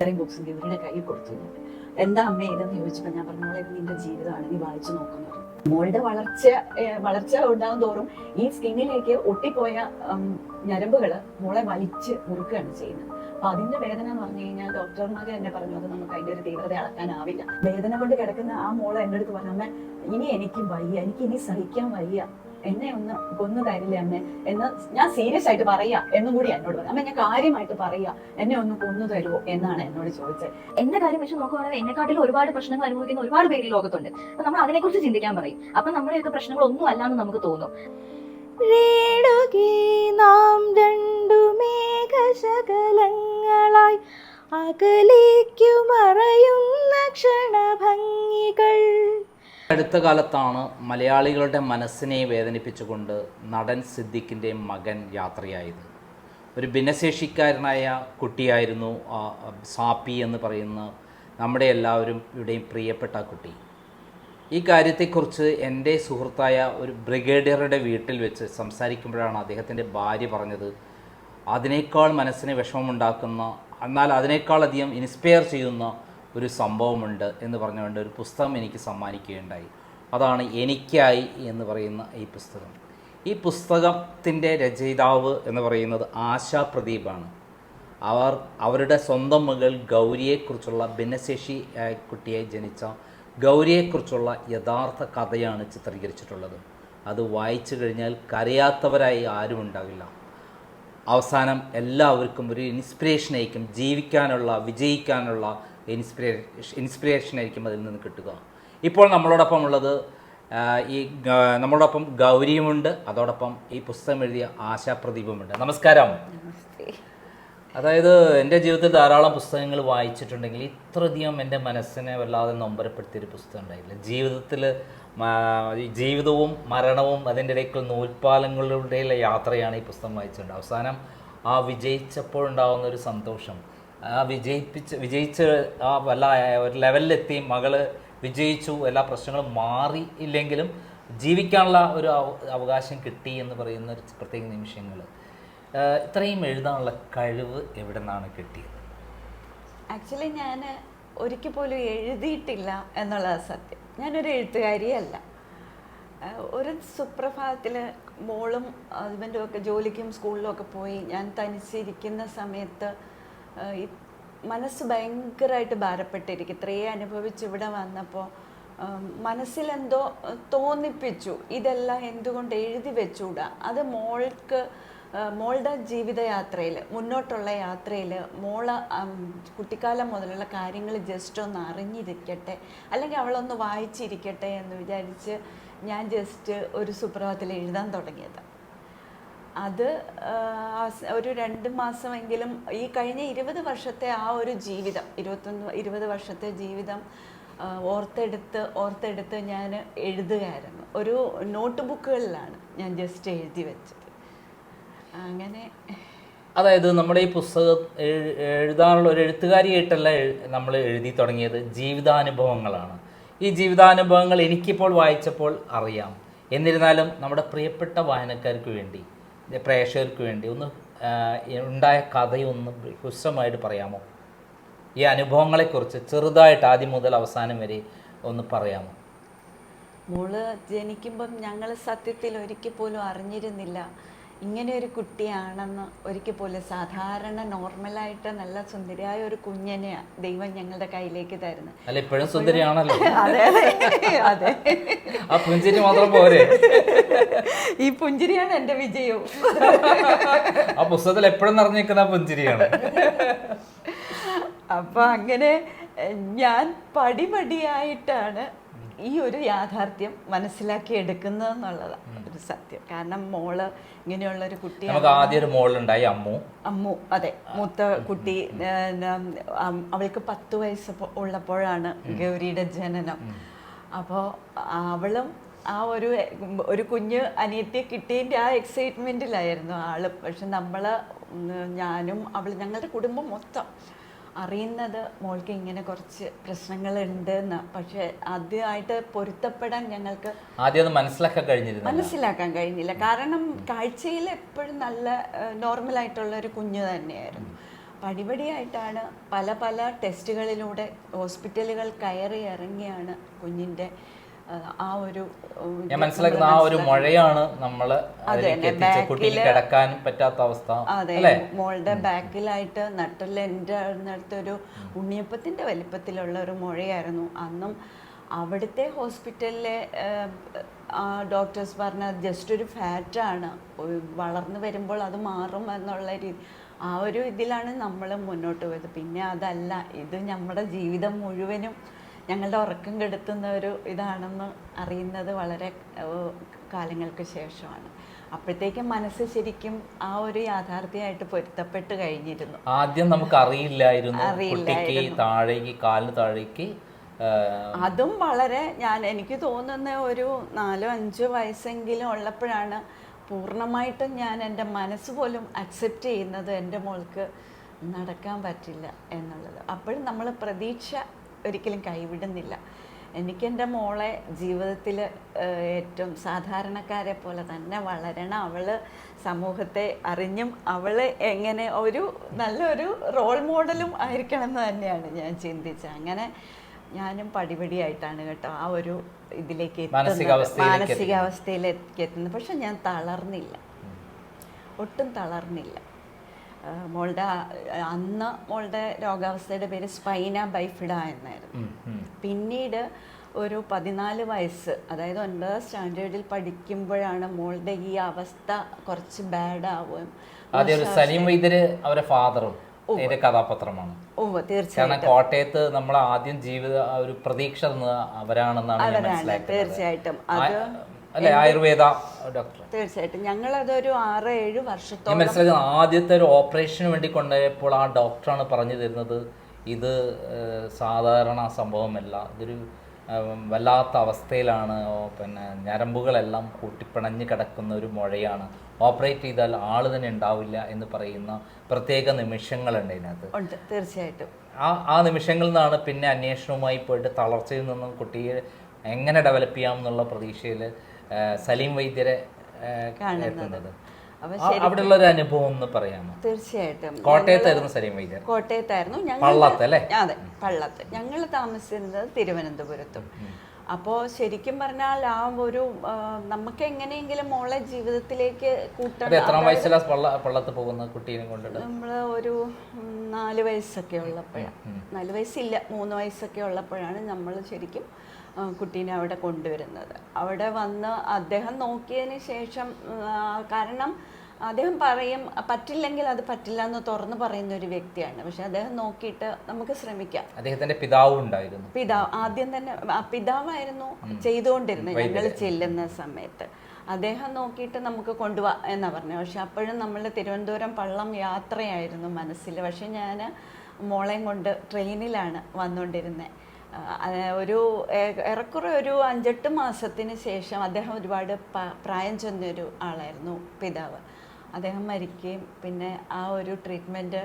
ഇത്രയും ബുക്സ് ഗൗരിയുടെ കയ്യിൽ കൊടുത്തു. ഞാൻ എന്താ അമ്മ ഇതെന്ന് ചോദിച്ചപ്പോൾ ഞാൻ പറഞ്ഞ മോളെ നിന്റെ ജീവിതമാണ്, നീ വായിച്ചു നോക്കുന്നത്. മോളുടെ വളർച്ച ഉണ്ടാകും തോറും ഈ സ്കിന്നിലേക്ക് ഒട്ടിപ്പോയ ഞരമ്പുകള് മോളെ വലിച്ച് മുറുക്കുകയാണ് ചെയ്യുന്നത്. അപ്പൊ അതിന്റെ വേദന എന്ന് പറഞ്ഞു കഴിഞ്ഞാൽ ഡോക്ടർമാർ തന്നെ പറഞ്ഞു അത് നമുക്ക് അതിന്റെ ഒരു തീവ്രത അളക്കാനാവില്ല. വേദന കൊണ്ട് കിടക്കുന്ന ആ മോളെ എൻ്റെ അടുത്ത് പറഞ്ഞു, അമ്മ ഇനി എനിക്ക് വയ്യ, എനിക്ക് ഇനി സഹിക്കാൻ വയ്യ, എന്നെ ഒന്ന് കൊന്നു തരില്ലേ അമ്മ എന്ന് ഞാൻ സീരിയസ് ആയിട്ട് പറയാ എന്നും കൂടി എന്നോട് പറഞ്ഞു. അമ്മ ഞാൻ കാര്യമായിട്ട് പറയാ, എന്നെ ഒന്ന് കൊന്നു തരുമോ എന്നാണ് എന്നോട് ചോദിച്ചത്. എന്റെ കാര്യം വെച്ച് നോക്കുവാണെങ്കിൽ എന്നെക്കാട്ടിലും ഒരുപാട് പ്രശ്നങ്ങൾ അനുഭവിക്കുന്ന ഒരുപാട് പേര് ലോകത്തുണ്ട്. അപ്പൊ നമ്മൾ അതിനെക്കുറിച്ച് ചിന്തിക്കാൻ പറയും. അപ്പൊ നമ്മുടെയൊക്കെ പ്രശ്നങ്ങൾ ഒന്നും അല്ലാന്ന് നമുക്ക് തോന്നും. നാം രണ്ടു മേഘശകലങ്ങളായി അകലേക്കു മറയുന്ന ക്ഷണഭംഗികൾ. അടുത്ത കാലത്താണ് മലയാളികളുടെ മനസ്സിനെ വേദനിപ്പിച്ചുകൊണ്ട് നടൻ സിദ്ദിഖിൻ്റെ മകൻ യാത്രയായത്. ഒരു ഭിന്നശേഷിക്കാരനായ കുട്ടിയായിരുന്നു സാപ്പി എന്ന് പറയുന്ന നമ്മുടെ എല്ലാവരുടെയും പ്രിയപ്പെട്ട കുട്ടി. ഈ കാര്യത്തെക്കുറിച്ച് എൻ്റെ സുഹൃത്തായ ഒരു ബ്രിഗേഡിയറുടെ വീട്ടിൽ വെച്ച് സംസാരിക്കുമ്പോഴാണ് അദ്ദേഹത്തിൻ്റെ ഭാര്യ പറഞ്ഞത്, അതിനേക്കാൾ മനസ്സിന് വിഷമമുണ്ടാക്കുന്ന എന്നാൽ അതിനേക്കാളധികം ഇൻസ്പയർ ചെയ്യുന്ന ഒരു സംഭവമുണ്ട് എന്ന് പറഞ്ഞുകൊണ്ട് ഒരു പുസ്തകം എനിക്ക് സമ്മാനിക്കുകയുണ്ടായി. അതാണ് എനിക്കായി എന്ന് പറയുന്ന ഈ പുസ്തകം. ഈ പുസ്തകത്തിൻ്റെ രചയിതാവ് എന്ന് പറയുന്നത് ആശാ പ്രദീപാണ്. അവരുടെ സ്വന്തം മകൾ ഗൗരിയെക്കുറിച്ചുള്ള ഭിന്നശേഷി കുട്ടിയായി ജനിച്ച ഗൗരിയെക്കുറിച്ചുള്ള യഥാർത്ഥ കഥയാണ് ചിത്രീകരിച്ചിട്ടുള്ളത്. അത് വായിച്ചു കഴിഞ്ഞാൽ കരയാത്തവരായി ആരും ഉണ്ടാവില്ല. അവസാനം എല്ലാവർക്കും ഒരു ഇൻസ്പിറേഷനായിരിക്കും, ജീവിക്കാനുള്ള വിജയിക്കാനുള്ള ഇൻസ്പിറേഷനായിരിക്കും അതിൽ നിന്ന് കിട്ടുക. ഇപ്പോൾ നമ്മളോടൊപ്പം ഉള്ളത് നമ്മളോടൊപ്പം ഗൗരിയുമുണ്ട്, അതോടൊപ്പം ഈ പുസ്തകം എഴുതിയ ആശാ പ്രദീപുമുണ്ട്. നമസ്കാരം. അതായത് എൻ്റെ ജീവിതത്തിൽ ധാരാളം പുസ്തകങ്ങൾ വായിച്ചിട്ടുണ്ടെങ്കിൽ ഇത്രയധികം എൻ്റെ മനസ്സിനെ വല്ലാതെ നൊമ്പരപ്പെടുത്തിയൊരു പുസ്തകം ഉണ്ടായില്ല. ജീവിതവും മരണവും അതിൻ്റെ ഇടയ്ക്ക് നൂൽപ്പാലങ്ങളുടെയുള്ള യാത്രയാണ് ഈ പുസ്തകം വായിച്ചിട്ടുണ്ട്. അവസാനം ആ വിജയിച്ചപ്പോഴുണ്ടാകുന്ന ഒരു സന്തോഷം, ആ വിജയിച്ച് ആ വല്ല ഒരു ലെവലിലെത്തി, മകള് വിജയിച്ചു, എല്ലാ പ്രശ്നങ്ങളും മാറി ഇല്ലെങ്കിലും ജീവിക്കാനുള്ള ഒരു അവകാശം കിട്ടി എന്ന് പറയുന്ന ഒരു പ്രത്യേക നിമിഷങ്ങൾ. ഇത്രയും എഴുതാനുള്ള കഴിവ് എവിടെ നിന്നാണ് കിട്ടിയത്? ആക്ച്വലി ഞാൻ ഒരിക്കൽ പോലും എഴുതിയിട്ടില്ല എന്നുള്ളത് സത്യം. ഞാനൊരു എഴുത്തുകാരിയല്ല. ഒരു സുപ്രഭാതത്തിൽ മോളും ഹസ്ബൻഡും ഒക്കെ ജോലിക്കും സ്കൂളിലും ഒക്കെ പോയി ഞാൻ തനിച്ചിരിക്കുന്ന സമയത്ത് ഈ മനസ്സ് ഭയങ്കരമായിട്ട് ഭാരപ്പെട്ടിരിക്കും. ഇത്രയേ അനുഭവിച്ച് ഇവിടെ വന്നപ്പോൾ മനസ്സിലെന്തോ തോന്നിപ്പിച്ചു, ഇതെല്ലാം എന്തുകൊണ്ട് എഴുതി വെച്ചുകൂടാ. അത് മോളുടെ ജീവിതയാത്രയിൽ, മുന്നോട്ടുള്ള യാത്രയിൽ മോള് കുട്ടിക്കാലം മുതലുള്ള കാര്യങ്ങൾ ജസ്റ്റ് ഒന്ന് അറിഞ്ഞിരിക്കട്ടെ, അല്ലെങ്കിൽ അവളൊന്ന് വായിച്ചിരിക്കട്ടെ എന്ന് വിചാരിച്ച് ഞാൻ ജസ്റ്റ് ഒരു സുപ്രഭാതത്തിൽ എഴുതാൻ തുടങ്ങിയത്. അത് ഒരു 2 മാസമെങ്കിലും ഈ കഴിഞ്ഞ 20 വർഷത്തെ ആ ഒരു ജീവിതം, 20 വർഷത്തെ ജീവിതം ഓർത്തെടുത്ത് ഞാൻ എഴുതുകയായിരുന്നു. ഒരു നോട്ട് ബുക്കുകളിലാണ് ഞാൻ ജസ്റ്റ് എഴുതി വെച്ചത്. അങ്ങനെ അതായത് നമ്മുടെ ഈ പുസ്തകം എഴുതാനുള്ള ഒരു എഴുത്തുകാരിയായിട്ടല്ല നമ്മൾ എഴുതി തുടങ്ങിയത്, ജീവിതാനുഭവങ്ങളാണ്. ഈ ജീവിതാനുഭവങ്ങൾ എനിക്കിപ്പോൾ വായിച്ചപ്പോൾ അറിയാം. എന്നിരുന്നാലും നമ്മുടെ പ്രിയപ്പെട്ട വായനക്കാർക്ക് വേണ്ടി, പ്രേക്ഷകർക്ക് വേണ്ടി ഒന്ന് ഉണ്ടായ കഥയൊന്ന് ഹ്രസ്വമായിട്ട് പറയാമോ? ഈ അനുഭവങ്ങളെക്കുറിച്ച് ചെറുതായിട്ട് ആദ്യം മുതൽ അവസാനം വരെ ഒന്ന് പറയാമോ? മോള് ജനിക്കുമ്പം ഞങ്ങൾ സത്യത്തിൽ ഒരിക്കൽ പോലും അറിഞ്ഞിരുന്നില്ല ഇങ്ങനെ ഒരു കുട്ടിയാണെന്ന്. ഒരിക്കൽ പോലും സാധാരണ നോർമലായിട്ട് നല്ല സുന്ദരിയായ ഒരു കുഞ്ഞിനെയാണ് ദൈവം ഞങ്ങളുടെ കയ്യിലേക്ക് തരുന്നത്. അല്ല, ഇപ്പോഴും സുന്ദരിയാണല്ലോ. അതെ അതെ, ആ പുഞ്ചിരി മാത്രം പോരെ, ഈ പുഞ്ചിരിയാണ് എൻ്റെ വിജയവും. ആ പുസ്തകത്തിൽ എപ്പോഴും നിറഞ്ഞിരിക്കുന്ന പുഞ്ചിരിയാണ്. അപ്പൊ അങ്ങനെ ഞാൻ പടിപടിയായിട്ടാണ് ഈ ഒരു യാഥാർത്ഥ്യം മനസ്സിലാക്കി എടുക്കുന്നതെന്നുള്ളതാണ് ഒരു സത്യം. കാരണം മോള് ഇങ്ങനെയുള്ളൊരു കുട്ടി, നമുക്ക് ആദ്യം ഒരു മോളുണ്ടായി, അമ്മു. അതെ, മൂത്ത കുട്ടി. അവൾക്ക് 10 വയസ്സ് ഉള്ളപ്പോഴാണ് ഗൗരിയുടെ ജനനം. അപ്പോൾ അവളും ആ ഒരു കുഞ്ഞ് അനിയത്തിയെ കിട്ടിയതിൻ്റെ ആ എക്സൈറ്റ്മെൻറ്റിലായിരുന്നു ആള്. പക്ഷെ ഞാനും ഞങ്ങളുടെ കുടുംബം മൊത്തം അറിയുന്നത് മോൾക്ക് ഇങ്ങനെ കുറച്ച് പ്രശ്നങ്ങളുണ്ട് എന്ന്. പക്ഷെ ആദ്യമായിട്ട് പൊരുത്തപ്പെടാൻ ഞങ്ങൾക്ക് ആദ്യം മനസ്സിലാക്കാൻ കഴിഞ്ഞില്ല. കാരണം കാഴ്ചയിൽ എപ്പോഴും നല്ല നോർമലായിട്ടുള്ള ഒരു കുഞ്ഞ് തന്നെയായിരുന്നു. പടിപടിയായിട്ടാണ് പല പല ടെസ്റ്റുകളിലൂടെ ഹോസ്പിറ്റലുകൾ കയറി ഇറങ്ങിയാണ് കുഞ്ഞിൻ്റെ ആ ഒരു ഞാൻ മനസ്സിലാക്കുന്ന ആ ഒരു മുഴയാണ് നമ്മള് കുട്ടിക്ക് കിടക്കാൻ പറ്റാത്ത അവസ്ഥ. അതെ, മോളുടെ ബാക്കിലായിട്ട് നട്ടലിൻ്റെ അടുത്തൊരു ഉണ്ണിയപ്പത്തിന്റെ വലിപ്പത്തിലുള്ള ഒരു മുഴയായിരുന്നു. അന്നും അവിടുത്തെ ഹോസ്പിറ്റലിലെ ഡോക്ടേഴ്സ് പറഞ്ഞ ജസ്റ്റ് ഒരു ഫാറ്റാണ്, വളർന്നു വരുമ്പോൾ അത് മാറും എന്നുള്ള രീതി, ആ ഒരു ഇതിലാണ് നമ്മൾ മുന്നോട്ട് പോയത്. പിന്നെ അതല്ല, ഇത് നമ്മുടെ ജീവിതം മുഴുവനും ഞങ്ങളുടെ ഉറക്കം കെടുത്തുന്ന ഒരു ഇതാണെന്ന് അറിയുന്നത് വളരെ കാലങ്ങൾക്ക് ശേഷമാണ്. അപ്പോഴത്തേക്കും മനസ്സ് ശരിക്കും ആ ഒരു യാഥാർത്ഥ്യമായിട്ട് പൊരുത്തപ്പെട്ട് കഴിഞ്ഞിരുന്നു. ആദ്യം നമുക്ക് അറിയില്ലായിരുന്നു താഴേക്ക്, കാലിന് താഴേക്ക്. അതും വളരെ എനിക്ക് തോന്നുന്ന ഒരു 4-5 വയസ്സെങ്കിലും ഉള്ളപ്പോഴാണ് പൂർണ്ണമായിട്ടും ഞാൻ എൻ്റെ മനസ്സ് പോലും അക്സെപ്റ്റ് ചെയ്യുന്നത് എൻ്റെ മോൾക്ക് നടക്കാൻ പറ്റില്ല എന്നുള്ളത്. അപ്പോഴും നമ്മൾ പ്രതീക്ഷ ഒരിക്കലും കൈവിടുന്നില്ല. എനിക്കെൻ്റെ മോളെ ജീവിതത്തിൽ ഏറ്റവും സാധാരണക്കാരെ പോലെ തന്നെ വളരണം, അവൾ സമൂഹത്തെ അറിഞ്ഞും അവൾ എങ്ങനെ ഒരു നല്ലൊരു റോൾ മോഡലും ആയിരിക്കണം എന്ന് തന്നെയാണ് ഞാൻ ചിന്തിച്ചത്. അങ്ങനെ ഞാനും പടിപടിയായിട്ടാണ് കേട്ടോ ആ ഒരു ഇതിലേക്ക് മാനസികാവസ്ഥയിലേക്ക് എത്തുന്നത്. പക്ഷെ ഞാൻ തളർന്നില്ല, ഒട്ടും തളർന്നില്ല. അന്ന് മോളുടെ രോഗാവസ്ഥയുടെ പേര് സ്പൈന ബൈഫിഡ എന്നായിരുന്നു. പിന്നീട് ഒരു 14 വയസ്സ്, അതായത് 9ാം സ്റ്റാൻഡേർഡിൽ പഠിക്കുമ്പോഴാണ് മോളുടെ ഈ അവസ്ഥ കുറച്ച് ബാഡ് ആവുകയും. സലീം വൈദ്യര് അവരെ ഫാദറും കഥാപാത്രമാണ്. തീർച്ചയായും കോട്ടയത്ത് നമ്മൾ ആദ്യം ജീവിത ഒരു പ്രതീക്ഷ അവരാണെന്നാണ് തീർച്ചയായിട്ടും ആയുർവേദ ഡോക്ടർ. തീർച്ചയായിട്ടും ഞങ്ങളതൊരു 6-7 വർഷത്തോളം മനസ്സിലാക്കുന്നത്. ആദ്യത്തെ ഒരു ഓപ്പറേഷന് വേണ്ടി കൊണ്ടുപോയപ്പോൾ ആ ഡോക്ടറാണ് പറഞ്ഞു തരുന്നത്, ഇത് സാധാരണ സംഭവമല്ല, ഇതൊരു വല്ലാത്ത അവസ്ഥയിലാണ്, പിന്നെ ഞരമ്പുകളെല്ലാം കൂട്ടിപ്പിണഞ്ഞ് കിടക്കുന്ന ഒരു മുഴയാണ്, ഓപ്പറേറ്റ് ചെയ്താൽ ആള് തന്നെ ഉണ്ടാവില്ല എന്ന് പറയുന്ന പ്രത്യേക നിമിഷങ്ങളുണ്ട് ഇതിനകത്ത്. തീർച്ചയായിട്ടും ആ നിമിഷങ്ങളിൽ നിന്നാണ് പിന്നെ അന്വേഷണവുമായി പോയിട്ട് തളർച്ചയിൽ നിന്നും കുട്ടിയെ എങ്ങനെ ഡെവലപ്പ് ചെയ്യാം എന്നുള്ള പ്രതീക്ഷയിൽ സലീം വൈദ്യരെ കാണുന്നത്. അവിടെയുള്ള ഒരു അനുഭവം ഒന്ന് പറയാമോ? തീർച്ചയായിട്ടും. കോട്ടയത്തായിരുന്നു സലീം വൈദ്യർ. കോട്ടയത്തായിരുന്നു. പള്ളത്ത് അല്ലേ? അതെ, പള്ളത്ത്. ഞങ്ങൾ താമസിച്ചിരുന്നത് തിരുവനന്തപുരത്തും. അപ്പോൾ ശരിക്കും പറഞ്ഞാൽ ആ ഒരു നമുക്ക് എങ്ങനെയെങ്കിലും മോളെ ജീവിതത്തിലേക്ക് കൂട്ടണം. എത്ര വയസ്സിലാണ് പള്ളത്ത് പോകുന്ന കുട്ടീനെ കൊണ്ടിട്ട്? നമ്മൾ ഒരു 4 വയസ്സൊക്കെ ഉള്ളപ്പോഴാണ്, 4 വയസ്സില്ല 3 വയസ്സൊക്കെ ഉള്ളപ്പോഴാണ് നമ്മൾ ശരിക്കും കുട്ടീനെ അവിടെ കൊണ്ടുവരുന്നത്. അവിടെ വന്ന് അദ്ദേഹം നോക്കിയതിന് ശേഷം, കാരണം അദ്ദേഹം പറയും പറ്റില്ലെങ്കിൽ അത് പറ്റില്ല എന്ന് തുറന്ന് പറയുന്ന ഒരു വ്യക്തിയാണ്. പക്ഷെ അദ്ദേഹം നോക്കിയിട്ട് നമുക്ക് ശ്രമിക്കാം. അദ്ദേഹത്തിന്റെ പിതാവ് ഉണ്ടായിരുന്നു. ആദ്യം തന്നെ പിതാവായിരുന്നു ചെയ്തുകൊണ്ടിരുന്നത് ഞങ്ങൾ ചെല്ലുന്ന സമയത്ത്. അദ്ദേഹം നോക്കിയിട്ട് നമുക്ക് കൊണ്ടുപോവാ എന്നാ പറഞ്ഞു. പക്ഷെ അപ്പോഴും നമ്മൾ തിരുവനന്തപുരം പള്ളം യാത്രയായിരുന്നു മനസ്സിൽ. പക്ഷെ ഞാൻ മോളെയും കൊണ്ട് ട്രെയിനിലാണ് വന്നുകൊണ്ടിരുന്നത്. ഒരു ഏറെക്കുറെ ഒരു 5-8 മാസത്തിന് ശേഷം അദ്ദേഹം ഒരുപാട് പ്രായം ചെന്നൊരു ആളായിരുന്നു പിതാവ്. അദ്ദേഹം മരിക്കുകയും പിന്നെ ആ ഒരു ട്രീറ്റ്മെൻറ്റ്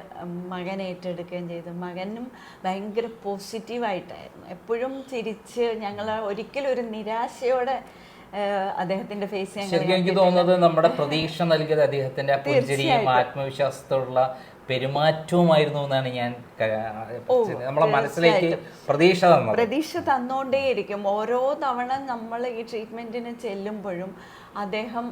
മകൻ ഏറ്റെടുക്കുകയും ചെയ്തു. മകനും ഭയങ്കര പോസിറ്റീവായിട്ടായിരുന്നു, എപ്പോഴും ചിരിച്ച്, ഞങ്ങൾ ഒരിക്കലും ഒരു നിരാശയോടെ അദ്ദേഹത്തിന്റെ ഫേസ്. ശരിക്കും എനിക്ക് തോന്നുന്നത് നമ്മുടെ പ്രതീക്ഷ നൽകിയത് അദ്ദേഹത്തിന്റെ പുഞ്ചിരിയും ആത്മവിശ്വാസത്തോടുള്ള പെരുമാറ്റവുമായിരുന്നു എന്നാണ് ഞാൻ നമ്മളെ മനസ്സിലേക്ക് പ്രതീക്ഷ തന്നോണ്ടേയിരിക്കും. ഓരോ തവണ നമ്മൾ ഈ ട്രീറ്റ്മെന്റിന് ചെല്ലുമ്പോഴും അദ്ദേഹം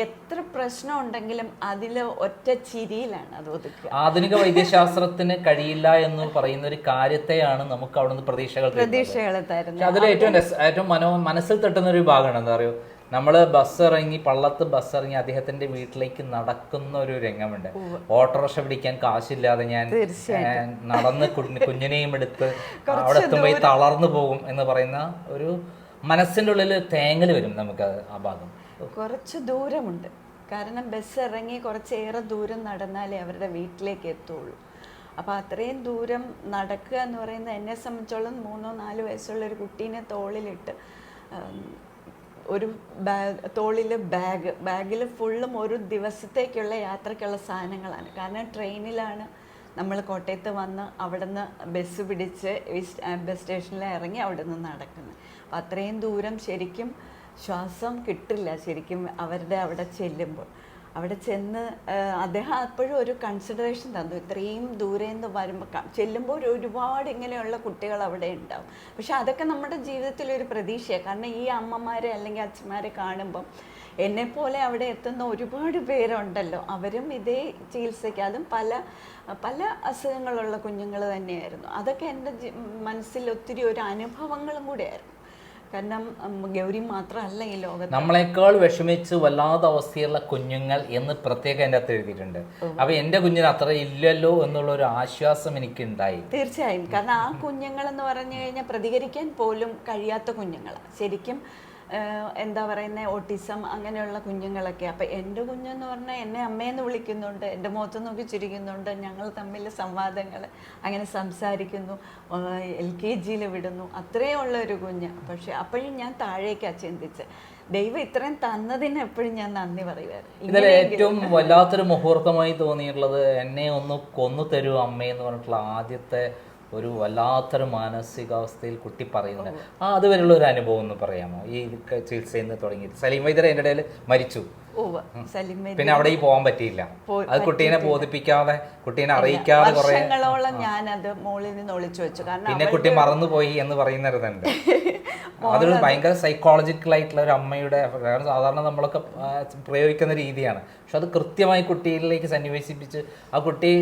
എത്ര പ്രശ്നം ഉണ്ടെങ്കിലും അതിൽ ഒറ്റ ചിരിയിലാണ് അത് ഒതുക്കുക. ആധുനിക വൈദ്യശാസ്ത്രത്തിന് കഴിയില്ല എന്ന് പറയുന്ന ഒരു കാര്യത്തെയാണ് നമുക്ക് അവിടെ നിന്ന് പ്രതീക്ഷകൾ തരുന്നത്. അതിൽ ഏറ്റവും മനസ്സിൽ തട്ടുന്ന ഒരു ഭാഗമാണ് എന്താ പറയുക, നമ്മൾ പള്ളത്ത് ബസ് ഇറങ്ങി അദ്ദേഹത്തിന്റെ വീട്ടിലേക്ക് നടക്കുന്ന ഒരു രംഗമുണ്ട്. ഓട്ടോറിക്ഷ പിടിക്കാൻ കാശില്ലാതെ ഞാൻ നടന്ന് കുഞ്ഞിനെയും എടുത്ത് അവിടെ എത്തുമ്പോൾ തളർന്നു പോകും എന്ന് പറയുന്ന ഒരു മനസ്സിന്റെ ഉള്ളിൽ തേങ്ങൽ വരും നമുക്ക്. ആ ഭാഗം കുറച്ച് ദൂരമുണ്ട്, കാരണം ബസ് ഇറങ്ങി കുറച്ചേറെ ദൂരം നടന്നാലേ അവരുടെ വീട്ടിലേക്ക് എത്തുള്ളൂ. അപ്പോൾ അത്രയും ദൂരം നടക്കുക എന്ന് പറയുന്നത് എന്നെ സംബന്ധിച്ചോളം 3-4 വയസ്സുള്ള ഒരു കുട്ടീനെ തോളിലിട്ട്, ഒരു തോളിൽ ബാഗിൽ ഫുള്ളും ഒരു ദിവസത്തേക്കുള്ള യാത്രയ്ക്കുള്ള സാധനങ്ങളാണ്. കാരണം ട്രെയിനിലാണ് നമ്മൾ കോട്ടയത്ത് വന്ന് അവിടെ നിന്ന് ബസ് പിടിച്ച് ബസ് സ്റ്റേഷനിൽ ഇറങ്ങി അവിടെ നിന്ന് നടക്കുന്നത്. അപ്പം അത്രയും ദൂരം ശരിക്കും ശ്വാസം കിട്ടില്ല ശരിക്കും അവരുടെ അവിടെ ചെല്ലുമ്പോൾ. അവിടെ ചെന്ന് അദ്ദേഹം അപ്പോഴും ഒരു കൺസിഡറേഷൻ തന്നു. ഇത്രയും ദൂരെ നിന്ന് വരുമ്പോൾ ചെല്ലുമ്പോൾ ഒരുപാട് ഇങ്ങനെയുള്ള കുട്ടികൾ അവിടെ ഉണ്ടാവും. പക്ഷെ അതൊക്കെ നമ്മുടെ ജീവിതത്തിലൊരു പ്രതീക്ഷയാണ്. കാരണം ഈ അമ്മമാരെ അല്ലെങ്കിൽ അച്ഛന്മാരെ കാണുമ്പം എന്നെപ്പോലെ അവിടെ എത്തുന്ന ഒരുപാട് പേരുണ്ടല്ലോ, അവരും ഇതേ ചികിത്സയ്ക്ക്, അതും പല പല അസുഖങ്ങളുള്ള കുഞ്ഞുങ്ങൾ തന്നെയായിരുന്നു. അതൊക്കെ എൻ്റെ മനസ്സിൽ ഒത്തിരി ഒരു അനുഭവങ്ങളും കൂടെയായിരുന്നു. കാരണം ഗൗരി മാത്രമല്ല ഈ ലോകത്ത്, നമ്മളെക്കാൾ വിഷമിച്ച് വല്ലാത്ത അവസ്ഥയുള്ള കുഞ്ഞുങ്ങൾ എന്ന് പ്രത്യേകം എൻ്റെ അകത്ത് എഴുതിയിട്ടുണ്ട്. അപ്പൊ എൻ്റെ കുഞ്ഞിന് അത്ര ഇല്ലല്ലോ എന്നുള്ള ഒരു ആശ്വാസം എനിക്ക് ഉണ്ടായി. തീർച്ചയായും. കാരണം ആ കുഞ്ഞുങ്ങളെന്ന് പറഞ്ഞു കഴിഞ്ഞാൽ പ്രതികരിക്കാൻ പോലും കഴിയാത്ത കുഞ്ഞുങ്ങളാണ് ശരിക്കും. എന്താ പറയുന്നത്, ഓട്ടിസം അങ്ങനെയുള്ള കുഞ്ഞുങ്ങളൊക്കെ. അപ്പം എൻ്റെ കുഞ്ഞെന്ന് പറഞ്ഞാൽ എന്നെ അമ്മയെന്ന് വിളിക്കുന്നുണ്ട്, എൻ്റെ മുഖത്ത് നോക്കി ചിരിക്കുന്നുണ്ട്, ഞങ്ങൾ തമ്മിൽ സംവാദങ്ങൾ അങ്ങനെ സംസാരിക്കുന്നു, LKG വിടുന്നു, അത്രയേ ഉള്ള ഒരു കുഞ്ഞ്. പക്ഷെ അപ്പോഴും ഞാൻ താഴേക്കാണ് ചിന്തിച്ച് ദൈവം ഇത്രയും തന്നതിന് എപ്പോഴും ഞാൻ നന്ദി പറയുമായിരുന്നു. ഇതിൽ ഏറ്റവും വല്ലാത്തൊരു മുഹൂർത്തമായി തോന്നിയിട്ടുള്ളത് എന്നെ ഒന്ന് കൊന്നു തരൂ അമ്മയെന്ന് പറഞ്ഞിട്ടുള്ള ആദ്യത്തെ ഒരു വല്ലാത്തൊരു മാനസികാവസ്ഥയിൽ കുട്ടി പറയുന്നത്. അതുവരെയുള്ള ഒരു അനുഭവം ഒന്ന് പറയാമോ? ഈ ചികിത്സയിൽ നിന്ന് തുടങ്ങിയിട്ട് സലീം വൈദ്യർ എൻ്റെ ഇടയിൽ മരിച്ചു, പിന്നെ അവിടെ പോകാൻ പറ്റിയില്ല. അത് കുട്ടീനെ ബോധിപ്പിക്കാതെ, കുട്ടീനെ അറിയിക്കാതെ വർഷങ്ങളോളം ഞാനത് മോളിൽ നിന്ന് ഒളിച്ചു വെച്ചു. കാരണം പിന്നെ കുട്ടി മറന്നുപോയി എന്ന് പറയുന്നവരുണ്ട്. അതൊരു ഭയങ്കര സൈക്കോളജിക്കൽ ആയിട്ടുള്ള ഒരു അമ്മയുടെ, സാധാരണ നമ്മളൊക്കെ പ്രയോഗിക്കുന്ന രീതിയാണ്. പക്ഷെ അത് കൃത്യമായി കുട്ടിയിലേക്ക് സന്നിവേശിപ്പിച്ച് ആ കുട്ടി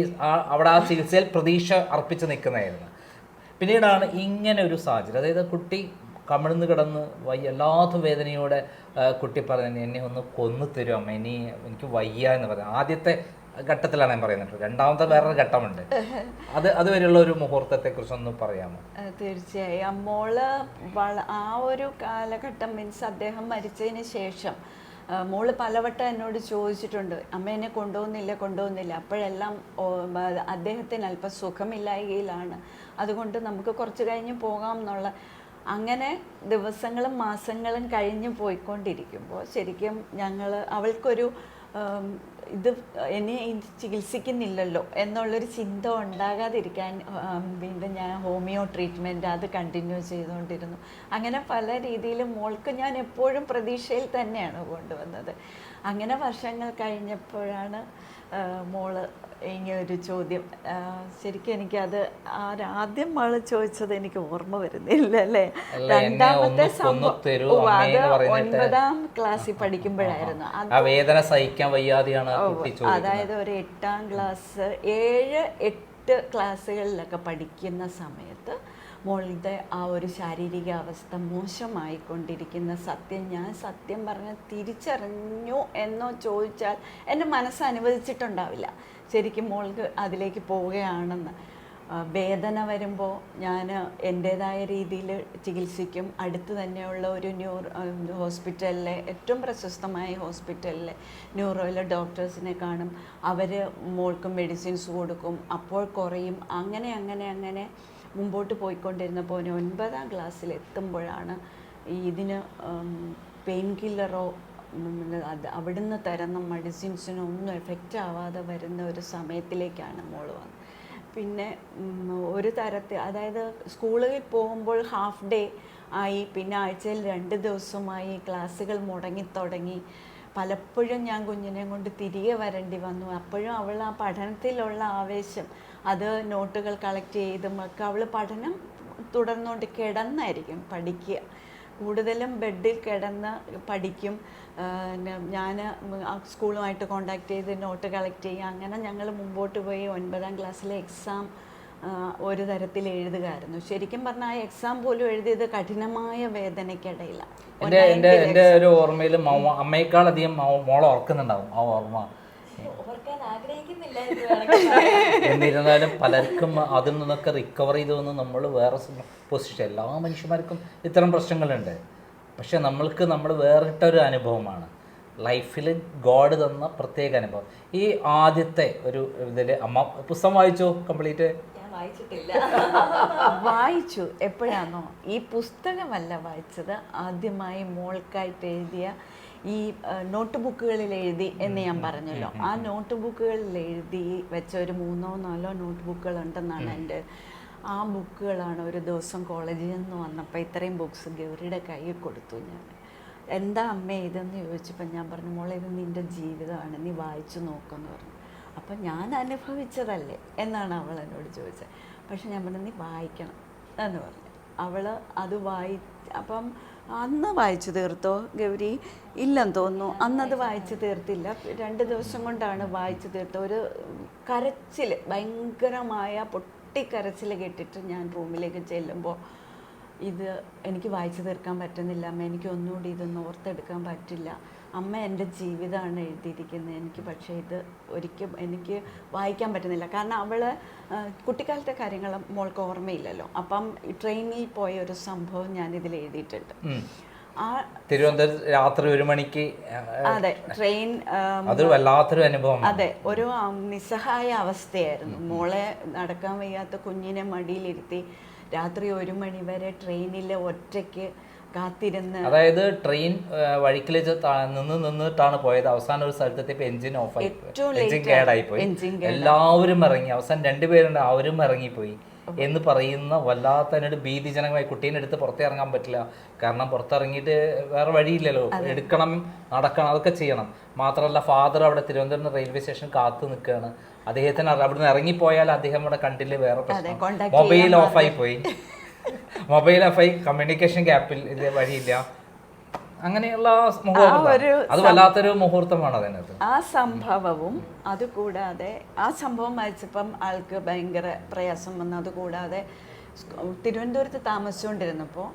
അവിടെ ആ ചികിത്സയിൽ പ്രതീക്ഷ അർപ്പിച്ച് നിൽക്കുന്നതായിരുന്നു. പിന്നീടാണ് ഇങ്ങനെ ഒരു സാഹചര്യം, അതായത് കുട്ടി കമിഴ്ന്ന് കിടന്ന് വല്ലാത്ത വേദനയോടെ കുട്ടി പറഞ്ഞു എന്നെ ഒന്ന് കൊന്നു തരും അമ്മ, എനിക്ക് വയ്യ എന്ന് പറഞ്ഞു. ആദ്യത്തെ ഘട്ടത്തിലാണ് ഞാൻ പറയുന്നത്. രണ്ടാമത്തെ വേറൊരു ഘട്ടമുണ്ട്. അതുവരെയുള്ള ഒരു മുഹൂർത്തത്തെ കുറിച്ചൊന്ന് പറയാമോ? തീർച്ചയായും. മോള് ആ ഒരു കാലഘട്ടം മീൻസ് അദ്ദേഹം മരിച്ചതിന് ശേഷം മോള് പലവട്ടം എന്നോട് ചോദിച്ചിട്ടുണ്ട്, അമ്മ എന്നെ കൊണ്ടുപോകുന്നില്ല. അപ്പോഴെല്ലാം അദ്ദേഹത്തിന് അല്പം സുഖമില്ലായ്കയിലാണ്, അതുകൊണ്ട് നമുക്ക് കുറച്ച് കഴിഞ്ഞ് പോകാം എന്നുള്ള. അങ്ങനെ ദിവസങ്ങളും മാസങ്ങളും കഴിഞ്ഞ് പോയിക്കൊണ്ടിരിക്കുമ്പോൾ ശരിക്കും അവൾക്കൊരു ഇത് എന്നെ ചികിത്സിക്കുന്നില്ലല്ലോ എന്നുള്ളൊരു ചിന്ത ഉണ്ടാകാതിരിക്കാൻ വീണ്ടും ഞാൻ ഹോമിയോ ട്രീറ്റ്മെൻറ്റ് അത് കണ്ടിന്യൂ ചെയ്തുകൊണ്ടിരുന്നു. അങ്ങനെ പല രീതിയിലും മോൾക്ക് ഞാൻ എപ്പോഴും പ്രതീക്ഷയിൽ തന്നെയാണ് കൊണ്ടുവന്നത്. അങ്ങനെ വർഷങ്ങൾ കഴിഞ്ഞപ്പോഴാണ് മോള് ഇങ്ങനൊരു ചോദ്യം. ശരിക്കും എനിക്കത് ആദ്യം മോള് ചോദിച്ചത് എനിക്ക് ഓർമ്മ വരുന്നില്ല അല്ലേ. രണ്ടാമത്തെ സംഭവം അത് 9ാം ക്ലാസ്സിൽ പഠിക്കുമ്പോഴായിരുന്നു. വേദന സഹിക്കാൻ വയ്യാതെയാണ്. അതായത് ഒരു 8ാം ക്ലാസ് 7-8 ക്ലാസ്സുകളിലൊക്കെ പഠിക്കുന്ന സമയത്ത് മോളുടെ ആ ഒരു ശാരീരികാവസ്ഥ മോശമായിക്കൊണ്ടിരിക്കുന്ന ഞാൻ സത്യം പറഞ്ഞ് തിരിച്ചറിഞ്ഞു എന്നോ ചോദിച്ചാൽ എൻ്റെ മനസ്സ് അനുവദിച്ചിട്ടുണ്ടാവില്ല ശരിക്കും മോൾക്ക് അതിലേക്ക് പോവുകയാണെന്ന്. വേദന വരുമ്പോൾ ഞാൻ എൻ്റേതായ രീതിയിൽ ചികിത്സിക്കും. അടുത്ത് തന്നെയുള്ള ഒരു ഹോസ്പിറ്റലിലെ ഏറ്റവും പ്രശസ്തമായ ഹോസ്പിറ്റലിലെ ന്യൂറോയിലെ ഡോക്ടേഴ്സിനെ കാണും. അവർ മോൾക്ക് മെഡിസിൻസ് കൊടുക്കും, അപ്പോൾ കുറയും. അങ്ങനെ മുമ്പോട്ട് പോയിക്കൊണ്ടിരുന്നപ്പോൾ 9ാം ക്ലാസ്സിൽ എത്തുമ്പോഴാണ് ഇതിന് പെയിൻ കില്ലറോ അവിടുന്ന് തരുന്ന മെഡിസിൻസിനോ ഒന്നും എഫക്റ്റ് ആവാതെ വരുന്ന ഒരു സമയത്തിലേക്കാണ് മോള് വന്നത്. പിന്നെ ഒരു തരത്തിൽ, അതായത് സ്കൂളിൽ പോകുമ്പോൾ ഹാഫ് ഡേ ആയി, പിന്നെ ആഴ്ചയിൽ 2 ദിവസമായി ക്ലാസ്സുകൾ മുടങ്ങിത്തുടങ്ങി. പലപ്പോഴും ഞാൻ കുഞ്ഞിനെ കൊണ്ട് തിരികെ വരേണ്ടി വന്നു. അപ്പോഴും അവൾ ആ പഠനത്തിലുള്ള ആവേശം, അത് നോട്ടുകൾ കളക്ട് ചെയ്തുമൊക്കെ അവൾ പഠനം തുടർന്നുകൊണ്ട് കിടന്നായിരിക്കും പഠിക്കുക. കൂടുതലും ബെഡിൽ കിടന്ന് പഠിക്കും. ഞാൻ സ്കൂളുമായിട്ട് കോണ്ടാക്ട് ചെയ്ത് നോട്ട് കളക്ട് ചെയ്യും. അങ്ങനെ ഞങ്ങൾ മുമ്പോട്ട് പോയി 9ാം ക്ലാസ്സിലെ എക്സാം ഒരു തരത്തിൽ എഴുതുകയായിരുന്നു. ശരിക്കും പറഞ്ഞാൽ ആ എക്സാം പോലും എഴുതിയത് കഠിനമായ വേദനയ്ക്കിടയില്ല. എൻ്റെ ഒരു ഓർമ്മയിൽ അമ്മയെക്കാളധികം മോളെ ഓർക്കുന്നുണ്ടാവും. ആ ഓർമ്മ എന്നിരുന്നാലും പലർക്കും അതിൽ നിന്നൊക്കെ റിക്കവർ ചെയ്തു നമ്മൾ വേറെ പൊസിഷൻ. എല്ലാ മനുഷ്യന്മാർക്കും ഇത്തരം പ്രശ്നങ്ങളുണ്ട്. പക്ഷെ നമ്മൾ വേറിട്ടൊരു അനുഭവമാണ് ലൈഫിൽ ഗോഡ് തന്ന പ്രത്യേക അനുഭവം. ഈ ആദ്യത്തെ ഒരു ഇതിൽ അമ്മ പുസ്തകം വായിച്ചോ കംപ്ലീറ്റ്? വായിച്ചു. എപ്പോഴാണോ ഈ പുസ്തകമല്ല വായിച്ചത്, ആദ്യമായി മോൾക്കായിട്ട് എഴുതിയ ഈ നോട്ട് ബുക്കുകളിൽ എഴുതി എന്ന് ഞാൻ പറഞ്ഞല്ലോ. ആ നോട്ട് ബുക്കുകളിൽ എഴുതി വെച്ച ഒരു 3-4 നോട്ട് ബുക്കുകളുണ്ടെന്നാണ് എൻ്റെ. ആ ബുക്കുകളാണ് ഒരു ദിവസം കോളേജിൽ നിന്ന് വന്നപ്പോൾ ഇത്രയും ബുക്സ് ഗൗരിയുടെ കയ്യിൽ കൊടുത്തു ഞാൻ. എന്താ അമ്മേ ഇതെന്ന് ചോദിച്ചപ്പോൾ ഞാൻ പറഞ്ഞു മോളെ ഇത് നിൻ്റെ ജീവിതമാണ്, നീ വായിച്ചു നോക്കുമെന്ന് പറഞ്ഞു. അപ്പം ഞാൻ അനുഭവിച്ചതല്ലേ എന്നാണ് അവൾ എന്നോട് ചോദിച്ചത്. പക്ഷെ ഞാൻ പറഞ്ഞു നീ വായിക്കണം എന്ന് പറഞ്ഞു. അവൾ അത് അപ്പം അന്ന് വായിച്ചു തീർത്തോ ഗൗരി? ഇല്ലെന്ന് തോന്നുന്നു, അന്നത് വായിച്ചു തീർത്തില്ല. 2 ദിവസം കൊണ്ടാണ് വായിച്ചു തീർത്തത്. ഒരു കരച്ചിൽ, ഭയങ്കരമായ പൊട്ടിക്കരച്ചിൽ കേട്ടിട്ട് ഞാൻ റൂമിലേക്ക് ചെല്ലുമ്പോൾ ഇത് എനിക്ക് വായിച്ചു തീർക്കാൻ പറ്റുന്നില്ല അമ്മ, എനിക്ക് ഒന്നുകൂടി ഇതൊന്നും ഓർത്തെടുക്കാൻ പറ്റില്ല അമ്മ, എൻ്റെ ജീവിതമാണ് എഴുതിയിരിക്കുന്നത് എനിക്ക്, പക്ഷേ ഇത് ഒരിക്കലും എനിക്ക് വായിക്കാൻ പറ്റുന്നില്ല. കാരണം അവൾ കുട്ടിക്കാലത്തെ കാര്യങ്ങൾ മോൾക്ക് ഓർമ്മയില്ലല്ലോ. അപ്പം ട്രെയിനിൽ പോയ ഒരു സംഭവം ഞാനിതിൽ എഴുതിയിട്ടുണ്ട്. ആ തിരുവനന്തപുരത്ത് രാത്രി 1 മണിക്ക്, അതെ, ട്രെയിൻ, അതൊരു വല്ലാത്തൊരു അനുഭവം. അതെ, ഒരു നിസ്സഹായ അവസ്ഥയായിരുന്നു. മോളെ നടക്കാൻ വയ്യാത്ത കുഞ്ഞിനെ മടിയിലിരുത്തി രാത്രി 1 മണി വരെ ട്രെയിനിൽ ഒറ്റയ്ക്ക് കാത്തിരുന്ന്, അതായത് ട്രെയിൻ വഴിക്കിൽ നിന്നിട്ടാണ് പോയത്. അവസാനം ഒരു സ്ഥലത്തെത്തിയപ്പോൾ എഞ്ചിൻ ഓഫായി, എഞ്ചിൻ കേടായി പോയി, എല്ലാവരും ഇറങ്ങി. അവസാനം 2 പേരുണ്ട്, അവരും ഇറങ്ങിപ്പോയി എന്ന് പറയുന്ന വല്ലാത്തതിനോട് ഭീതിജനകമായി. കുട്ടീനെ എടുത്ത് പുറത്തിറങ്ങാൻ പറ്റില്ല, കാരണം പുറത്തിറങ്ങിയിട്ട് വേറെ വഴിയില്ലല്ലോ, എടുക്കണം, നടക്കണം, അതൊക്കെ ചെയ്യണം. മാത്രമല്ല ഫാദർ അവിടെ തിരുവനന്തപുരം റെയിൽവേ സ്റ്റേഷൻ കാത്തു നിൽക്കുകയാണ്. അദ്ദേഹത്തിന് അവിടുന്ന് ഇറങ്ങിപ്പോയാൽ അദ്ദേഹം ഇവിടെ കണ്ടില്ല, വേറെ പ്രശ്നം, മൊബൈൽ ഓഫായി പോയി, മൊബൈൽ ഓഫായി, കമ്മ്യൂണിക്കേഷൻ ഗ്യാപ്പിൽ ഇത് വഴിയില്ല. അങ്ങനെയുള്ള മുഹൂർത്തം, അത് വല്ലാത്തൊരു മുഹൂർത്തമാണ് അതിനകത്ത്. ആ സംഭവവും അതുകൂടാതെ ആ സംഭവം വായിച്ചപ്പം ആൾക്ക് ഭയങ്കര പ്രയാസം വന്നു. അതുകൂടാതെ തിരുവനന്തപുരത്ത് താമസിച്ചുകൊണ്ടിരുന്നപ്പോൾ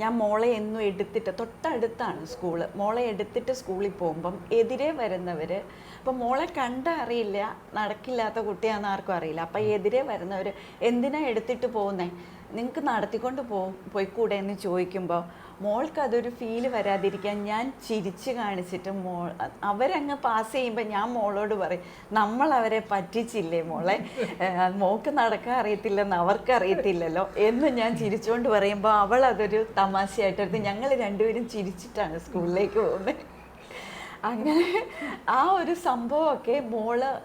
ഞാൻ മോളെ എന്നും എടുത്തിട്ട്, തൊട്ടടുത്താണ് സ്കൂള്, മോളെ എടുത്തിട്ട് സ്കൂളിൽ പോകുമ്പം എതിരെ വരുന്നവർ, അപ്പം മോളെ കണ്ടറിയില്ല, നടക്കില്ലാത്ത കുട്ടിയാണെന്ന് ആർക്കും അറിയില്ല. അപ്പം എതിരെ വരുന്നവർ എന്തിനാ എടുത്തിട്ട് പോകുന്നേ, നിങ്ങൾക്ക് നടത്തിക്കൊണ്ട് പോയിക്കൂടെ എന്ന് ചോദിക്കുമ്പോൾ മോൾക്ക് അതൊരു ഫീല് വരാതിരിക്കാൻ ഞാൻ ചിരിച്ച് കാണിച്ചിട്ട് അവരങ്ങ് പാസ് ചെയ്യുമ്പോൾ ഞാൻ മോളോട് പറയും, നമ്മൾ അവരെ പറ്റിച്ചില്ലേ മോളെ, മോൾക്ക് നടക്കാൻ അറിയത്തില്ലെന്ന് അവർക്ക് അറിയത്തില്ലല്ലോ എന്ന് ഞാൻ ചിരിച്ചുകൊണ്ട് പറയുമ്പോൾ അവൾ അതൊരു തമാശയായിട്ടെടുത്ത് ഞങ്ങൾ 2 പേരും ചിരിച്ചിട്ടാണ് സ്കൂളിലേക്ക് പോകുന്നത്. അങ്ങനെ ആ ഒരു സംഭവമൊക്കെ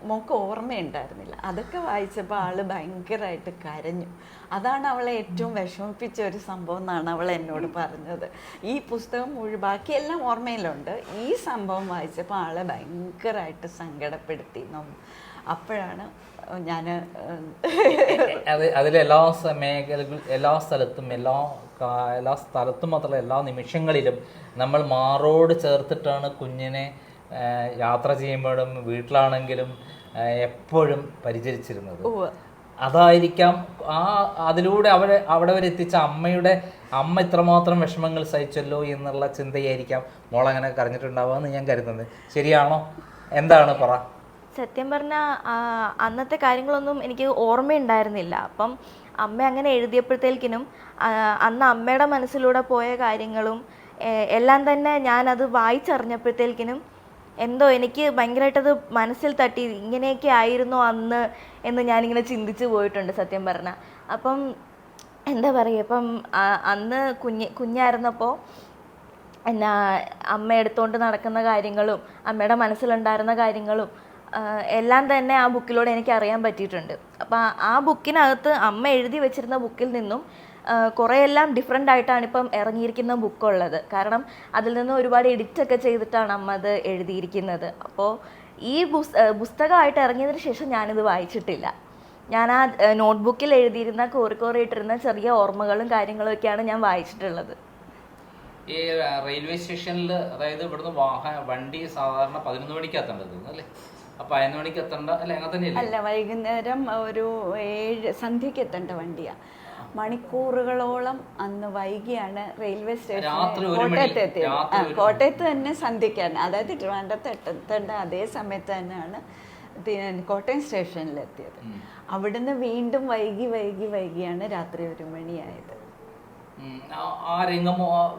മോൾക്ക് ഓർമ്മയുണ്ടായിരുന്നില്ല. അതൊക്കെ വായിച്ചപ്പോൾ ആള് ഭയങ്കരമായിട്ട് കരഞ്ഞു. അതാണ് അവളെ ഏറ്റവും വിഷമിപ്പിച്ച ഒരു സംഭവം എന്നാണ് അവൾ എന്നോട് പറഞ്ഞത്. ഈ പുസ്തകം ബാക്കിയെല്ലാം ഓർമ്മയിലുണ്ട്, ഈ സംഭവം വായിച്ചപ്പോൾ ആളെ ഭയങ്കരമായിട്ട് സങ്കടപ്പെടുത്തി. അപ്പോഴാണ് ഞാൻ അതിലെല്ലാ എല്ലാ സ്ഥലത്തും മാത്രമല്ല എല്ലാ നിമിഷങ്ങളിലും നമ്മൾ മാറോട് ചേർത്തിട്ടാണ് കുഞ്ഞിനെ യാത്ര ചെയ്യുമ്പോഴും വീട്ടിലാണെങ്കിലും എപ്പോഴും പരിചരിച്ചിരുന്നത്. അതായിരിക്കാം അതിലൂടെ അവിടെ വരെ എത്തിച്ച അമ്മ ഇത്രമാത്രം വിഷമങ്ങൾ സഹിച്ചല്ലോ എന്നുള്ള ചിന്തയായിരിക്കാം മോളങ്ങനെ കരഞ്ഞിട്ടുണ്ടാവുക എന്ന് ഞാൻ കരുതുന്നത്. ശരിയാണോ? എന്താണ് പറ? സത്യം പറഞ്ഞാൽ അന്നത്തെ കാര്യങ്ങളൊന്നും എനിക്ക് ഓർമ്മയുണ്ടായിരുന്നില്ല. അപ്പം അമ്മ അങ്ങനെ എഴുതിയപ്പോഴത്തേക്കിനും അന്ന് അമ്മയുടെ മനസ്സിലൂടെ പോയ കാര്യങ്ങളും എല്ലാം തന്നെ ഞാനത് വായിച്ചറിഞ്ഞപ്പോഴത്തേക്കിനും എന്തോ എനിക്ക് ഭയങ്കരമായിട്ടത് മനസ്സിൽ തട്ടി. ഇങ്ങനെയൊക്കെ ആയിരുന്നു അന്ന് എന്ന് ഞാനിങ്ങനെ ചിന്തിച്ച് പോയിട്ടുണ്ട് സത്യം പറഞ്ഞാൽ. അപ്പം എന്താ പറയുക, ഇപ്പം അന്ന് കുഞ്ഞായിരുന്നപ്പോൾ എന്നാ അമ്മ എടുത്തുകൊണ്ട് നടക്കുന്ന കാര്യങ്ങളും അമ്മയുടെ മനസ്സിലുണ്ടായിരുന്ന കാര്യങ്ങളും എല്ലാം തന്നെ ആ ബുക്കിലൂടെ എനിക്ക് അറിയാൻ പറ്റിയിട്ടുണ്ട്. അപ്പം ആ ബുക്കിനകത്ത് അമ്മ എഴുതി വെച്ചിരുന്ന ബുക്കിൽ നിന്നും കുറേയെല്ലാം ഡിഫറെൻ്റ് ആയിട്ടാണ് ഇപ്പം ഇറങ്ങിയിരിക്കുന്ന ബുക്കുള്ളത്. കാരണം അതിൽ നിന്ന് ഒരുപാട് എഡിറ്റൊക്കെ ചെയ്തിട്ടാണ് അമ്മ അത് എഴുതിയിരിക്കുന്നത്. അപ്പോൾ ഈ പുസ്തകമായിട്ട് ഇറങ്ങിയതിന് ശേഷം ഞാനിത് വായിച്ചിട്ടില്ല. ഞാൻ ആ നോട്ട്ബുക്കിൽ എഴുതിയിരുന്ന കോറിയിട്ടിരുന്ന ചെറിയ ഓർമ്മകളും കാര്യങ്ങളും ഒക്കെയാണ് ഞാൻ വായിച്ചിട്ടുള്ളത്. ഈ റെയിൽവേ സ്റ്റേഷനിൽ, അതായത് ഇവിടുന്ന് വണ്ടി സാധാരണ 11 മണിക്ക് എത്തേണ്ടത് അല്ലേ? അപ്പൊ 11 മണിക്ക് എത്തേണ്ട അല്ലെ? അങ്ങനെ തന്നെയല്ലേ? അല്ല, വൈകുന്നേരം ഒരു 7 സന്ധ്യക്ക് എത്തേണ്ട വണ്ടിയാ. മണിക്കൂറുകളോളം അന്ന് വൈകിയാണ് റെയിൽവേ സ്റ്റേഷൻ കോട്ടയത്ത് എത്തിയത്. കോട്ടയത്ത് തന്നെ സന്ധ്യക്കാണ്, അതായത് ട്രിവാൻഡ്രത്ത് എത്തേണ്ട അതേ സമയത്ത് തന്നെയാണ് കോട്ടയം സ്റ്റേഷനിലെത്തിയത്. അവിടുന്ന് വീണ്ടും വൈകിയാണ് രാത്രി 1 മണിയായത്. ആ രംഗം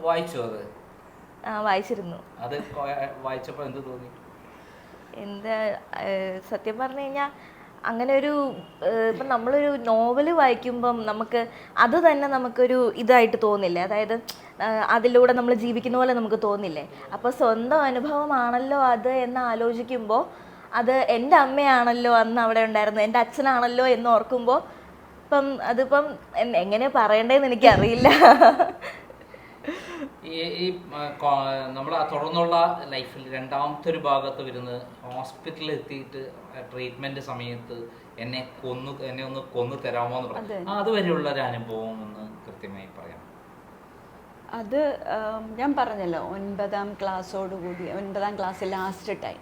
വായിച്ചു? അത് വായിച്ചിരുന്നു. അത് വായിച്ചപ്പോൾ എന്ത് തോന്നി? എന്താ സത്യം പറഞ്ഞു കഴിഞ്ഞാൽ അങ്ങനെ ഒരു ഇപ്പം നമ്മളൊരു നോവല് വായിക്കുമ്പം നമുക്ക് അത് തന്നെ നമുക്കൊരു ഇതായിട്ട് തോന്നില്ലേ, അതായത് അതിലൂടെ നമ്മൾ ജീവിക്കുന്ന പോലെ നമുക്ക് തോന്നില്ലേ. അപ്പോൾ സ്വന്തം അനുഭവമാണല്ലോ അത് എന്ന് ആലോചിക്കുമ്പോൾ അത് എൻ്റെ അമ്മയാണല്ലോ അന്ന് അവിടെ ഉണ്ടായിരുന്നത്, എൻ്റെ അച്ഛനാണല്ലോ എന്ന് ഓർക്കുമ്പോൾ അതിപ്പം എങ്ങനെ പറയണ്ടേന്ന് എനിക്കറിയില്ല. ഈ ഈ നമ്മൾ തുടർന്നുള്ള ലൈഫിൽ രണ്ടാമത്തെ ഒരു ഭാഗത്ത് വരുന്നത് ഹോസ്പിറ്റലിൽ എത്തിയിട്ട് ട്രീറ്റ്മെന്റ് സമയത്ത് എന്നെ ഒന്ന് കൊന്നു തരാമോ എന്ന് പറഞ്ഞു. അതുവരെയുള്ള ഒരു അനുഭവം ഒന്ന് കൃത്യമായി പറയാം. അത് ഞാൻ പറഞ്ഞല്ലോ, 9ാം ക്ലാസ്സോടുകൂടി 9ാം ക്ലാസ് ലാസ്റ്റ് ടൈം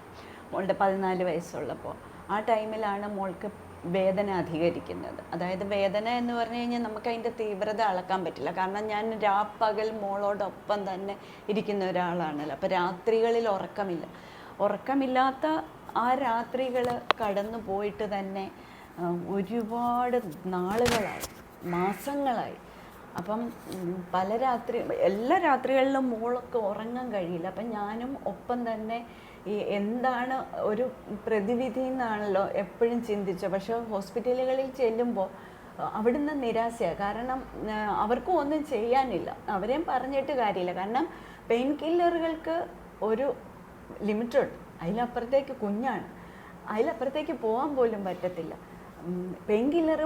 മോളുടെ 14 വയസ്സുള്ളപ്പോൾ ആ ടൈമിലാണ് മോൾക്ക് വേദന അധികരിക്കുന്നത്. അതായത് വേദന എന്ന് പറഞ്ഞു കഴിഞ്ഞാൽ നമുക്ക് അതിൻ്റെ തീവ്രത അളക്കാൻ പറ്റില്ല. കാരണം ഞാൻ രാപ്പകൽ മോളോടൊപ്പം തന്നെ ഇരിക്കുന്ന ഒരാളാണല്ലോ. അപ്പോൾ രാത്രികളിൽ ഉറക്കമില്ലാത്ത ആ രാത്രികൾ കടന്നു പോയിട്ട് തന്നെ ഒരുപാട് നാളുകളായി, മാസങ്ങളായി. അപ്പം എല്ലാ രാത്രികളിലും മോളൊക്കെ ഉറങ്ങാൻ കഴിയില്ല. അപ്പം ഞാനും ഒപ്പം തന്നെ ഈ എന്താണ് ഒരു പ്രതിവിധി എന്നാണല്ലോ എപ്പോഴും ചിന്തിച്ചത്. പക്ഷെ ഹോസ്പിറ്റലുകളിൽ ചെല്ലുമ്പോൾ അവിടുന്ന് നിരാശയാണ്. കാരണം അവർക്കും ഒന്നും ചെയ്യാനില്ല, അവരെയും പറഞ്ഞിട്ട് കാര്യമില്ല. കാരണം പെയിൻ കില്ലറുകൾക്ക് ഒരു ലിമിറ്റുണ്ട്, അതിലപ്പുറത്തേക്ക് കുഞ്ഞാണ്, അതിലപ്പുറത്തേക്ക് പോകാൻ പോലും പറ്റത്തില്ല. പെയിൻ കില്ലർ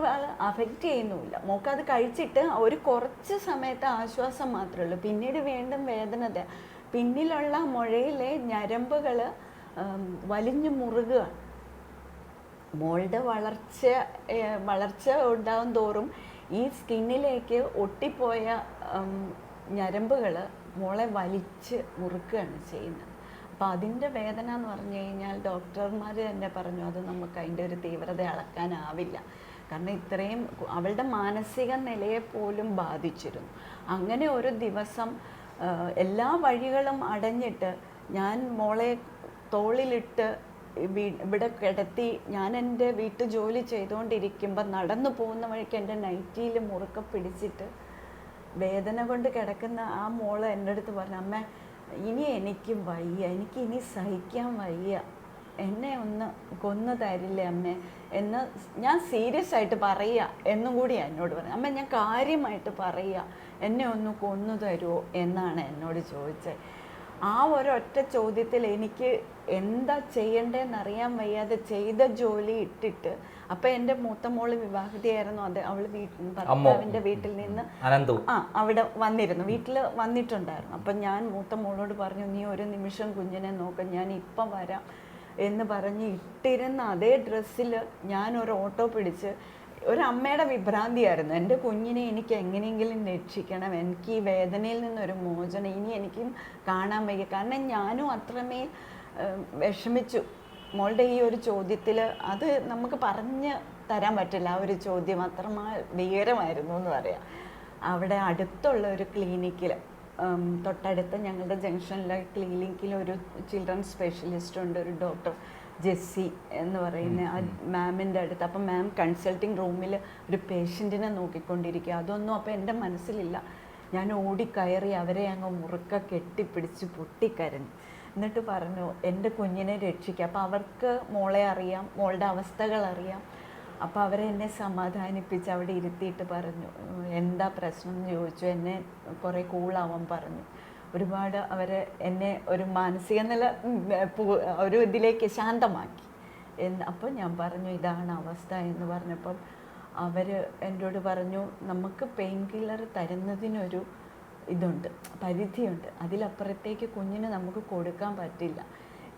അഫക്റ്റ് ചെയ്യുന്നുമില്ല. മോക്കത് കഴിച്ചിട്ട് ഒരു കുറച്ച് സമയത്ത് ആശ്വാസം മാത്രമേ ഉള്ളൂ, പിന്നീട് വീണ്ടും വേദന. പിന്നിലുള്ള മുഴയിലെ ഞരമ്പുകൾ വലിഞ്ഞു മുറുകുകയാണ്. മോളുടെ വളർച്ച ഉണ്ടാകും തോറും ഈ സ്കിന്നിലേക്ക് ഒട്ടിപ്പോയ ഞരമ്പുകൾ മോളെ വലിച്ച് മുറുക്കുകയാണ് ചെയ്യുന്നത്. അപ്പോൾ അതിൻ്റെ വേദന എന്ന് പറഞ്ഞു കഴിഞ്ഞാൽ ഡോക്ടർമാർ തന്നെ പറഞ്ഞു അത് നമുക്ക് അതിൻ്റെ ഒരു തീവ്രത അളക്കാനാവില്ല. കാരണം ഇത്രയും അവളുടെ മാനസിക നിലയെ പോലും ബാധിച്ചിരുന്നു. അങ്ങനെ ഒരു ദിവസം എല്ലാ വഴികളും അടഞ്ഞിട്ട് ഞാൻ മോളെ തോളിലിട്ട് ഇവിടെ കിടത്തി ഞാൻ എൻ്റെ വീട്ടു ജോലി ചെയ്തുകൊണ്ടിരിക്കുമ്പോൾ നടന്നു പോകുന്ന വഴിക്ക് എൻ്റെ നൈറ്റിയിൽ മുറുക്കെ പിടിച്ചിട്ട് വേദന കൊണ്ട് കിടക്കുന്ന ആ മോള് എൻ്റെ അടുത്ത് പറഞ്ഞു, അമ്മ ഇനി എനിക്ക് വയ്യ, എനിക്ക് ഇനി സഹിക്കാൻ വയ്യ, എന്നെ ഒന്ന് കൊന്നു തരില്ലേ അമ്മ എന്ന് ഞാൻ സീരിയസ് ആയിട്ട് പറയുക എന്നും കൂടി എന്നോട് പറഞ്ഞു. അമ്മ ഞാൻ കാര്യമായിട്ട് പറയുക, എന്നെ ഒന്ന് കൊന്നു തരുമോ എന്നാണ് എന്നോട് ചോദിച്ചത്. ആ ഒരൊറ്റ ചോദ്യത്തിൽ എനിക്ക് എന്താ ചെയ്യണ്ടേന്ന് അറിയാൻ വയ്യാതെ ചെയ്ത ജോലി ഇട്ടിട്ട്, അപ്പം എൻ്റെ മൂത്ത മോള് വിവാഹിതയായിരുന്നു. അത് അവള് ഭർത്താവിൻ്റെ വീട്ടിൽ നിന്ന് അവിടെ വന്നിരുന്നു, വീട്ടിൽ വന്നിട്ടുണ്ടായിരുന്നു. അപ്പം ഞാൻ മൂത്ത മോളോട് പറഞ്ഞു, നീ ഒരു നിമിഷം കുഞ്ഞിനെ നോക്കാം, ഞാൻ ഇപ്പം വരാം എന്ന് പറഞ്ഞ് ഇട്ടിരുന്ന അതേ ഡ്രസ്സിൽ ഞാൻ ഒരു ഓട്ടോ പിടിച്ച്, ഒരമ്മയുടെ വിഭ്രാന്തിയായിരുന്നു, എൻ്റെ കുഞ്ഞിനെ എനിക്ക് എങ്ങനെയെങ്കിലും രക്ഷിക്കണം, എനിക്ക് ഈ വേദനയിൽ നിന്നൊരു മോചനം, ഇനി എനിക്കും കാണാൻ വയ്യ. കാരണം ഞാനും അത്രമേൽ വിഷമിച്ചു മോളുടെ ഈ ഒരു ചോദ്യത്തിൽ. അത് നമുക്ക് പറഞ്ഞ് തരാൻ പറ്റില്ല, ആ ഒരു ചോദ്യം അത്രമാ ഭീകരമായിരുന്നു എന്ന് പറയാം. അവിടെ അടുത്തുള്ള ഒരു ക്ലിനിക്കിൽ, തൊട്ടടുത്ത് ഞങ്ങളുടെ ജംഗ്ഷനിലെ ക്ലിനിക്കിൽ ഒരു ചിൽഡ്രൻസ് സ്പെഷ്യലിസ്റ്റ് ഉണ്ട്, ഒരു ഡോക്ടർ ജെസ്സി എന്ന് പറയുന്ന ആ മാമിൻ്റെ അടുത്ത്. അപ്പം മാം കൺസൾട്ടിങ് റൂമിൽ ഒരു പേഷ്യൻറ്റിനെ നോക്കിക്കൊണ്ടിരിക്കുക. അതൊന്നും അപ്പം എൻ്റെ മനസ്സിലില്ല. ഞാൻ ഓടിക്കയറി അവരെ അങ്ങ് മുറുക്ക കെട്ടിപ്പിടിച്ച് പൊട്ടിക്കരഞ്ഞു. എന്നിട്ട് പറഞ്ഞു, എൻ്റെ കുഞ്ഞിനെ രക്ഷിക്കുക. അപ്പോൾ അവർക്ക് മോളെ അറിയാം, മോളുടെ അവസ്ഥകൾ അറിയാം. അപ്പോൾ അവരെ എന്നെ സമാധാനിപ്പിച്ച് അവിടെ ഇരുത്തിയിട്ട് പറഞ്ഞു, എന്താ പ്രശ്നം എന്ന് ചോദിച്ചു. എന്നെ കുറേ കൂളാവാൻ പറഞ്ഞു. ഒരുപാട് അവരെ എന്നെ ഒരു മാനസിക നില ഒരു ഇതിലേക്ക് ശാന്തമാക്കി. അപ്പോൾ ഞാൻ പറഞ്ഞു, ഇതാണ് അവസ്ഥ എന്ന് പറഞ്ഞപ്പം അവർ എന്നോട് പറഞ്ഞു, നമുക്ക് പെയിൻ കില്ലർ തരുന്നതിനൊരു ഇതുണ്ട്, പരിധിയുണ്ട്, അതിലപ്പുറത്തേക്ക് കുഞ്ഞിന് നമുക്ക് കൊടുക്കാൻ പറ്റില്ല.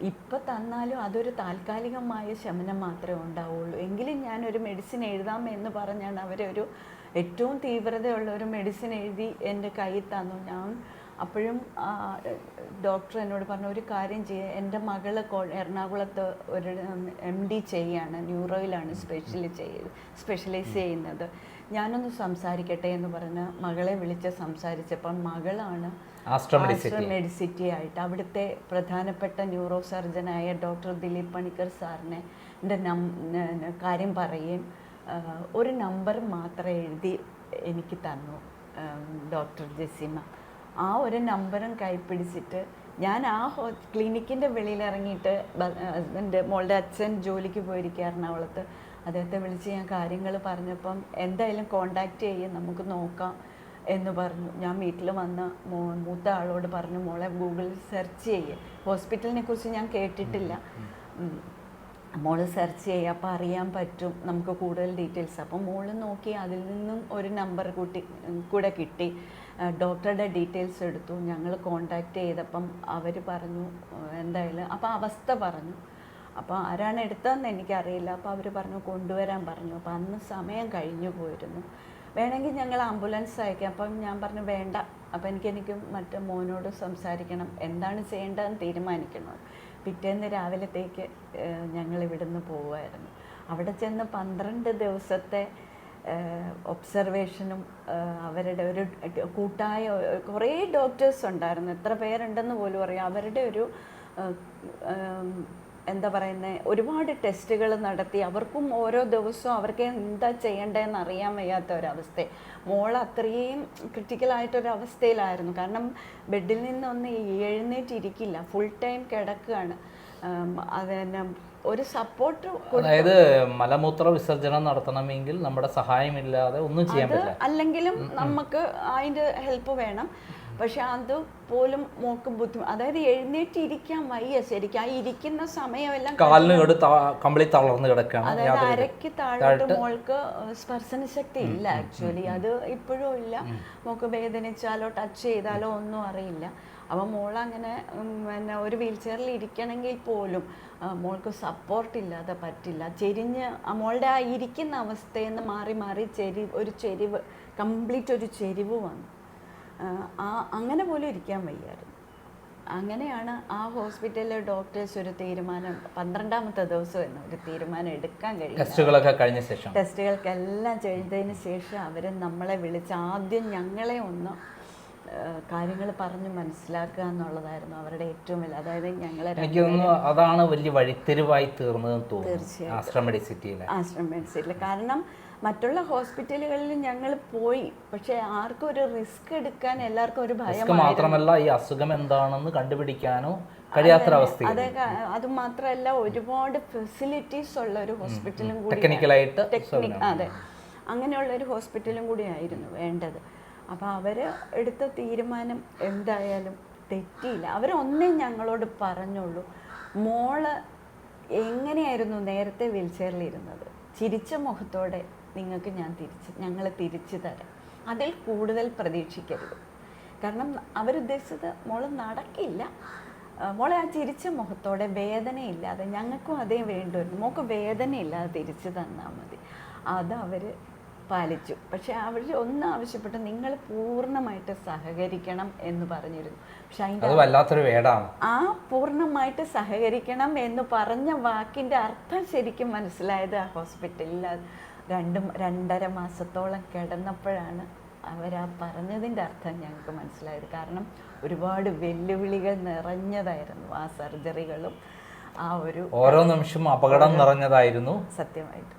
ഇപ്പം തന്നാലും അതൊരു താൽക്കാലികമായ ശമനം മാത്രമേ ഉണ്ടാവുള്ളൂ. എങ്കിലും ഞാനൊരു മെഡിസിൻ എഴുതാമെന്ന് പറഞ്ഞാണ് അവരൊരു ഏറ്റവും തീവ്രതയുള്ള ഒരു മെഡിസിൻ എഴുതി എൻ്റെ കയ്യിൽ തന്നു. ഞാൻ അപ്പോഴും ഡോക്ടർ എന്നോട് പറഞ്ഞു, ഒരു കാര്യം ചെയ്യുക, എൻ്റെ മകള് എറണാകുളത്ത് ഒരു MD ചെയ്യാണ്, ന്യൂറോയിലാണ് സ്പെഷ്യലൈസ് ചെയ്യുന്നത്, ഞാനൊന്ന് സംസാരിക്കട്ടെ എന്ന് പറഞ്ഞ് മകളെ വിളിച്ച് സംസാരിച്ചപ്പം മകളാണ് ആസ്ട്രോ മെഡിസിറ്റി ആയിട്ട് അവിടുത്തെ പ്രധാനപ്പെട്ട ന്യൂറോ സർജനായ ഡോക്ടർ ദിലീപ് പണിക്കർ സാറിനെ എൻ്റെ കാര്യം പറയുകയും ഒരു നമ്പർ മാത്രം എഴുതി എനിക്ക് തന്നു ഡോക്ടർ ജെസിമ. ആ ഒരു നമ്പറും കൈപ്പിടിച്ചിട്ട് ഞാൻ ആ ക്ലിനിക്കിൻ്റെ വെളിയിലിറങ്ങിയിട്ട് ഹസ്ബൻഡ് മോളുടെ അച്ഛൻ ജോലിക്ക് പോയിരിക്കുക എറണാകുളത്ത്, അദ്ദേഹത്തെ വിളിച്ച് ഞാൻ കാര്യങ്ങൾ പറഞ്ഞപ്പം എന്തായാലും കോണ്ടാക്ട് ചെയ്യും, നമുക്ക് നോക്കാം എന്ന് പറഞ്ഞു. ഞാൻ വീട്ടിൽ വന്ന് മൂത്ത ആളോട് പറഞ്ഞു, മോളെ ഗൂഗിളിൽ സെർച്ച് ചെയ്യുക, ഹോസ്പിറ്റലിനെ കുറിച്ച് ഞാൻ കേട്ടിട്ടില്ല, മോള് സെർച്ച് ചെയ്യുക, അപ്പോൾ അറിയാൻ പറ്റും നമുക്ക് കൂടുതൽ ഡീറ്റെയിൽസ്. അപ്പം മോള് നോക്കി അതിൽ നിന്നും ഒരു നമ്പർ കൂടെ കിട്ടി. ഡോക്ടറുടെ ഡീറ്റെയിൽസ് എടുത്തു. ഞങ്ങൾ കോണ്ടാക്ട് ചെയ്തപ്പം അവർ പറഞ്ഞു എന്തായാലും, അപ്പോൾ അവസ്ഥ പറഞ്ഞു. അപ്പോൾ ആരാണ് എടുത്തതെന്ന് എനിക്കറിയില്ല. അപ്പോൾ അവർ പറഞ്ഞു കൊണ്ടുവരാൻ പറഞ്ഞു. അപ്പോൾ അന്ന് സമയം കഴിഞ്ഞു പോയിരുന്നു. വേണമെങ്കിൽ ഞങ്ങൾ ആംബുലൻസ് അയക്കാം. അപ്പം ഞാൻ പറഞ്ഞു വേണ്ട, അപ്പം എനിക്ക് മറ്റേ മോനോട് സംസാരിക്കണം, എന്താണ് ചെയ്യേണ്ടതെന്ന് തീരുമാനിക്കണം. പിറ്റേന്ന് രാവിലത്തേക്ക് ഞങ്ങൾ ഇവിടുന്ന് പോവുമായിരുന്നു. അവിടെ ചെന്ന് 12 ദിവസത്തെ ഒബ്സർവേഷനും അവരുടെ ഒരു കൂട്ടായ കുറേ ഡോക്ടേഴ്സ് ഉണ്ടായിരുന്നു. എത്ര പേരുണ്ടെന്ന് പോലും അറിയാം. അവരുടെ ഒരു എന്താ പറയുന്നത്, ഒരുപാട് ടെസ്റ്റുകൾ നടത്തി അവർക്കും ഓരോ ദിവസവും അവർക്ക് എന്താ ചെയ്യേണ്ടതെന്ന് അറിയാൻ വയ്യാത്ത ഒരവസ്ഥ. മോൾ അത്രയും ക്രിട്ടിക്കലായിട്ടൊരവസ്ഥയിലായിരുന്നു. കാരണം ബെഡിൽ നിന്നൊന്ന് എഴുന്നേറ്റിരിക്കില്ല, ഫുൾ ടൈം കിടക്കുകയാണ്. അത് തന്നെ ഒരു സപ്പോർട്ട്. അതായത് മലമൂത്ര വിസർജനം നടത്തണമെങ്കിൽ നമ്മുടെ സഹായമില്ലാതെ ഒന്നും ചെയ്യാൻ പറ്റില്ല. അല്ലെങ്കിലും നമുക്ക് അതിൻ്റെ ഹെൽപ്പ് വേണം. പക്ഷെ അത് പോലും മോൾക്ക് ബുദ്ധിമുട്ട്. അതായത് എഴുന്നേറ്റിരിക്കാൻ വയ്യ ശരിക്കും. ആ ഇരിക്കുന്ന സമയമെല്ലാം കാലിന് കമ്പിളി തളർന്ന് കിടക്കണം. അതായത് അരയ്ക്ക് താഴോട്ട് മോൾക്ക് സ്പർശന ശക്തി ഇല്ല ആക്ച്വലി. അത് ഇപ്പോഴും ഇല്ല. മോൾക്ക് വേദനിച്ചാലോ ടച്ച് ചെയ്താലോ ഒന്നും അറിയില്ല. അപ്പം മോളങ്ങനെ പിന്നെ ഒരു വീൽ ചെയറിൽ ഇരിക്കണമെങ്കിൽ പോലും മോൾക്ക് സപ്പോർട്ടില്ലാതെ പറ്റില്ല. ചെരിഞ്ഞ് മോളുടെ ആ ഇരിക്കുന്ന അവസ്ഥയിൽ നിന്ന് മാറി മാറി ഒരു ചെരിവ്, കംപ്ലീറ്റ് ഒരു ചെരിവ് വന്നു. അങ്ങനെ പോലും ഇരിക്കാൻ വയ്യായിരുന്നു. അങ്ങനെയാണ് ആ ഹോസ്പിറ്റലിലെ ഡോക്ടേഴ്സ് ഒരു തീരുമാനം, 12ാമത്തെ ദിവസം എന്ന് ഒരു തീരുമാനം എടുക്കാൻ കഴിയും. ടെസ്റ്റുകളൊക്കെ കഴിഞ്ഞ ശേഷം, ടെസ്റ്റുകൾക്കെല്ലാം ചെയ്തതിന് ശേഷം അവർ നമ്മളെ വിളിച്ച് ആദ്യം ഞങ്ങളെ ഒന്ന് കാര്യങ്ങൾ പറഞ്ഞ് മനസ്സിലാക്കുക എന്നുള്ളതായിരുന്നു അവരുടെ ഏറ്റവും വലിയ. അതായത് ഞങ്ങളെ എനിക്ക് തോന്നുന്നു അതാണ് വലിയ വഴിത്തിരിവായി തീർന്നതെന്ന് തോന്നുന്നു. തീർച്ചയായും ആശ്രം മെഡിസിറ്റിയിൽ. കാരണം മറ്റുള്ള ഹോസ്പിറ്റലുകളിൽ ഞങ്ങൾ പോയി, പക്ഷെ ആർക്കും ഒരു റിസ്ക് എടുക്കാൻ എല്ലാവർക്കും ഒരു ഭയം. മാത്രമല്ല ഈ അസുഖം എന്താണെന്ന് കണ്ടുപിടിക്കാനോ കഴിയാത്തൊരവസ്ഥ. അതെ, അത് മാത്രമല്ല ഒരുപാട് ഫെസിലിറ്റീസ് ഉള്ള ഒരു ഹോസ്പിറ്റലും കൂടി, ടെക്നിക്കലായിട്ട് അതെ, അങ്ങനെയുള്ള ഒരു ഹോസ്പിറ്റലും കൂടി ആയിരുന്നു വേണ്ടത്. അപ്പോൾ അവർ എടുത്ത തീരുമാനം എന്തായാലും തെറ്റിയില്ല. അവരൊന്നേ ഞങ്ങളോട് പറഞ്ഞുള്ളൂ, മോള് എങ്ങനെയായിരുന്നു നേരത്തെ വീൽ ചെയറിലിരുന്നത്, ചിരിച്ച മുഖത്തോടെ നിങ്ങൾക്ക് ഞങ്ങൾ തിരിച്ചു തരാം, അതിൽ കൂടുതൽ പ്രതീക്ഷിക്കരുത്. കാരണം അവരുദ്ദേശിച്ചത് മോള് നടക്കില്ല, മോളെ ആ ചിരിച്ച മുഖത്തോടെ വേദനയില്ലാതെ, ഞങ്ങൾക്കും അതേ വേണ്ടുമായിരുന്നു, മോൾക്ക് വേദനയില്ലാതെ തിരിച്ചു തന്നാൽ മതി. അത് അവർ പാലിച്ചു. പക്ഷെ അവർ ഒന്ന് ആവശ്യപ്പെട്ടു, നിങ്ങൾ പൂർണ്ണമായിട്ട് സഹകരിക്കണം എന്ന് പറഞ്ഞിരുന്നു. പക്ഷെ അതിൻ്റെ വല്ലാത്തൊരു വേടാണ് ആ പൂർണ്ണമായിട്ട് സഹകരിക്കണം എന്ന് പറഞ്ഞ വാക്കിൻ്റെ അർത്ഥം ശരിക്കും മനസ്സിലായത് ആ ഹോസ്പിറ്റലിൽ 2.5 മാസത്തോളം കിടന്നപ്പോഴാണ് അവരാ പറഞ്ഞതിൻ്റെ അർത്ഥം ഞങ്ങൾക്ക് മനസ്സിലായത്. കാരണം ഒരുപാട് വെല്ലുവിളികൾ നിറഞ്ഞതായിരുന്നു ആ സർജറികളും. ആ ഒരു ഓരോ നിമിഷവും അപകടം നിറഞ്ഞതായിരുന്നു. സത്യമായിട്ട്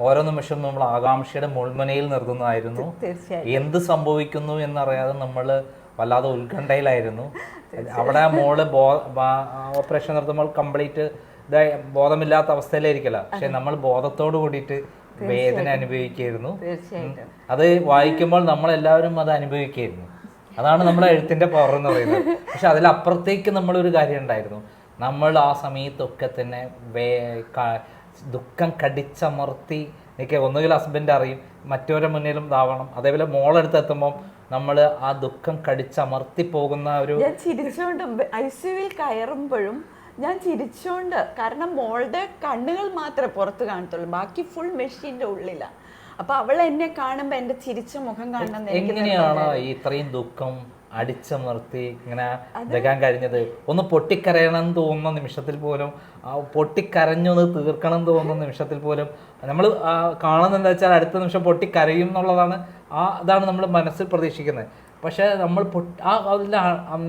ഓരോ നിമിഷവും നമ്മൾ ആകാംക്ഷയുടെ മുൾമുനയിൽ നിർത്തുന്നതായിരുന്നു. തീർച്ചയായും എന്ത് സംഭവിക്കുന്നു എന്നറിയാതെ നമ്മൾ വല്ലാതെ ഉത്കണ്ഠയിലായിരുന്നു. അവിടെ മോള് ഓപ്പറേഷൻ നടത്തുമ്പോൾ കംപ്ലീറ്റ് ബോധമില്ലാത്ത അവസ്ഥയിലായിരിക്കല, പക്ഷെ നമ്മൾ ബോധത്തോട് കൂടിയിട്ട് വേദന അനുഭവിക്കായിരുന്നു. അത് വായിക്കുമ്പോൾ നമ്മളെല്ലാവരും അത് അനുഭവിക്കായിരുന്നു. അതാണ് നമ്മുടെ എഴുത്തിന്റെ പവർ എന്ന് പറയുന്നത്. പക്ഷെ അതിലപ്പുറത്തേക്ക് നമ്മളൊരു കാര്യം ഉണ്ടായിരുന്നു. നമ്മൾ ആ സമയത്തൊക്കെ തന്നെ ദുഃഖം കടിച്ചമർത്തി എനിക്ക് ഒന്നുകിൽ ഹസ്ബൻഡ് അറിയും, മറ്റവരുടെ മുന്നിലും ഇതാവണം. അതേപോലെ മോളെടുത്ത് എത്തുമ്പോൾ നമ്മൾ ആ ദുഃഖം കടിച്ചമർത്തി പോകുന്ന ഒരു, ഞാൻ ചിരിച്ചോണ്ട് ICUവിൽ കയറുമ്പോഴും ഞാൻ ചിരിച്ചോണ്ട്, കാരണം മോളുടെ കണ്ണുകൾ മാത്രമേ പുറത്ത് കാണത്തുള്ളൂ, ബാക്കി ഫുൾ മെഷീൻ്റെ ഉള്ളിലാണ്. അപ്പൊ അവൾ എന്നെ കാണുമ്പോൾ എൻ്റെ ചിരിച്ച മുഖം കാണണം. എങ്ങനെയാണ് ഇത്രയും ദുഃഖം അടിച്ചമർത്തി ഇങ്ങനെ ഇതാക്കാൻ കഴിഞ്ഞത്? ഒന്ന് പൊട്ടിക്കരയണം തോന്നുന്ന നിമിഷത്തിൽ പോലും, പൊട്ടിക്കരഞ്ഞൊന്ന് തീർക്കണം തോന്നുന്ന നിമിഷത്തിൽ പോലും നമ്മൾ കാണുന്നത് എന്താ വെച്ചാൽ അടുത്ത നിമിഷം പൊട്ടിക്കരയും എന്നുള്ളതാണ്. അതാണ് നമ്മൾ മനസ്സിൽ പ്രതീക്ഷിക്കുന്നത്. പക്ഷെ നമ്മൾ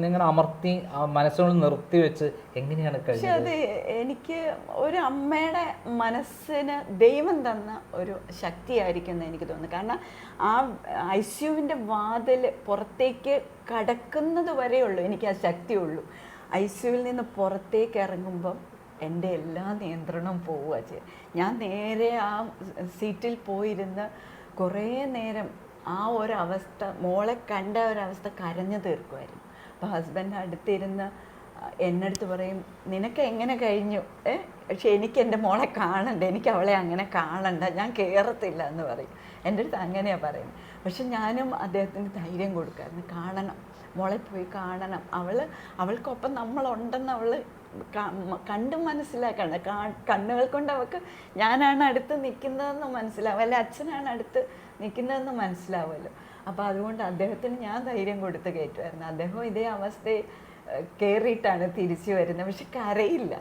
ഇങ്ങനെ അമർത്തി മനസ്സിനോട് നിർത്തി വെച്ച് എങ്ങനെയാണ് കഴിഞ്ഞത്? പക്ഷെ അത് എനിക്ക് ഒരു അമ്മയുടെ മനസ്സിന് ദൈവം തന്ന ഒരു ശക്തിയായിരിക്കും എനിക്ക് തോന്നുന്നു. കാരണം ആ ICUവിൻ്റെ വാതിൽ പുറത്തേക്ക് കടക്കുന്നത് വരെയുള്ളൂ എനിക്ക് ആ ശക്തിയുള്ളൂ. ICUവിൽ നിന്ന് പുറത്തേക്ക് ഇറങ്ങുമ്പം എൻ്റെ എല്ലാ നിയന്ത്രണവും പോവുക ചെയ്യും. ഞാൻ നേരെ ആ സീറ്റിൽ പോയിരുന്ന് കുറേ നേരം ആ ഒരവസ്ഥ, മോളെ കണ്ട ഒരവസ്ഥ കരഞ്ഞു തീർക്കുമായിരുന്നു. അപ്പോൾ ഹസ്ബൻഡ് അടുത്തിരുന്ന് എന്നടുത്ത് പറയും, നിനക്ക് എങ്ങനെ കഴിഞ്ഞു, പക്ഷെ എനിക്ക് എൻ്റെ മോളെ കാണണ്ട, എനിക്ക് അവളെ അങ്ങനെ കാണണ്ട, ഞാൻ കയറത്തില്ല എന്ന് പറയും. എൻ്റെ അടുത്ത് അങ്ങനെയാണ് പറയുന്നത്. പക്ഷെ ഞാനും അദ്ദേഹത്തിന് ധൈര്യം കൊടുക്കായിരുന്നു, കാണണം, മോളെ പോയി കാണണം, അവൾക്കൊപ്പം നമ്മളുണ്ടെന്ന് അവൾ കണ്ട് മനസ്സിലാക്കണം. കണ്ണുകൾ കൊണ്ട് അവൾക്ക് ഞാനാണ് അടുത്ത് നിൽക്കുന്നതെന്ന് മനസ്സിലാവും, അല്ലെ അച്ഛനാണ് അടുത്ത് നിൽക്കുന്നതെന്ന് മനസ്സിലാവുമല്ലോ. അപ്പോൾ അതുകൊണ്ട് അദ്ദേഹത്തിന് ഞാൻ ധൈര്യം കൊടുത്ത് കയറ്റുമായിരുന്നു. അദ്ദേഹം ഇതേ അവസ്ഥയിൽ കയറിയിട്ടാണ് തിരിച്ചു വരുന്നത്. പക്ഷെ കരയില്ല,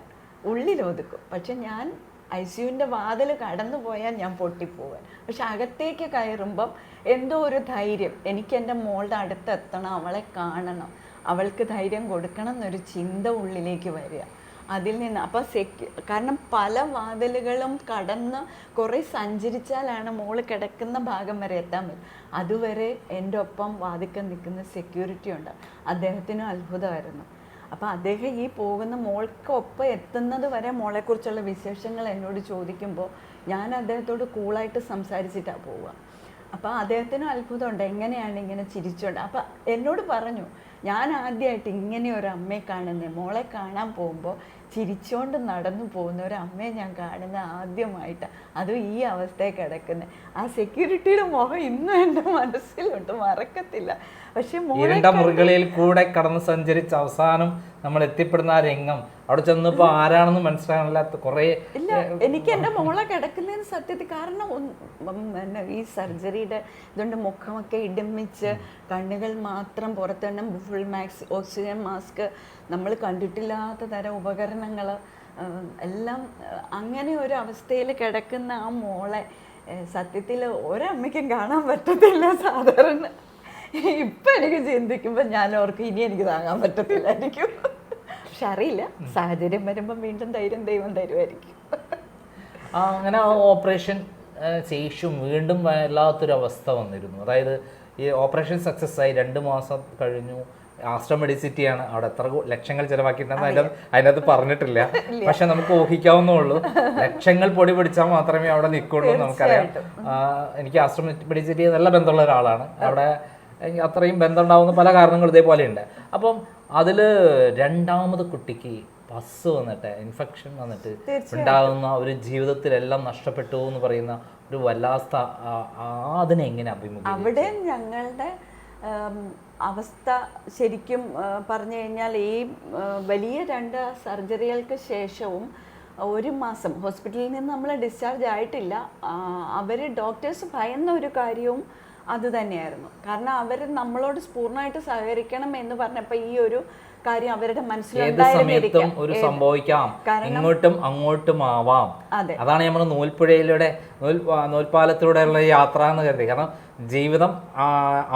ഉള്ളിലൊതുക്കും. പക്ഷെ ഞാൻ ICUവിൻ്റെ വാതിൽ കടന്നു പോയാൽ ഞാൻ പൊട്ടിപ്പോവാൻ. പക്ഷെ അകത്തേക്ക് കയറുമ്പം എന്തോ ഒരു ധൈര്യം, എനിക്ക് എൻ്റെ മോളുടെ അടുത്തെത്തണം, അവളെ കാണണം, അവൾക്ക് ധൈര്യം കൊടുക്കണം എന്നൊരു ചിന്ത ഉള്ളിലേക്ക് വരിക. അതിൽ നിന്ന് അപ്പോൾ കാരണം പല വാതിലുകളും കടന്ന് കുറേ സഞ്ചരിച്ചാലാണ് മോള് കിടക്കുന്ന ഭാഗം വരെ എത്താൻ പറ്റും. അതുവരെ എൻ്റെ ഒപ്പം വാതിക്കൽ നിൽക്കുന്ന സെക്യൂരിറ്റി ഉണ്ട്. അദ്ദേഹത്തിനും അത്ഭുതമായിരുന്നു. അപ്പോൾ അദ്ദേഹം ഈ പോകുന്ന മോൾക്കൊപ്പം എത്തുന്നത് വരെ മോളെക്കുറിച്ചുള്ള വിശേഷങ്ങൾ എന്നോട് ചോദിക്കുമ്പോൾ ഞാൻ അദ്ദേഹത്തോട് കൂളായിട്ട് സംസാരിച്ചിട്ടാണ് പോവുക. അപ്പോൾ അദ്ദേഹത്തിനും അത്ഭുതമുണ്ട്, എങ്ങനെയാണ് ഇങ്ങനെ ചിരിച്ചോണ്ട്. അപ്പം എന്നോട് പറഞ്ഞു, ഞാൻ ആദ്യമായിട്ട് ഇങ്ങനെ ഒരു അമ്മയെ കാണുന്നത്, മോളെ കാണാൻ പോകുമ്പോൾ ചിരിച്ചോണ്ട് നടന്നു പോകുന്ന ഒരു അമ്മയെ ഞാൻ കാണുന്നത് ആദ്യമായിട്ടാണ്, അതും ഈ അവസ്ഥയിൽ കിടക്കുന്നത്. ആ സെക്യൂരിറ്റിയുടെ മുഖം ഇന്നും എൻ്റെ മനസ്സിലുണ്ട്, മറക്കത്തില്ല. പക്ഷെ ഇരുണ്ട മുറികളിൽ കൂടെ കടന്ന് സഞ്ചരിച്ച് അവസാനം നമ്മൾ എത്തിപ്പെടുന്ന ആ രംഗം, അവിടെ ചെന്നപ്പോൾ ആരാണെന്ന് മനസ്സിലാകാനില്ലാത്ത കുറേ ഇല്ല. എനിക്ക് എൻ്റെ മോളെ കിടക്കുന്നതിന് സത്യത്തിൽ കാരണം ഈ സർജറിയുടെ ഇതുകൊണ്ട് മുഖമൊക്കെ ഇടുമിച്ച് കണ്ണുകൾ മാത്രം പുറത്തുണ്ട്, ഫുൾ ഓക്സിജൻ മാസ്ക്, നമ്മൾ കണ്ടിട്ടില്ലാത്ത തരം ഉപകരണങ്ങൾ എല്ലാം. അങ്ങനെ ഒരു അവസ്ഥയിൽ കിടക്കുന്ന ആ മോളെ സത്യത്തിൽ ഒരമ്മയ്ക്കും കാണാൻ പറ്റത്തില്ല സാധാരണ. ഇപ്പം എനിക്ക് ചിന്തിക്കുമ്പോൾ ഞാൻ ഓർക്കും, ഇനി എനിക്ക് താങ്ങാൻ പറ്റത്തില്ലായിരിക്കും. പക്ഷെ അറിയില്ല, സാഹചര്യം വരുമ്പോൾ വീണ്ടും ദൈവം തരുമായിരിക്കും. അങ്ങനെ ആ ഓപ്പറേഷൻ ശേഷം വീണ്ടും വല്ലാത്തൊരു അവസ്ഥ വന്നിരുന്നു. അതായത് ഈ ഓപ്പറേഷൻ സക്സസ് ആയി 2 മാസം കഴിഞ്ഞു. ആസ്ട്രോ മെഡിസിറ്റിയാണ്, അവിടെ എത്ര ലക്ഷങ്ങൾ ചിലവാക്കിയിട്ടുണ്ടെന്ന് അതിനകത്ത് പറഞ്ഞിട്ടില്ല. പക്ഷെ നമുക്ക് ഊഹിക്കാവുന്നുള്ളൂ, ലക്ഷങ്ങൾ പൊടി പിടിച്ചാൽ മാത്രമേ അവിടെ നിൽക്കുള്ളൂ എന്ന് നമുക്കറിയാം. എനിക്ക് ആസ്ട്രോ മെഡിസിറ്റി നല്ല ബന്ധമുള്ള ഒരാളാണ്. അവിടെ അത്രയും ബന്ധം ഉണ്ടാവുന്ന പല കാരണങ്ങൾ ഇതേപോലെ ഉണ്ട്. അപ്പം അതിൽ രണ്ടാമത് കുട്ടിക്ക് പസ് വന്നിട്ട്, ഇൻഫെക്ഷൻ വന്നിട്ട് ഉണ്ടാകുന്ന ഒരു ജീവിതത്തിലെല്ലാം നഷ്ടപ്പെട്ടു എന്ന് പറയുന്ന ഒരു വല്ലാത്ത, അതിനെ എങ്ങനെ അഭിമുഖീകരിച്ചു? അവിടെ ഞങ്ങളുടെ അവസ്ഥ ശരിക്കും പറഞ്ഞു കഴിഞ്ഞാൽ ഈ വലിയ 2 സർജറികൾക്ക് ശേഷവും 1 മാസം ഹോസ്പിറ്റലിൽ നിന്ന് നമ്മൾ ഡിസ്ചാർജ് ആയിട്ടില്ല. അവർ ഡോക്ടേഴ്സ് ഭയന്ന ഒരു കാര്യവും അത് തന്നെയായിരുന്നു. കാരണം അവർ നമ്മളോട് പൂർണ്ണമായിട്ട് സഹകരിക്കണം എന്ന് പറഞ്ഞപ്പോൾ ഈ ഒരു കാര്യം അവരുടെ മനസ്സിലുണ്ടായിരുന്നിരിക്കാം. ഒരു സംഭവിക്കാം, ഇങ്ങോട്ടും അങ്ങോട്ടും ആവാം. അതാണ് നമ്മൾ നൂൽപ്പുഴയിലൂടെ നൂൽപ്പാലത്തിലൂടെയുള്ള യാത്ര എന്ന് കരുതി. കാരണം ജീവിതം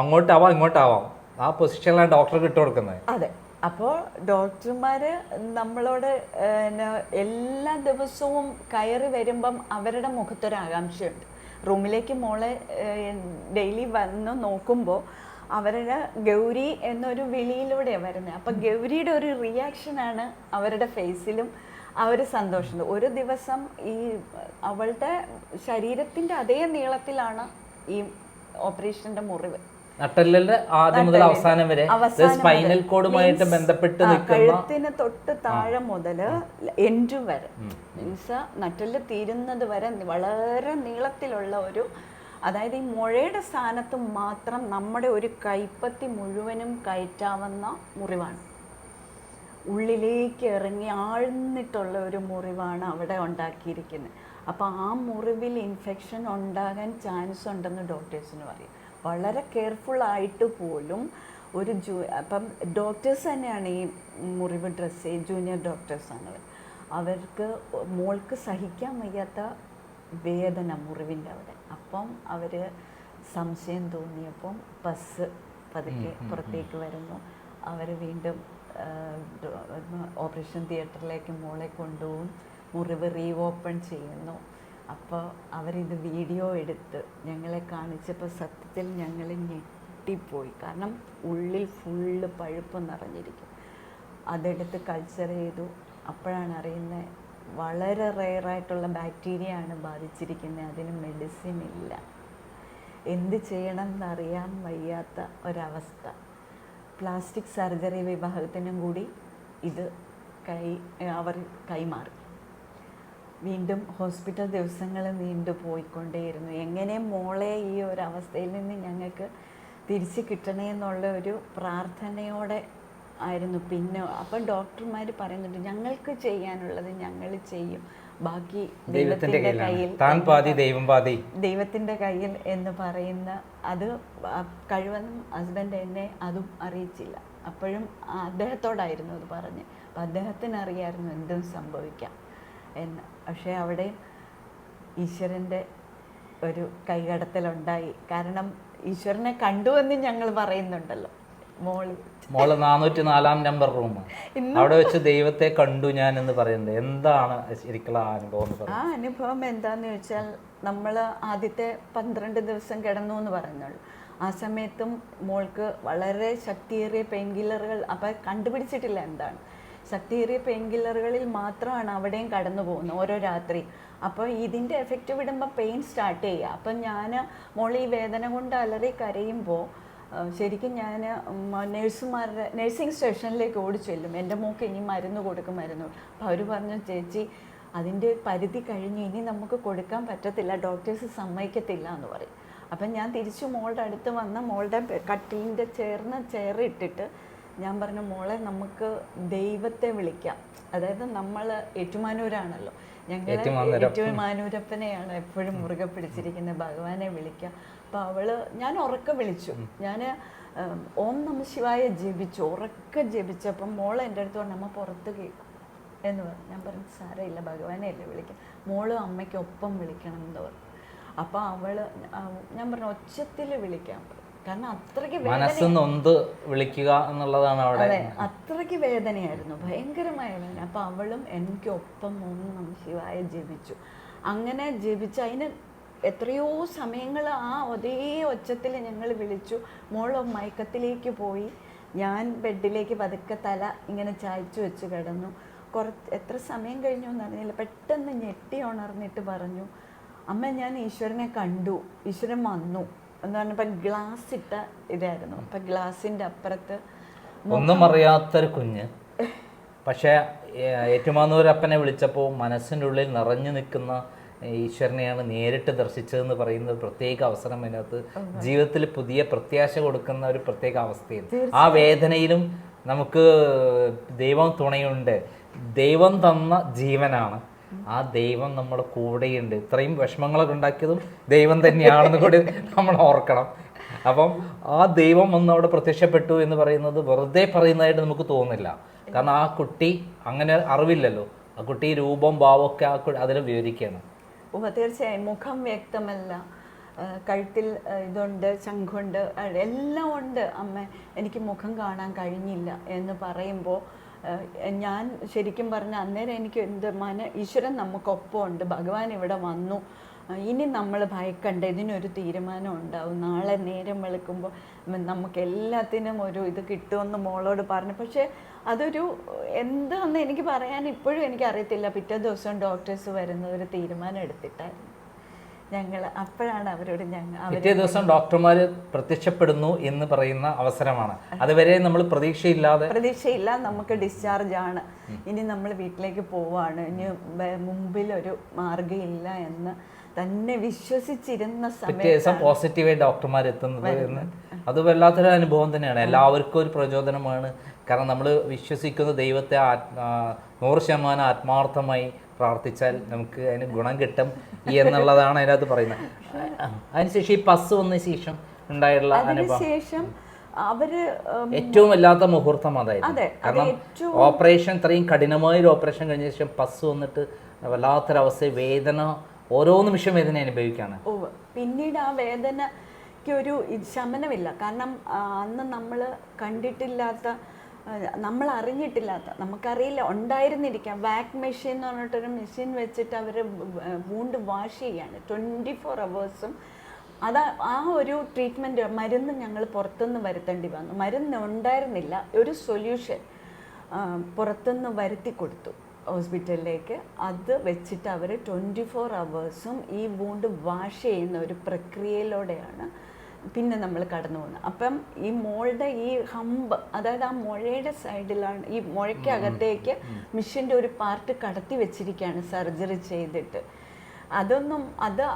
അങ്ങോട്ടാവാം ഇങ്ങോട്ടാവാം, ആ പൊസിഷനിലാണ് ഡോക്ടർക്ക് ഇട്ട് കൊടുക്കുന്നത്. അതെ. അപ്പോൾ ഡോക്ടർമാർ നമ്മളോട് എല്ലാ ദിവസവും കയറി വരുമ്പം അവരുടെ മുഖത്തൊരാകാംക്ഷയുണ്ട്. റൂമിലേക്ക് മോളെ ഡെയിലി വന്ന് നോക്കുമ്പോൾ അവരുടെ ഗൗരി എന്നൊരു വിളിയിലൂടെയാണ് വരുന്നത്. അപ്പം ഗൗരിയുടെ ഒരു റിയാക്ഷനാണ് അവരുടെ ഫേസിലും ആ ഒരു സന്തോഷം. ഒരു ദിവസം ഈ അവളുടെ ശരീരത്തിൻ്റെ അതേ നീളത്തിലാണ് ഈ ഓപ്പറേഷൻ്റെ മുറിവ്. നട്ടെല്ലിന്റെ ആദ്യം മുതൽ അവസാനം വരെ സ്പൈനൽ കോഡുമായിട്ട് ബന്ധപ്പെട്ട് കഴുത്തിന് തൊട്ട് താഴെ മുതൽ എൻഡ് വരെ, മീൻസ് നട്ടെല്ല് തീരുന്നത് വരെ വളരെ നീളത്തിലുള്ള ഒരു, അതായത് ഈ മുഴയുടെ സ്ഥാനത്ത് മാത്രം നമ്മുടെ ഒരു കൈപ്പത്തി മുഴുവനും കയറ്റാവുന്ന മുറിവാണ്. ഉള്ളിലേക്ക് ഇറങ്ങി ആഴ്ന്നിട്ടുള്ള ഒരു മുറിവാണ് അവിടെ ഉണ്ടാക്കിയിരിക്കുന്നത്. അപ്പോൾ ആ മുറിവിൽ ഇൻഫെക്ഷൻ ഉണ്ടാകാൻ ചാൻസ് ഉണ്ടെന്ന് ഡോക്ടേഴ്സിന് പറയും. വളരെ കെയർഫുള്ളായിട്ട് പോലും ഒരു അപ്പം ഡോക്ടേഴ്സ് തന്നെയാണ് ഈ മുറിവ് ഡ്രസ്സ് ചെയ്യുക, ജൂനിയർ ഡോക്ടേഴ്സാണ് അവർക്ക് മോൾക്ക് സഹിക്കാൻ വയ്യാത്ത വേദന മുറിവിൻ്റെ അവിടെ. അപ്പം അവർ സംശയം തോന്നിയപ്പം പസ് പതുക്കെ പുറത്തേക്ക് വരുന്നു. അവർ വീണ്ടും ഓപ്പറേഷൻ തിയേറ്ററിലേക്ക് മോളെ കൊണ്ടുപോകും, മുറിവ് റീഓപ്പൺ ചെയ്യുന്നു. അപ്പോൾ അവരിത് വീഡിയോ എടുത്ത് ഞങ്ങളെ കാണിച്ചപ്പോൾ സത്യത്തിൽ ഞങ്ങൾ ഞെട്ടിപ്പോയി. കാരണം ഉള്ളിൽ ഫുള്ള് പഴുപ്പ് നിറഞ്ഞിരിക്കും. അതെടുത്ത് കൾച്ചർ ചെയ്തു. അപ്പോഴാണ് അറിയുന്നത് വളരെ റെയറായിട്ടുള്ള ബാക്ടീരിയ ആണ് ബാധിച്ചിരിക്കുന്നത്, അതിന് മെഡിസിൻ ഇല്ല. എന്ത് ചെയ്യണം എന്നറിയാൻ വയ്യാത്ത ഒരവസ്ഥ. പ്ലാസ്റ്റിക് സർജറി വിഭാഗത്തിനും കൂടി ഇത് അവർ കൈമാറി. വീണ്ടും ഹോസ്പിറ്റൽ ദിവസങ്ങൾ നീണ്ടു പോയിക്കൊണ്ടേയിരുന്നു. എങ്ങനെ മോളെ ഈ ഒരു അവസ്ഥയിൽ നിന്ന് ഞങ്ങൾക്ക് തിരിച്ച് കിട്ടണേ എന്നുള്ള ഒരു പ്രാർത്ഥനയോടെ ആയിരുന്നു. പിന്നെ അപ്പം ഡോക്ടർമാർ പറയുന്നുണ്ട് ഞങ്ങൾക്ക് ചെയ്യാനുള്ളത് ഞങ്ങൾ ചെയ്യും, ബാക്കി ദൈവത്തിൻ്റെ കയ്യിൽ, താൻ പാതി ദൈവം പാതി, ദൈവത്തിൻ്റെ കയ്യിൽ എന്ന് പറയുന്ന അത് കഴിവതും ഹസ്ബൻഡ് എന്നെ അതും അറിയിച്ചില്ല. അപ്പോഴും അദ്ദേഹത്തോടായിരുന്നു അത് പറഞ്ഞ്. അപ്പം അദ്ദേഹത്തിന് അറിയാമായിരുന്നു എന്തും സംഭവിക്കാം എന്ന്. പക്ഷേ അവിടെ ഈശ്വരൻ്റെ ഒരു കൈകടത്തലുണ്ടായി. കാരണം ഈശ്വരനെ കണ്ടു എന്ന് ഞങ്ങൾ പറയുന്നുണ്ടല്ലോ. മോള് 404 നമ്പർ റൂം, അവിടെ വെച്ച് ദൈവത്തെ കണ്ടു ഞാൻ എന്ന് പറയുന്നത് എന്താണ് ശരിക്കുള്ള അനുഭവം എന്ന് പറയുന്നത്? ആ അനുഭവം എന്താന്ന് ചോദിച്ചാൽ, നമ്മൾ ആദ്യത്തെ 12 ദിവസം കിടന്നു എന്ന് പറയുന്നുള്ളൂ. ആ സമയത്തും മോൾക്ക് വളരെ ശക്തിയേറിയ പെയിൻ കില്ലറുകൾ, അപ്പം കണ്ടുപിടിച്ചിട്ടില്ല എന്താണ്. ശക്തിയേറിയ പെയിൻ കില്ലറുകളിൽ മാത്രമാണ് അവിടെയും കടന്നു പോകുന്നത് ഓരോ രാത്രി. അപ്പോൾ ഇതിൻ്റെ എഫക്റ്റ് വിടുമ്പോൾ പെയിൻ സ്റ്റാർട്ട് ചെയ്യുക. അപ്പം ഞാൻ മോൾ ഈ വേദന കൊണ്ട് അലറി കരയുമ്പോൾ ശരിക്കും ഞാൻ നഴ്സിംഗ് സ്റ്റേഷനിലേക്ക് ഓടി ചെല്ലും. എൻ്റെ മോൾക്ക് ഇനി മരുന്ന് കൊടുക്കും. അപ്പോൾ അവർ പറഞ്ഞു, ചേച്ചി അതിൻ്റെ പരിധി കഴിഞ്ഞ് ഇനി നമുക്ക് കൊടുക്കാൻ പറ്റത്തില്ല, ഡോക്ടേഴ്സ് സമ്മതിക്കത്തില്ല എന്ന് പറയും. അപ്പം ഞാൻ തിരിച്ചു മോളുടെ അടുത്ത് വന്ന് മോളുടെ കട്ടിലിൻ്റെ ചെയർ ഇട്ടിട്ട് ഞാൻ പറഞ്ഞു, മോളെ നമുക്ക് ദൈവത്തെ വിളിക്കാം. അതായത് നമ്മൾ ഏറ്റുമാനൂരാണല്ലോ, ഞങ്ങൾ ഏറ്റുമാനൂരപ്പനെയാണ് എപ്പോഴും മുറുകെ പിടിച്ചിരിക്കുന്നത്, ഭഗവാനെ വിളിക്കാം. അപ്പോൾ ഞാൻ ഉറക്കെ വിളിച്ചു, ഞാൻ ഓം നമ ശിവായ ജപിച്ചു, ഉറക്കെ ജപിച്ചപ്പം മോള് എൻ്റെ അടുത്ത് പറഞ്ഞു, അമ്മ പുറത്ത് കേൾക്കും എന്ന് പറഞ്ഞു. ഞാൻ പറഞ്ഞു സാരമില്ല, ഭഗവാനെ അല്ലേ വിളിക്കാം, മോള് അമ്മയ്ക്കൊപ്പം വിളിക്കണം എന്ന് പറഞ്ഞു. അപ്പോൾ ഞാൻ പറഞ്ഞു ഒച്ചത്തിൽ വിളിക്കാൻ, കാരണം അത്രയ്ക്ക് വിളിക്കുക എന്നുള്ളതാണ് അവിടെ. അതെ, അത്രയ്ക്ക് വേദനയായിരുന്നു, ഭയങ്കരമായ വേദന. അപ്പോൾ അവളും എനിക്കൊപ്പം ഓം നമ ശിവായ ജപിച്ചു. അങ്ങനെ ജപിച്ച് അതിന് എത്രയോ സമയങ്ങൾ ആ ഒരേ ഒച്ചത്തിൽ ഞങ്ങൾ വിളിച്ചു. മോൾ മയക്കത്തിലേക്ക് പോയി. ഞാൻ ബെഡിലേക്ക് പതുക്കെ തല ഇങ്ങനെ ചായച്ചു വെച്ച് കിടന്നു. എത്ര സമയം കഴിഞ്ഞു എന്നറിഞ്ഞില്ല. പെട്ടെന്ന് ഞെട്ടി ഉണർന്നിട്ട് പറഞ്ഞു, അമ്മ ഞാൻ ഈശ്വരനെ കണ്ടു, ഈശ്വരൻ വന്നു എന്ന് പറഞ്ഞപ്പോൾ ഗ്ലാസ് ഇട്ട ഇതായിരുന്നു. അപ്പം ഗ്ലാസിൻ്റെ അപ്പുറത്ത് ഒന്നും അറിയാത്തൊരു കുഞ്ഞ്, പക്ഷേ ഏറ്റുമാനൂരപ്പനെ വിളിച്ചപ്പോൾ മനസ്സിൻ്റെ ഉള്ളിൽ നിറഞ്ഞു നിൽക്കുന്ന ഈശ്വരനെയാണ് നേരിട്ട് ദർശിച്ചതെന്ന് പറയുന്ന ഒരു പ്രത്യേക അവസരം അതിനകത്ത് ജീവിതത്തിൽ പുതിയ പ്രത്യാശ കൊടുക്കുന്ന ഒരു പ്രത്യേക അവസ്ഥയും. ആ വേദനയിലും നമുക്ക് ദൈവം തുണയുണ്ട്, ദൈവം തന്ന ജീവനാണ്, ആ ദൈവം നമ്മുടെ കൂടെയുണ്ട്. ഇത്രയും വിഷമങ്ങളൊക്കെ ഉണ്ടാക്കിയതും ദൈവം തന്നെയാണെന്ന് കൂടി നമ്മൾ ഓർക്കണം. അപ്പം ആ ദൈവം വന്ന് അവിടെ പ്രത്യക്ഷപ്പെട്ടു എന്ന് പറയുന്നത് വെറുതെ പറയുന്നതായിട്ട് നമുക്ക് തോന്നില്ല. കാരണം ആ കുട്ടി അങ്ങനെ അറിവില്ലല്ലോ, ആ കുട്ടി രൂപം ഭാവമൊക്കെ അതിൽ വിവരിക്കുകയാണ്. തീർച്ചയായും മുഖം വ്യക്തമല്ല, കഴുത്തിൽ ഇതുണ്ട്, ശംഖുണ്ട്, എല്ലാം ഉണ്ട്. അമ്മ എനിക്ക് മുഖം കാണാൻ കഴിഞ്ഞില്ല എന്ന് പറയുമ്പോൾ ഞാൻ ശരിക്കും പറഞ്ഞ അന്നേരം എനിക്ക് ഈശ്വരൻ നമുക്കൊപ്പം ഉണ്ട്, ഭഗവാൻ ഇവിടെ വന്നു, ഇനി നമ്മൾ ഭയക്കണ്ട, ഇതിനൊരു തീരുമാനം ഉണ്ടാവും, നാളെ നേരം വെളുക്കുമ്പോൾ നമുക്ക് എല്ലാത്തിനും ഒരു ഇത് കിട്ടുമെന്ന് മോളോട് പറഞ്ഞു. പക്ഷേ അതൊരു എന്താണെന്ന് എനിക്ക് പറയാൻ ഇപ്പോഴും എനിക്കറിയത്തില്ല. പിറ്റേ ദിവസം ഡോക്ടേഴ്സ് വരുന്ന ഒരു തീരുമാനം എടുത്തിട്ടായിരുന്നു ഞങ്ങൾ. അപ്പോഴാണ് അവരോട് പിറ്റേ ദിവസം ഡോക്ടർമാർ പ്രത്യക്ഷപ്പെടുന്നു എന്ന് പറയുന്ന അവസരമാണ്. അതുവരെ നമ്മൾ പ്രതീക്ഷയില്ല, നമുക്ക് ഡിസ്ചാർജ് ആണ്, ഇനി നമ്മൾ വീട്ടിലേക്ക് പോവാണ്, ഇനി മുമ്പിലൊരു മാർഗ്ഗമില്ല എന്ന് തന്നെ വിശ്വസിച്ചിരുന്ന സമയത്ത് പോസിറ്റീവായി ഡോക്ടർമാർ എത്തുന്നത് എന്ന് അത് വല്ലാത്തൊരു അനുഭവം തന്നെയാണ്. എല്ലാവർക്കും ഒരു പ്രചോദനമാണ്. കാരണം നമ്മൾ വിശ്വസിക്കുന്ന ദൈവത്തെ 100% ആത്മാർത്ഥമായി പ്രാർത്ഥിച്ചാൽ നമുക്ക് അതിന് ഗുണം കിട്ടും എന്നുള്ളതാണ് അതിനകത്ത് പറയുന്നത്. അതിനുശേഷം ഈ പസ് വന്ന ശേഷം ഉണ്ടായിട്ടുള്ള അനുഭവം അവര് ഏറ്റവും വല്ലാത്ത മുഹൂർത്തം അതായിരുന്നു. കാരണം ഓപ്പറേഷൻ, ഇത്രയും കഠിനമായ ഒരു ഓപ്പറേഷൻ കഴിഞ്ഞ ശേഷം പസ് വന്നിട്ട് വല്ലാത്തൊരവസ്ഥ, വേദന, ഓരോ നിമിഷം വേദന അനുഭവിക്കുകയാണ്. പിന്നീട് ആ വേദനയ്ക്ക് ഒരു ശമനമില്ല. കാരണം അന്ന് നമ്മൾ കണ്ടിട്ടില്ലാത്ത, നമ്മൾ അറിഞ്ഞിട്ടില്ലാത്ത, നമുക്കറിയില്ല, ഉണ്ടായിരുന്നിരിക്കാം, വാക് മെഷീൻ എന്ന് പറഞ്ഞിട്ടൊരു മെഷീൻ വെച്ചിട്ട് അവർ വൂണ്ട് വാഷ് ചെയ്യാണ് 24 hours. ആ ഒരു ട്രീറ്റ്മെൻറ്റ്, മരുന്ന് ഞങ്ങൾ പുറത്തുനിന്ന് വരുത്തേണ്ടി വന്നു. മരുന്ന് ഉണ്ടായിരുന്നില്ല, ഒരു സൊല്യൂഷൻ പുറത്തുനിന്ന് വരുത്തി കൊടുത്തു ഹോസ്പിറ്റലിലേക്ക്. അത് വെച്ചിട്ട് അവർ 24 hours ഈ വൂണ്ട് വാഷ് ചെയ്യുന്ന ഒരു പ്രക്രിയയിലൂടെയാണ് പിന്നെ നമ്മൾ കടന്നു പോകുന്നത്. അപ്പം ഈ മോളുടെ ഈ ഹമ്പ്, അതായത് ആ മുഴയുടെ സൈഡിലാണ്, ഈ മുഴയ്ക്കകത്തേക്ക് മിഷൻ്റെ ഒരു പാർട്ട് കടത്തി വെച്ചിരിക്കുകയാണ് സർജറി ചെയ്തിട്ട്.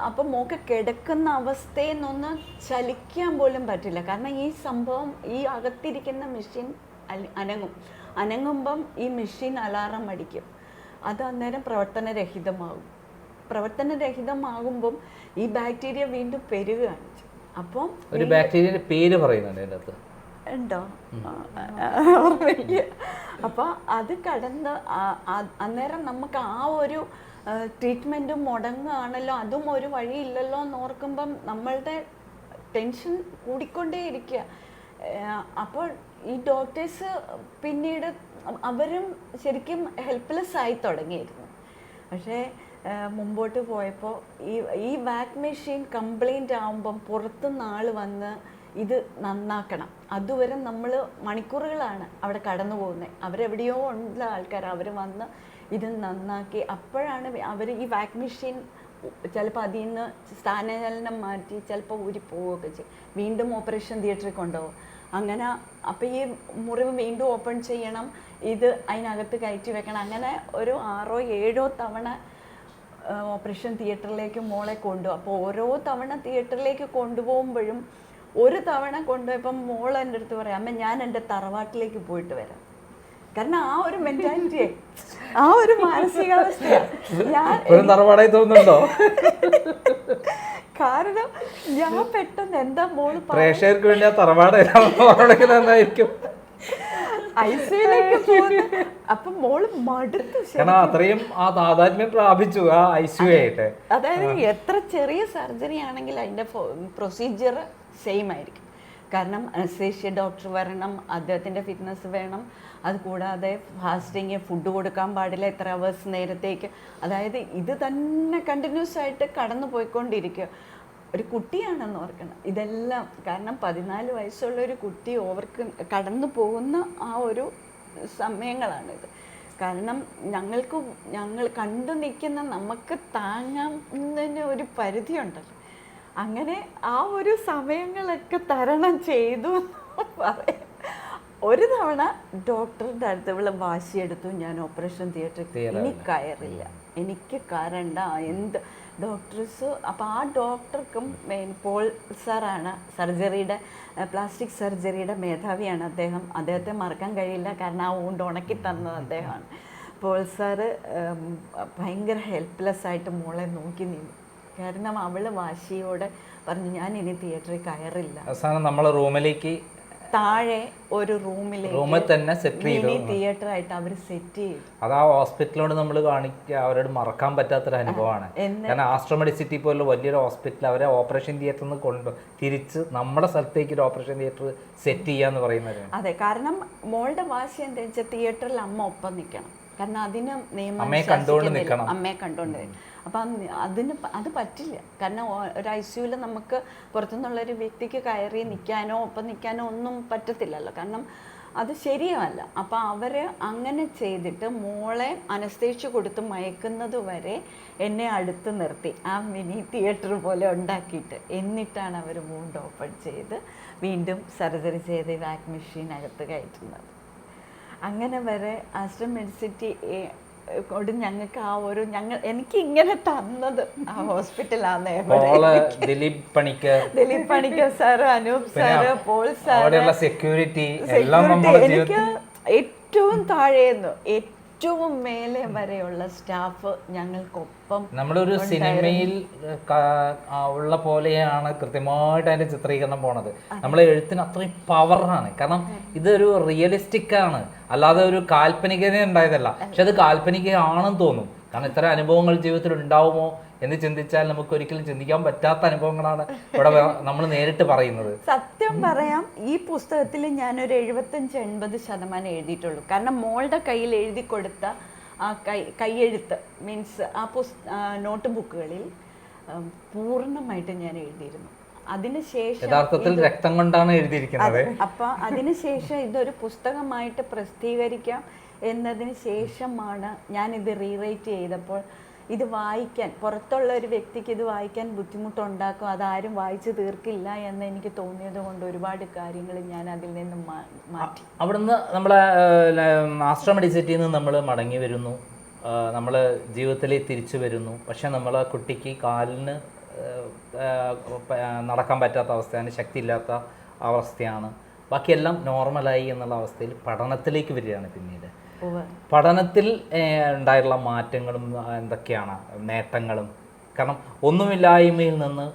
അപ്പം മോക്ക് കിടക്കുന്ന അവസ്ഥയിൽ നിന്ന് ചലിക്കാൻ പോലും പറ്റില്ല. കാരണം ഈ സംഭവം, ഈ അകത്തിരിക്കുന്ന മെഷീൻ അനങ്ങുമ്പം ഈ മെഷീൻ അലാറം അടിക്കും. അത് അന്നേരം പ്രവർത്തനരഹിതമാകുമ്പം ഈ ബാക്ടീരിയ വീണ്ടും പെരുകുകയാണ്. അപ്പം ഒരു ബാക്ടീരിയയുടെ പേര് പറയുന്നുണ്ട് അതിൻ്റെ അകത്ത്, ഉണ്ടോ ഓർമ്മയില്ല. അപ്പം അത് കടന്ന് അന്നേരം നമുക്ക് ആ ഒരു ട്രീറ്റ്മെൻറ്റും മുടങ്ങുകയാണല്ലോ, അതും ഒരു വഴിയില്ലല്ലോ എന്ന് ഓർക്കുമ്പം നമ്മളുടെ ടെൻഷൻ കൂടിക്കൊണ്ടേയിരിക്കുക. അപ്പോൾ ഈ ഡോക്ടേഴ്സ് പിന്നീട് അവരും ശരിക്കും ഹെൽപ്ലെസ് ആയി തുടങ്ങിയിരുന്നു. പക്ഷേ മുമ്പോട്ട് പോയപ്പോൾ ഈ വാക് മെഷീൻ കംപ്ലൈൻ്റ് ആകുമ്പം പുറത്തുനിന്ന് ആൾ വന്ന് ഇത് നന്നാക്കണം. അതുവരെ നമ്മൾ മണിക്കൂറുകളാണ് അവിടെ കടന്നു പോകുന്നത്. അവരെവിടെയോ ഉള്ള ആൾക്കാർ അവർ വന്ന് ഇത് നന്നാക്കി. അപ്പോഴാണ് അവർ ഈ വാക് മെഷീൻ ചിലപ്പോൾ അതിൽ നിന്ന് സ്ഥാനചലനം മാറ്റി ചിലപ്പോൾ ഊരിപ്പോവുകയൊക്കെ ചെയ്യും. വീണ്ടും ഓപ്പറേഷൻ തിയേറ്ററിൽ കൊണ്ടുപോകും. അങ്ങനെ അപ്പോൾ ഈ മുറിവ് വീണ്ടും ഓപ്പൺ ചെയ്യണം, ഇത് അതിനകത്ത് കയറ്റി വെക്കണം. അങ്ങനെ ഒരു 6-7 തവണ ഓപ്പറേഷൻ തിയേറ്ററിലേക്ക് മോളെ കൊണ്ടുപോകും. അപ്പോൾ ഓരോ തവണ തിയേറ്ററിലേക്ക് കൊണ്ടുപോകുമ്പോഴും ഒരു തവണ കൊണ്ടുപോയപ്പം മോൾ എൻ്റെ അടുത്ത് പറയാം, അമ്മ ഞാൻ എൻ്റെ തറവാട്ടിലേക്ക് പോയിട്ട് വരാം. കാരണം ആ ഒരു മെന്റാലിറ്റി, ആ ഒരു മാനസികാവസ്ഥയാണ് തറവാടായി തോന്നുന്നുണ്ടോ? കാരണം ഞാൻ പെട്ടെന്ന് എന്താ മോള് പ്രേക്ഷകർക്ക് വേണ്ടി ആ തറവാടായിരിക്കും ഐസിയുലേക്ക് പോകുന്നു. അപ്പൊ മോള് മടുത്തു. കാരണം അത്രയും ആ താതാത്മ്യം പ്രാപിച്ചു ആ ഐസിയു ആയിട്ട്. അതായത് എത്ര ചെറിയ സർജറി ആണെങ്കിൽ അതിന്റെ പ്രൊസീജിയർ സെയിം ആയിരിക്കും. കാരണം അനസ്തേഷ്യ ഡോക്ടർ വരണം, അദ്ദേഹത്തിന്റെ ഫിറ്റ്നസ് വേണം. അതുകൂടാതെ ഫാസ്റ്റിങ്, ഫുഡ് കൊടുക്കാൻ പാടില്ല ഇത്ര അവേഴ്സ് നേരത്തേക്ക്. അതായത് ഇത് തന്നെ കണ്ടിന്യൂസ് ആയിട്ട് കടന്നു പോയിക്കൊണ്ടിരിക്കുക. ഒരു കുട്ടിയാണെന്ന് ഓർക്കണം ഇതെല്ലാം. കാരണം 14 വയസ്സുള്ള ഒരു കുട്ടി കടന്നു പോകുന്ന ആ ഒരു സമയങ്ങളാണിത്. കാരണം ഞങ്ങൾ കണ്ടു നിൽക്കുന്ന നമുക്ക് താങ്ങാവുന്നതിന് ഒരു പരിധിയുണ്ടല്ലോ. അങ്ങനെ ആ ഒരു സമയങ്ങളൊക്കെ തരണം ചെയ്തു പറയാം. ഒരു തവണ ഡോക്ടറിൻ്റെ അടുത്ത് ഇവള് വാശിയെടുത്തു, ഞാൻ ഓപ്പറേഷൻ തിയേറ്ററിൽ ഇനി കയറില്ല, എനിക്ക് കയറണ്ട എന്ത് ഡോക്ടേഴ്സ്. അപ്പോൾ ആ ഡോക്ടർക്കും പോൾ സാറാണ് സർജറിയുടെ, പ്ലാസ്റ്റിക് സർജറിയുടെ മേധാവിയാണ് അദ്ദേഹം. അദ്ദേഹത്തെ മറക്കാൻ കഴിയില്ല, കാരണം ആ ഊണ്ട് ഉണക്കി തന്നത് അദ്ദേഹമാണ്. പോൾ സാറ് ഭയങ്കര ഹെൽപ്ലെസ് ആയിട്ട് മോളെ നോക്കി നിന്നു. കാരണം അവള് വാശിയോടെ പറഞ്ഞു, ഞാൻ ഇനി തിയേറ്ററിൽ കയറില്ല. അവസാനം നമ്മൾ റൂമിലേക്ക് താഴെ ഒരു റൂമിൽ തന്നെ സെറ്റ് ചെയ്തു, തിയേറ്റർ ആയിട്ട് അവർ സെറ്റ് ചെയ്തു. അത് ആ ഹോസ്പിറ്റലോട് നമ്മൾ കാണിക്കുക അവരോട് മറക്കാൻ പറ്റാത്തൊരു അനുഭവമാണ്. കാരണം ആസ്ട്രോ മെഡിസിറ്റി പോലുള്ള വലിയൊരു ഹോസ്പിറ്റൽ അവരെ ഓപ്പറേഷൻ തിയേറ്ററിൽ നിന്ന് തിരിച്ച് നമ്മുടെ സ്ഥലത്തേക്ക് ഒരു ഓപ്പറേഷൻ തിയേറ്റർ സെറ്റ് ചെയ്യാന്ന് പറയുന്നത്. അതെ, കാരണം മോളുടെ വാശി എന്താ വെച്ചാൽ തിയേറ്ററിൽ അമ്മ ഒപ്പം നിൽക്കണം. കാരണം അതിന് നിയമം അമ്മയെ കണ്ടുകൊണ്ട് നിൽക്കണം. അപ്പം അത് പറ്റില്ല. കാരണം ഒരു ICUവിൽ നമുക്ക് പുറത്തുനിന്നുള്ളൊരു വ്യക്തിക്ക് കയറി നിൽക്കാനോ ഒപ്പം നിൽക്കാനോ ഒന്നും പറ്റത്തില്ലല്ലോ. കാരണം അത് ശരിയല്ല. അപ്പം അവർ അങ്ങനെ ചെയ്തിട്ട് മോളെ അനസ്തേഷ്യ കൊടുത്ത് മയക്കുന്നത് വരെ എന്നെ അടുത്ത് നിർത്തി ആ മിനി തിയേറ്റർ പോലെ ഉണ്ടാക്കിയിട്ട്, എന്നിട്ടാണ് അവർ വൂണ്ട് ഓപ്പൺ ചെയ്ത് വീണ്ടും സർജറി ചെയ്ത് വാക് മെഷീനകത്ത് കയറ്റുന്നത്. അങ്ങനെ വരെ ആസ്ട്രോ മെഡിസിറ്റി കൊണ്ട് ഞങ്ങൾക്ക് ആ ഒരു എനിക്ക് ഇങ്ങനെ തന്നത് ആ ഹോസ്പിറ്റലാണ്. Dileep Panicker sir, Anoop sir, Paul sir, security എനിക്ക് ഏറ്റവും താഴേന്നു ഏറ്റവും മേലെ വരെയുള്ള സ്റ്റാഫ് ഞങ്ങൾക്കൊപ്പം. നമ്മളൊരു സിനിമയിൽ ഉള്ള പോലെയാണ് കൃത്യമായിട്ട് അതിന്റെ ചിത്രീകരണം പോണത്. നമ്മളെ എഴുത്തിന് അത്രയും പവറാണ്. കാരണം ഇതൊരു റിയലിസ്റ്റിക് ആണ്, അല്ലാതെ ഒരു കാൽപ്പനികത ഉണ്ടായതല്ല. പക്ഷെ അത് കാൽപ്പനികയാണെന്ന് തോന്നും. കാരണം ഇത്തരം അനുഭവങ്ങൾ ജീവിതത്തിൽ ഉണ്ടാവുമോ എന്ന് ചിന്തിച്ചാൽ നമുക്ക് ഒരിക്കലും ചിന്തിക്കാൻ പറ്റാത്ത അനുഭവങ്ങളാണ് ഇവിടെ നമ്മൾ നേരിട്ട് പറയുന്നത്. സത്യം പറയാം, ഈ പുസ്തകത്തിൽ ഞാനൊരു 75-80% എഴുതിയിട്ടുള്ളൂ. കാരണം മോളുടെ കയ്യിൽ എഴുതി കൊടുത്ത ആ കൈയെഴുത്ത് മീൻസ് ആ നോട്ട് ബുക്കുകളിൽ പൂർണ്ണമായിട്ട് ഞാൻ എഴുതിയിരുന്നു. അതിനുശേഷം യഥാർത്ഥത്തിൽ രക്തം കൊണ്ടാണ് എഴുതിയിരിക്കുന്നത്. അപ്പൊ അതിനുശേഷം ഇതൊരു പുസ്തകമായിട്ട് പ്രസിദ്ധീകരിക്കാം എന്നതിന് ശേഷമാണ് ഞാനിത് റീറൈറ്റ് ചെയ്തപ്പോൾ ഇത് വായിക്കാൻ പുറത്തുള്ള ഒരു വ്യക്തിക്ക് ഇത് വായിക്കാൻ ബുദ്ധിമുട്ടുണ്ടാക്കും, അതാരും വായിച്ചു തീർക്കില്ല എന്ന് എനിക്ക് തോന്നിയത് കൊണ്ട് ഒരുപാട് കാര്യങ്ങൾ ഞാൻ അതിൽ നിന്ന് മാറ്റി. അവിടുന്ന് നമ്മളെ മാസ്റ്റർ മെഡിസിറ്റിയിൽ നിന്ന് നമ്മൾ മടങ്ങി വരുന്നു, നമ്മൾ ജീവിതത്തിലേക്ക് തിരിച്ചു വരുന്നു. പക്ഷെ നമ്മൾ ആ കുട്ടിക്ക് കാലിന് നടക്കാൻ പറ്റാത്ത അവസ്ഥയാണ്, ശക്തി ഇല്ലാത്ത അവസ്ഥയാണ്, ബാക്കിയെല്ലാം നോർമലായി എന്നുള്ള അവസ്ഥയിൽ പഠനത്തിലേക്ക് വരികയാണ്. പിന്നീട് പഠനത്തിൽ ഉണ്ടായിട്ടുള്ള മാറ്റങ്ങളും എന്തൊക്കെയാണ്, നേട്ടങ്ങളും? കാരണം ഒന്നുമില്ലായ്മയിൽ നിന്ന്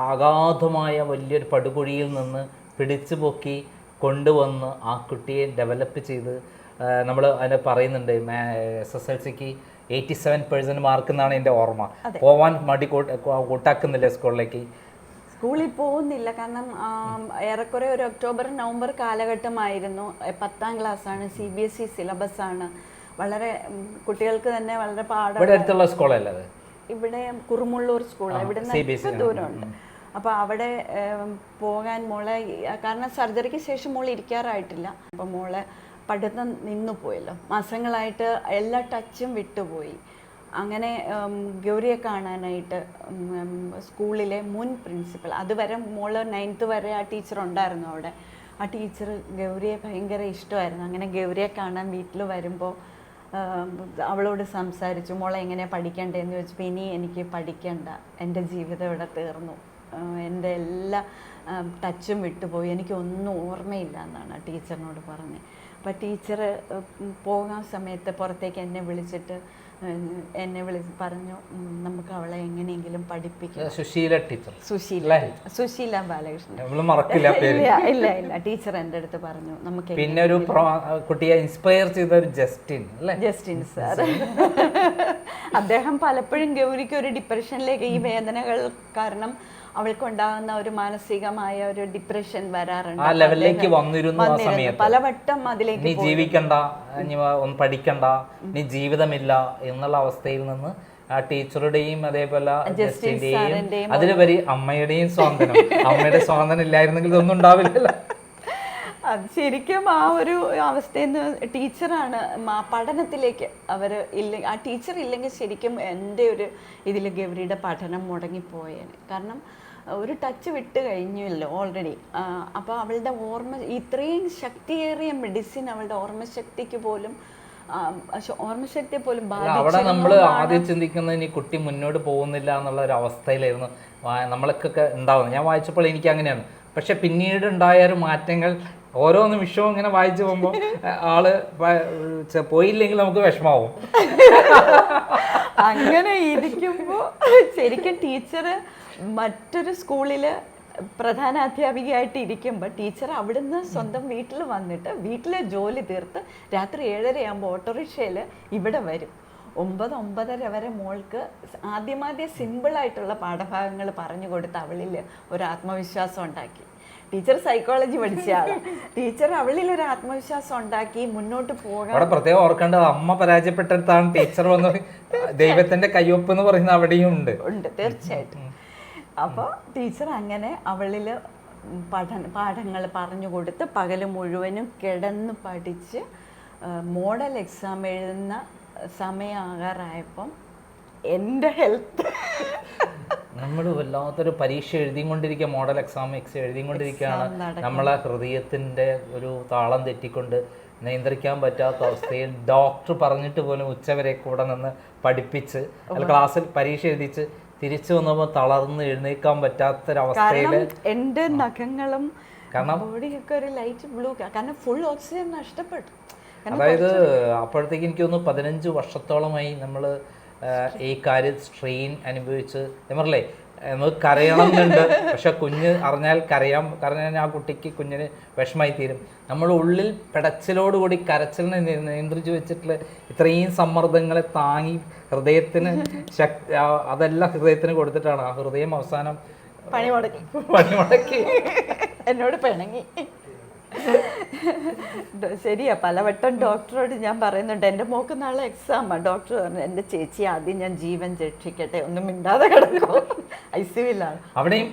അഗാധമായ വലിയൊരു പടുകുഴിയിൽ നിന്ന് പിടിച്ചു പൊക്കി കൊണ്ടുവന്ന് ആ കുട്ടിയെ ഡെവലപ്പ് ചെയ്ത് നമ്മൾ അതിനെ പറയുന്നുണ്ട്, SSLCക്ക് 87% മാർക്ക് എന്നാണ് എൻ്റെ ഓർമ്മ. പോവാൻ മടി കൂട്ടാക്കുന്നില്ല സ്കൂളിലേക്ക്, സ്കൂളിൽ പോകുന്നില്ല. കാരണം ഏറെക്കുറെ ഒരു ഒക്ടോബർ നവംബർ കാലഘട്ടമായിരുന്നു. 10ാം ക്ലാസ്സാണ്, CBSE സിലബസാണ്, വളരെ കുട്ടികൾക്ക് തന്നെ വളരെ ഇവിടെ അടുത്തുള്ള സ്കൂളല്ലേ അത്? ഇവിടെ കുറുമുള്ളൂർ സ്കൂളാണ്, ഇവിടെ നിന്ന് ദൂരമുണ്ട്. അപ്പോൾ അവിടെ പോകാൻ മോളെ, കാരണം സർജറിക്ക് ശേഷം മോൾ ഇരിക്കാറായിട്ടില്ല, അപ്പോൾ മോളെ പഠിത്തം നിന്നു പോയല്ലോ, മാസങ്ങളായിട്ട് എല്ലാ ടച്ചും വിട്ടുപോയി. അങ്ങനെ ഗൗരിയെ കാണാനായിട്ട് സ്കൂളിലെ മുൻ പ്രിൻസിപ്പൽ, അതുവരെ മോള് 9th വരെ ആ ടീച്ചർ ഉണ്ടായിരുന്നു അവിടെ, ആ ടീച്ചർ ഗൗരിയെ ഭയങ്കര ഇഷ്ടമായിരുന്നു. അങ്ങനെ ഗൗരിയെ കാണാൻ വീട്ടിൽ വരുമ്പോൾ അവളോട് സംസാരിച്ചു, മോളെ എങ്ങനെയാണ് പഠിക്കേണ്ടതെന്ന് ചോദിച്ചപ്പോൾ, ഇനി എനിക്ക് പഠിക്കണ്ട, എൻ്റെ ജീവിതം ഇവിടെ തീർന്നു, എൻ്റെ എല്ലാ ടച്ചും വിട്ടുപോയി, എനിക്കൊന്നും ഓർമ്മയില്ല എന്നാണ് ടീച്ചറിനോട് പറഞ്ഞത്. അപ്പോൾ ടീച്ചർ പോകാൻ സമയത്ത് പുറത്തേക്ക് എന്നെ വിളിച്ചിട്ട് പറഞ്ഞു, നമുക്ക് അവളെ എങ്ങനെയെങ്കിലും പഠിപ്പിക്കാം. സുശീല ടീച്ചർ, സുശീല ബാലകൃഷ്ണൻ, ഇല്ല ടീച്ചർ എൻ്റെ അടുത്ത് പറഞ്ഞു നമുക്ക്. പിന്നെ ഒരു കുട്ടിയെ ഇൻസ്പയർ ചെയ്ത ഒരു ജസ്റ്റിൻ സാർ, അദ്ദേഹം പലപ്പോഴും ഗൗരിക്ക് ഒരു ഡിപ്രഷനിലേക്ക്, ഈ വേദനകൾ കാരണം അവൾക്കുണ്ടാകുന്ന ഒരു മാനസികമായ ഒരു ഡിപ്രഷൻ വരാറുണ്ട്, ആ ലെവലിലേക്ക് വന്നിരുന്നു. ആ സമയത്ത് പലവട്ടം അതിലേക്ക്, നീ ജീവിക്കണ്ട, നീ ഒന്നും പഠിക്കണ്ട, നീ ജീവിതമില്ല എന്നുള്ള അവസ്ഥയിൽ നിന്ന് ആ ടീച്ചറുടെയും അതേപോലെ ജസ്റ്റിന്റെയും അതിലുപരി അമ്മയുടെയും സ്വാതന്ത്ര്യം, അമ്മയുടെ സ്വാതന്ത്ര്യം ഇല്ലായിരുന്നെങ്കിൽ ഇതൊന്നും ഉണ്ടാവില്ലല്ലോ. അത് ശരിക്കും ആ ഒരു അവസ്ഥയിൽ നിന്ന് ടീച്ചറാണ് പഠനത്തിലേക്ക് അവർ ഇല്ല, ആ ടീച്ചർ ഇല്ലെങ്കിൽ ശരിക്കും എൻ്റെ ഒരു ഇതിൽ ഗൗരിയുടെ പഠനം മുടങ്ങിപ്പോയേനെ. കാരണം ഒരു ടച്ച് വിട്ട് കഴിഞ്ഞല്ലോ ഓൾറെഡി. അപ്പോൾ അവളുടെ ഇത്രയും ശക്തിയേറിയ മെഡിസിൻ അവളുടെ ഓർമ്മശക്തിയെ പോലും അവിടെ നമ്മൾ ആദ്യം ചിന്തിക്കുന്നത് ഇനി കുട്ടി മുന്നോട്ട് പോകുന്നില്ല എന്നുള്ള ഒരു അവസ്ഥയിലായിരുന്നു നമ്മൾക്കൊക്കെ ഉണ്ടാവുന്നത്. ഞാൻ വായിച്ചപ്പോൾ എനിക്ക് അങ്ങനെയാണ്. പക്ഷെ പിന്നീട് ഉണ്ടായ ഒരു മാറ്റങ്ങൾ ഓരോ നിമിഷവും ഇങ്ങനെ വായിച്ചു പോകുമ്പോൾ ആള് പോയില്ലെങ്കിൽ നമുക്ക് വിഷമാവും. അങ്ങനെ ഇരിക്കുമ്പോൾ ശരിക്കും ടീച്ചർ മറ്റൊരു സ്കൂളില് പ്രധാന അധ്യാപികയായിട്ട് ഇരിക്കുമ്പോൾ ടീച്ചർ അവിടുന്ന് സ്വന്തം വീട്ടിൽ വന്നിട്ട് വീട്ടിലെ ജോലി തീർത്ത് രാത്രി 7:30 ഓട്ടോറിക്ഷയിൽ ഇവിടെ വരും. 9-9:30 വരെ മോൾക്ക് ആദ്യമാദ്യം സിമ്പിളായിട്ടുള്ള പാഠഭാഗങ്ങൾ പറഞ്ഞു കൊടുത്ത് അവളിൽ ഒരു ആത്മവിശ്വാസം ഉണ്ടാക്കി. ടീച്ചർ സൈക്കോളജി പഠിച്ച ആളാണ്. ടീച്ചർ അവളിൽ ഒരു ആത്മവിശ്വാസം ഉണ്ടാക്കി മുന്നോട്ട് പോകാൻ. അവിടെ പ്രത്യേകം ഓർക്കേണ്ടത് അമ്മ പരാജയപ്പെട്ടിടത്താണ് ടീച്ചർ വന്ന് ദൈവത്തിന്റെ കയ്യൊപ്പ് എന്ന് പറയുന്ന അവിടെയും ഉണ്ട്. തീർച്ചയായിട്ടും. അപ്പോൾ ടീച്ചർ അങ്ങനെ അവളിൽ പാഠങ്ങൾ പറഞ്ഞു കൊടുത്ത് പകൽ മുഴുവനും കിടന്ന് പഠിച്ച് മോഡൽ എക്സാം എഴുതുന്ന സമയമാകാറായപ്പം എൻ്റെ ഹെൽത്ത്, നമ്മൾ വല്ലാത്തൊരു പരീക്ഷ എഴുതിക്കൊണ്ടിരിക്കുക, മോഡൽ എക്സാം എഴുതിക്കൊണ്ടിരിക്കുകയാണ്. നമ്മളെ ഹൃദയത്തിൻ്റെ ഒരു താളം തെറ്റിക്കൊണ്ട് നിയന്ത്രിക്കാൻ പറ്റാത്ത അവസ്ഥയിൽ ഡോക്ടർ പറഞ്ഞിട്ട് പോലും ഉച്ചവരെ കൂടെ നിന്ന് പഠിപ്പിച്ച് ക്ലാസ്സിൽ പരീക്ഷ എഴുതിച്ച് തിരിച്ചു വന്നപ്പോൾ തളർന്ന് എഴുന്നേക്കാൻ പറ്റാത്തൊരവസ്ഥയിൽ എൻ്റെ നഖങ്ങളും ബോഡിയൊക്കെ ഒരു ലൈറ്റ് ബ്ലൂ, കാരണം ഫുൾ ഓക്സിജൻ നഷ്ടപ്പെട്ടു. അതായത് അപ്പോഴത്തേക്ക് എനിക്ക് തോന്നുന്നു 15 വർഷത്തോളമായി നമ്മൾ ഈ കാര്യം സ്ട്രെയിൻ അനുഭവിച്ച്. ഞാൻ പറഞ്ഞില്ലേ നമുക്ക് കരയണം എന്നുണ്ട്, പക്ഷെ കുഞ്ഞ് അറിഞ്ഞാൽ കരഞ്ഞാൽ ആ കുട്ടിക്ക് കുഞ്ഞിന് വിഷമായി തീരും. നമ്മുടെ ഉള്ളിൽ പിടച്ചിലോടുകൂടി കരച്ചിലിനെ നിയന്ത്രിച്ച് വെച്ചിട്ടുള്ള ഇത്രയും സമ്മർദ്ദങ്ങളെ താങ്ങി ഹൃദയത്തിന് അതെല്ലാം ഹൃദയത്തിന് കൊടുത്തിട്ടാണ് ആ ഹൃദയം അവസാനം പണിമുടക്കി എന്നോട് പിണങ്ങി. ശരിയാ, പലവട്ടം ഡോക്ടറോട് ഞാൻ പറയുന്നുണ്ട്, എൻ്റെ മോക്ക് നാളെ എക്സാമാണ്. ഡോക്ടർ പറഞ്ഞു എൻ്റെ ചേച്ചി ആദ്യം ഞാൻ ജീവൻ രക്ഷിക്കട്ടെ, ഒന്നും മിണ്ടാതെ കിടക്കും, ICUവിലാണ്. അവിടെയും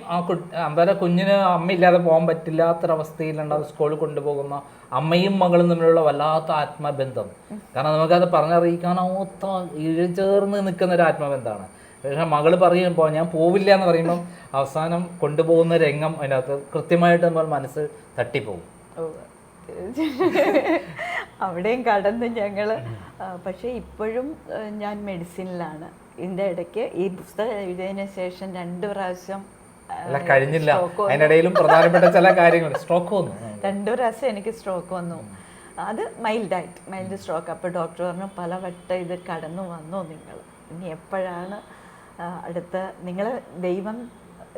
എന്തായാലും കുഞ്ഞിന് അമ്മയില്ലാതെ പോകാൻ പറ്റില്ലാത്തൊരവസ്ഥയിലുണ്ടാവും സ്കൂളിൽ കൊണ്ടുപോകുന്ന അമ്മയും മകളും തമ്മിലുള്ള വല്ലാത്ത ആത്മബന്ധം. കാരണം നമുക്കത് പറഞ്ഞറിയിക്കാനാവാത്ത ഇഴചേർന്ന് നിൽക്കുന്ന ഒരു ആത്മബന്ധമാണ്. പക്ഷേ മകള് പറയുമ്പോൾ ഞാൻ പോവില്ല എന്ന് പറയുമ്പോൾ അവസാനം കൊണ്ടുപോകുന്ന രംഗം അതിനകത്ത് കൃത്യമായിട്ട് നമ്മൾ മനസ്സ് തട്ടിപ്പോകും. അവിടെയും കടന്ന് ഞങ്ങൾ, പക്ഷേ ഇപ്പോഴും ഞാൻ മെഡിസിനിലാണ്. ഇതിൻ്റെ ഇടയ്ക്ക് ഈ പുസ്തകം എഴുതിയതിന് ശേഷം 2 പ്രാവശ്യം അല്ല കഴിഞ്ഞില്ല, അതിനിടയിലും പ്രധാനപ്പെട്ട ചില കാര്യങ്ങൾ സ്ട്രോക്ക് വന്നു. 2 പ്രാവശ്യം എനിക്ക് സ്ട്രോക്ക് വന്നു. അത് മൈൽഡ് സ്ട്രോക്ക്. അപ്പോൾ ഡോക്ടർ പറഞ്ഞു പലവട്ടം ഇത് കടന്നു വന്നോ നിങ്ങൾ, ഇനി എപ്പോഴാണ് അടുത്ത, നിങ്ങൾ ദൈവം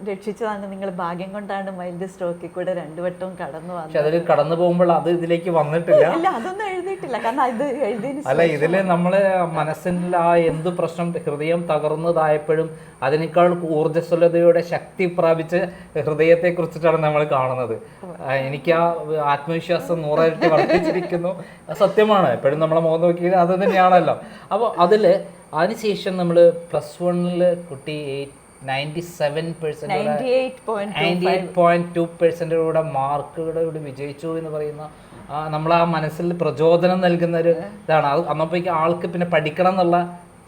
രക്ഷിച്ചതാണ്, നിങ്ങൾ ഭാഗ്യം കൊണ്ടാണ് മൈൽഡ് സ്ട്രോക്കിൽ കൂടെ 2 വട്ടവും കടന്നു വന്നത്. പക്ഷെ അതിൽ കടന്നു പോകുമ്പോൾ അത് ഇതിലേക്ക് വന്നിട്ടില്ല. ഇല്ല, അതൊന്നും എഴുതിയിട്ടില്ല. കാരണം ഇത് എഴുതിയതിന് അല്ല, ഇതില് നമ്മള് മനസ്സിൽ ആ എന്ത് പ്രശ്നം, ഹൃദയം തകർന്നതായപ്പോഴും അതിനേക്കാൾ ഊർജ്ജസ്വലതയുടെ ശക്തി പ്രാപിച്ച ഹൃദയത്തെ കുറിച്ചിട്ടാണ് നമ്മൾ കാണുന്നത്. എനിക്ക് ആ ആത്മവിശ്വാസം 100 ഇരട്ടി വർദ്ധിച്ചിരിക്കുന്നു. സത്യമാണ്, എപ്പോഴും നമ്മളെ മുഖം നോക്കിയത് അത് തന്നെയാണല്ലോ. അപ്പോൾ അതില് അതിനുശേഷം നമ്മൾ +1 കുട്ടി 98.2% മാർക്കുകളോട് വിജയിച്ചു എന്ന് പറയുന്ന നമ്മളാ മനസ്സിൽ പ്രചോദനം നൽകുന്ന ഒരു ഇതാണ്. അത് അന്നപ്പോഴേക്കും ആൾക്ക് പിന്നെ പഠിക്കണം എന്നുള്ള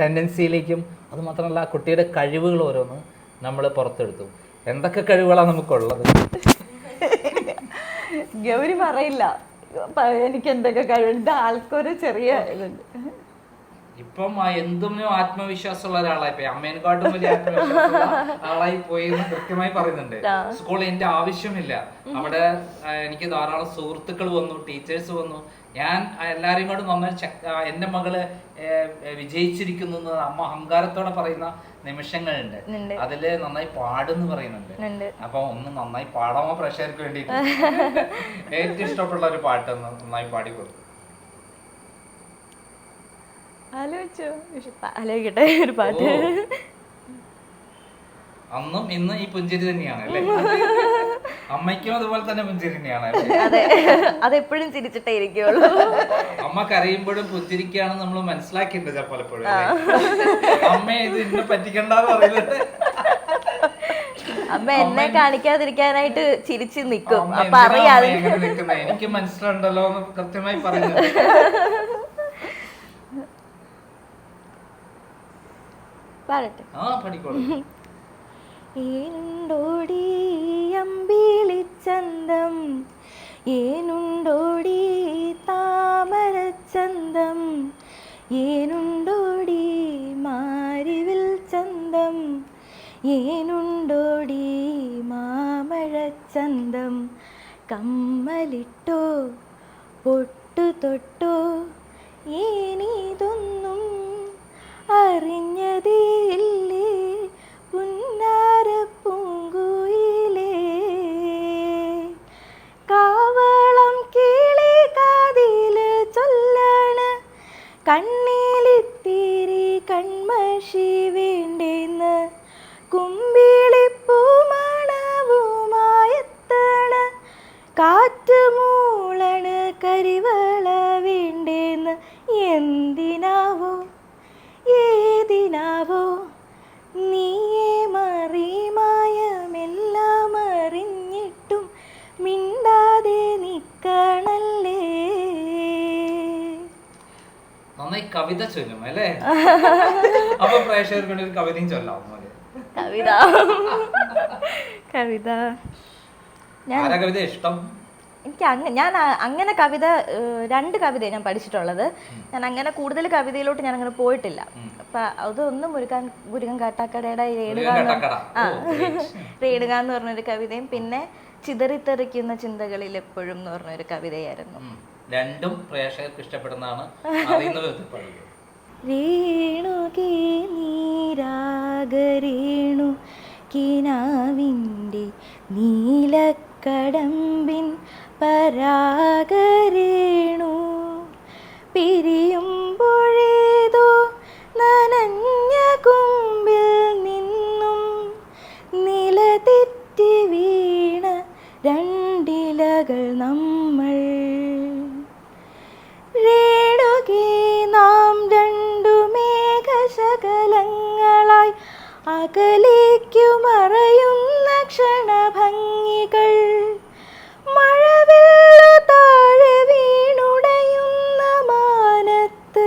ടെൻഡൻസിയിലേക്കും, അത് മാത്രമല്ല കുട്ടിയുടെ കഴിവുകൾ ഓരോന്ന് നമ്മൾ പുറത്തെടുത്തു. എന്തൊക്കെ കഴിവുകളാണ് നമുക്കുള്ളത്? ഗൗരി പറയില്ല എനിക്ക് എന്തൊക്കെ കഴിവുണ്ട്, ആൾക്കൊരു ചെറിയ ഇതുണ്ട്. ഇപ്പം എന്തിനും ആത്മവിശ്വാസമുള്ള ഒരാളായി പോയി, അമ്മേനെക്കാട്ടും വലിയ ആത്മവിശ്വാസമുള്ള ആളായി പോയി എന്ന് കൃത്യമായി പറയുന്നുണ്ട്. സ്കൂളിൽ എന്റെ ആവശ്യമില്ല, അവിടെ എനിക്ക് ധാരാളം സുഹൃത്തുക്കൾ വന്നു, ടീച്ചേഴ്സ് വന്നു, ഞാൻ എല്ലാരെയും കൂടെ നന്നായി എന്റെ മകള് വിജയിച്ചിരിക്കുന്നു എന്ന് അമ്മ അഹങ്കാരത്തോടെ പറയുന്ന നിമിഷങ്ങളുണ്ട്. അതില് നന്നായി പാടെന്ന് പറയുന്നുണ്ട്. അപ്പൊ ഒന്ന് നന്നായി പാടാമോ പ്രേക്ഷകർക്ക് വേണ്ടിയിട്ട്? ഏറ്റവും ഇഷ്ടപ്പെട്ട ഒരു പാട്ട് നന്നായി പാടിക്കൊടുക്കും. ആലോചിക്കട്ടെ ഒരു പാട്ട്. അന്നും ഇന്ന് ഈ പുഞ്ചിരി തന്നെയാണ് അല്ലേ? അമ്മയ്ക്കും അതുപോലെ തന്നെ പുഞ്ചിരി തന്നെയാണ്. അതെ, അതെപ്പോഴും ചിരിച്ചിട്ടേ ഇരിക്കുള്ളൂ. അമ്മ കരയുമ്പോഴും പുഞ്ചിരിക്കുകയാണെന്ന് നമ്മൾ മനസ്സിലാക്കിയിട്ടുണ്ട് പലപ്പോഴും. അമ്മ ഇത് ഇന്നെ പറ്റിക്കണ്ടെന്ന് പറയുന്നത്. അമ്മ എന്നെ കാണിക്കാതിരിക്കാനായിട്ട് ചിരിച്ച് നിൽക്കും. അപ്പൊ അറിയാതെ എനിക്ക് മനസ്സിലുണ്ടല്ലോ എന്ന് കൃത്യമായി പറയുന്നത്. ഏനുണ്ടോടി അമ്പിളിച്ചന്തം, ഏനുണ്ടോടി താമരച്ചന്തം, ഏനുണ്ടോടി മാരിവിൽ ചന്തം, ഏനുണ്ടോടി മാമഴച്ചന്തം, കമ്മലിട്ടോ പൊട്ടു തൊട്ടോ ഏനീതൊന്നും അറിഞ്ഞതേയില്ലേ പുന്നാര പൂങ്കുയിലേ, കാവളം കിളി കാതില് ചൊല്ലാണ് കണ്ണിലിത്തിരി കൺമഷി വേണ്ടെന്ന്, കുമ്പിളിപ്പൂ മണവുമായെത്താണ് കാറ്റ് മൂളണ് കരിവള വേണ്ടെന്ന്, എന്തിനാവോ ഏതിനാവോ നീയേ മറിമായമെല്ലാം അറിഞ്ഞിട്ടും മിണ്ടാതെ നിക്കണല്ലേ. നന്നായി കവിത ചൊല്ലും അല്ലേ? അപ്പൊ പ്രേക്ഷകർക്ക് വേണ്ടി ഒരു കവിതയും ചൊല്ലാം. കവിത കവിത ആരാ കവിത ഇഷ്ടം? എനിക്ക് ഞാൻ അങ്ങനെ കവിത 2 കവിതയെ ഞാൻ പഠിച്ചിട്ടുള്ളത്. ഞാൻ അങ്ങനെ കൂടുതൽ കവിതയിലോട്ട് ഞാൻ അങ്ങനെ പോയിട്ടില്ല. അപ്പൊ അതൊന്നും മുരുകൻ കാട്ടാക്കടയുടെ രേണുക എന്ന് പറഞ്ഞൊരു കവിതയും പിന്നെ ചിതറിത്തെറിക്കുന്ന ചിന്തകളിൽ എപ്പോഴും എന്ന് പറഞ്ഞൊരു കവിതയായിരുന്നു. രണ്ടും പ്രേക്ഷകർക്ക് ഇഷ്ടപ്പെടുന്നതാണ്. രേണുകേ നീരാഗരേണു കിനാവിൻ്റെ നീലക്കടമ്പിൻ പരാഗരേണു, പിരിയുമ്പോഴേതോ നനഞ്ഞ കുമ്പിൽ നിന്നും നിലതെറ്റി വീണ 2 ഇലകൾ നമ്മൾ രേണുകേ നാം രണ്ടു മേഘശകലങ്ങളായി അകലേക്കു മറയുന്ന ക്ഷണഭംഗികൾ മഴവില്ലു താഴെ വീണുടയുന്ന മാനത്ത്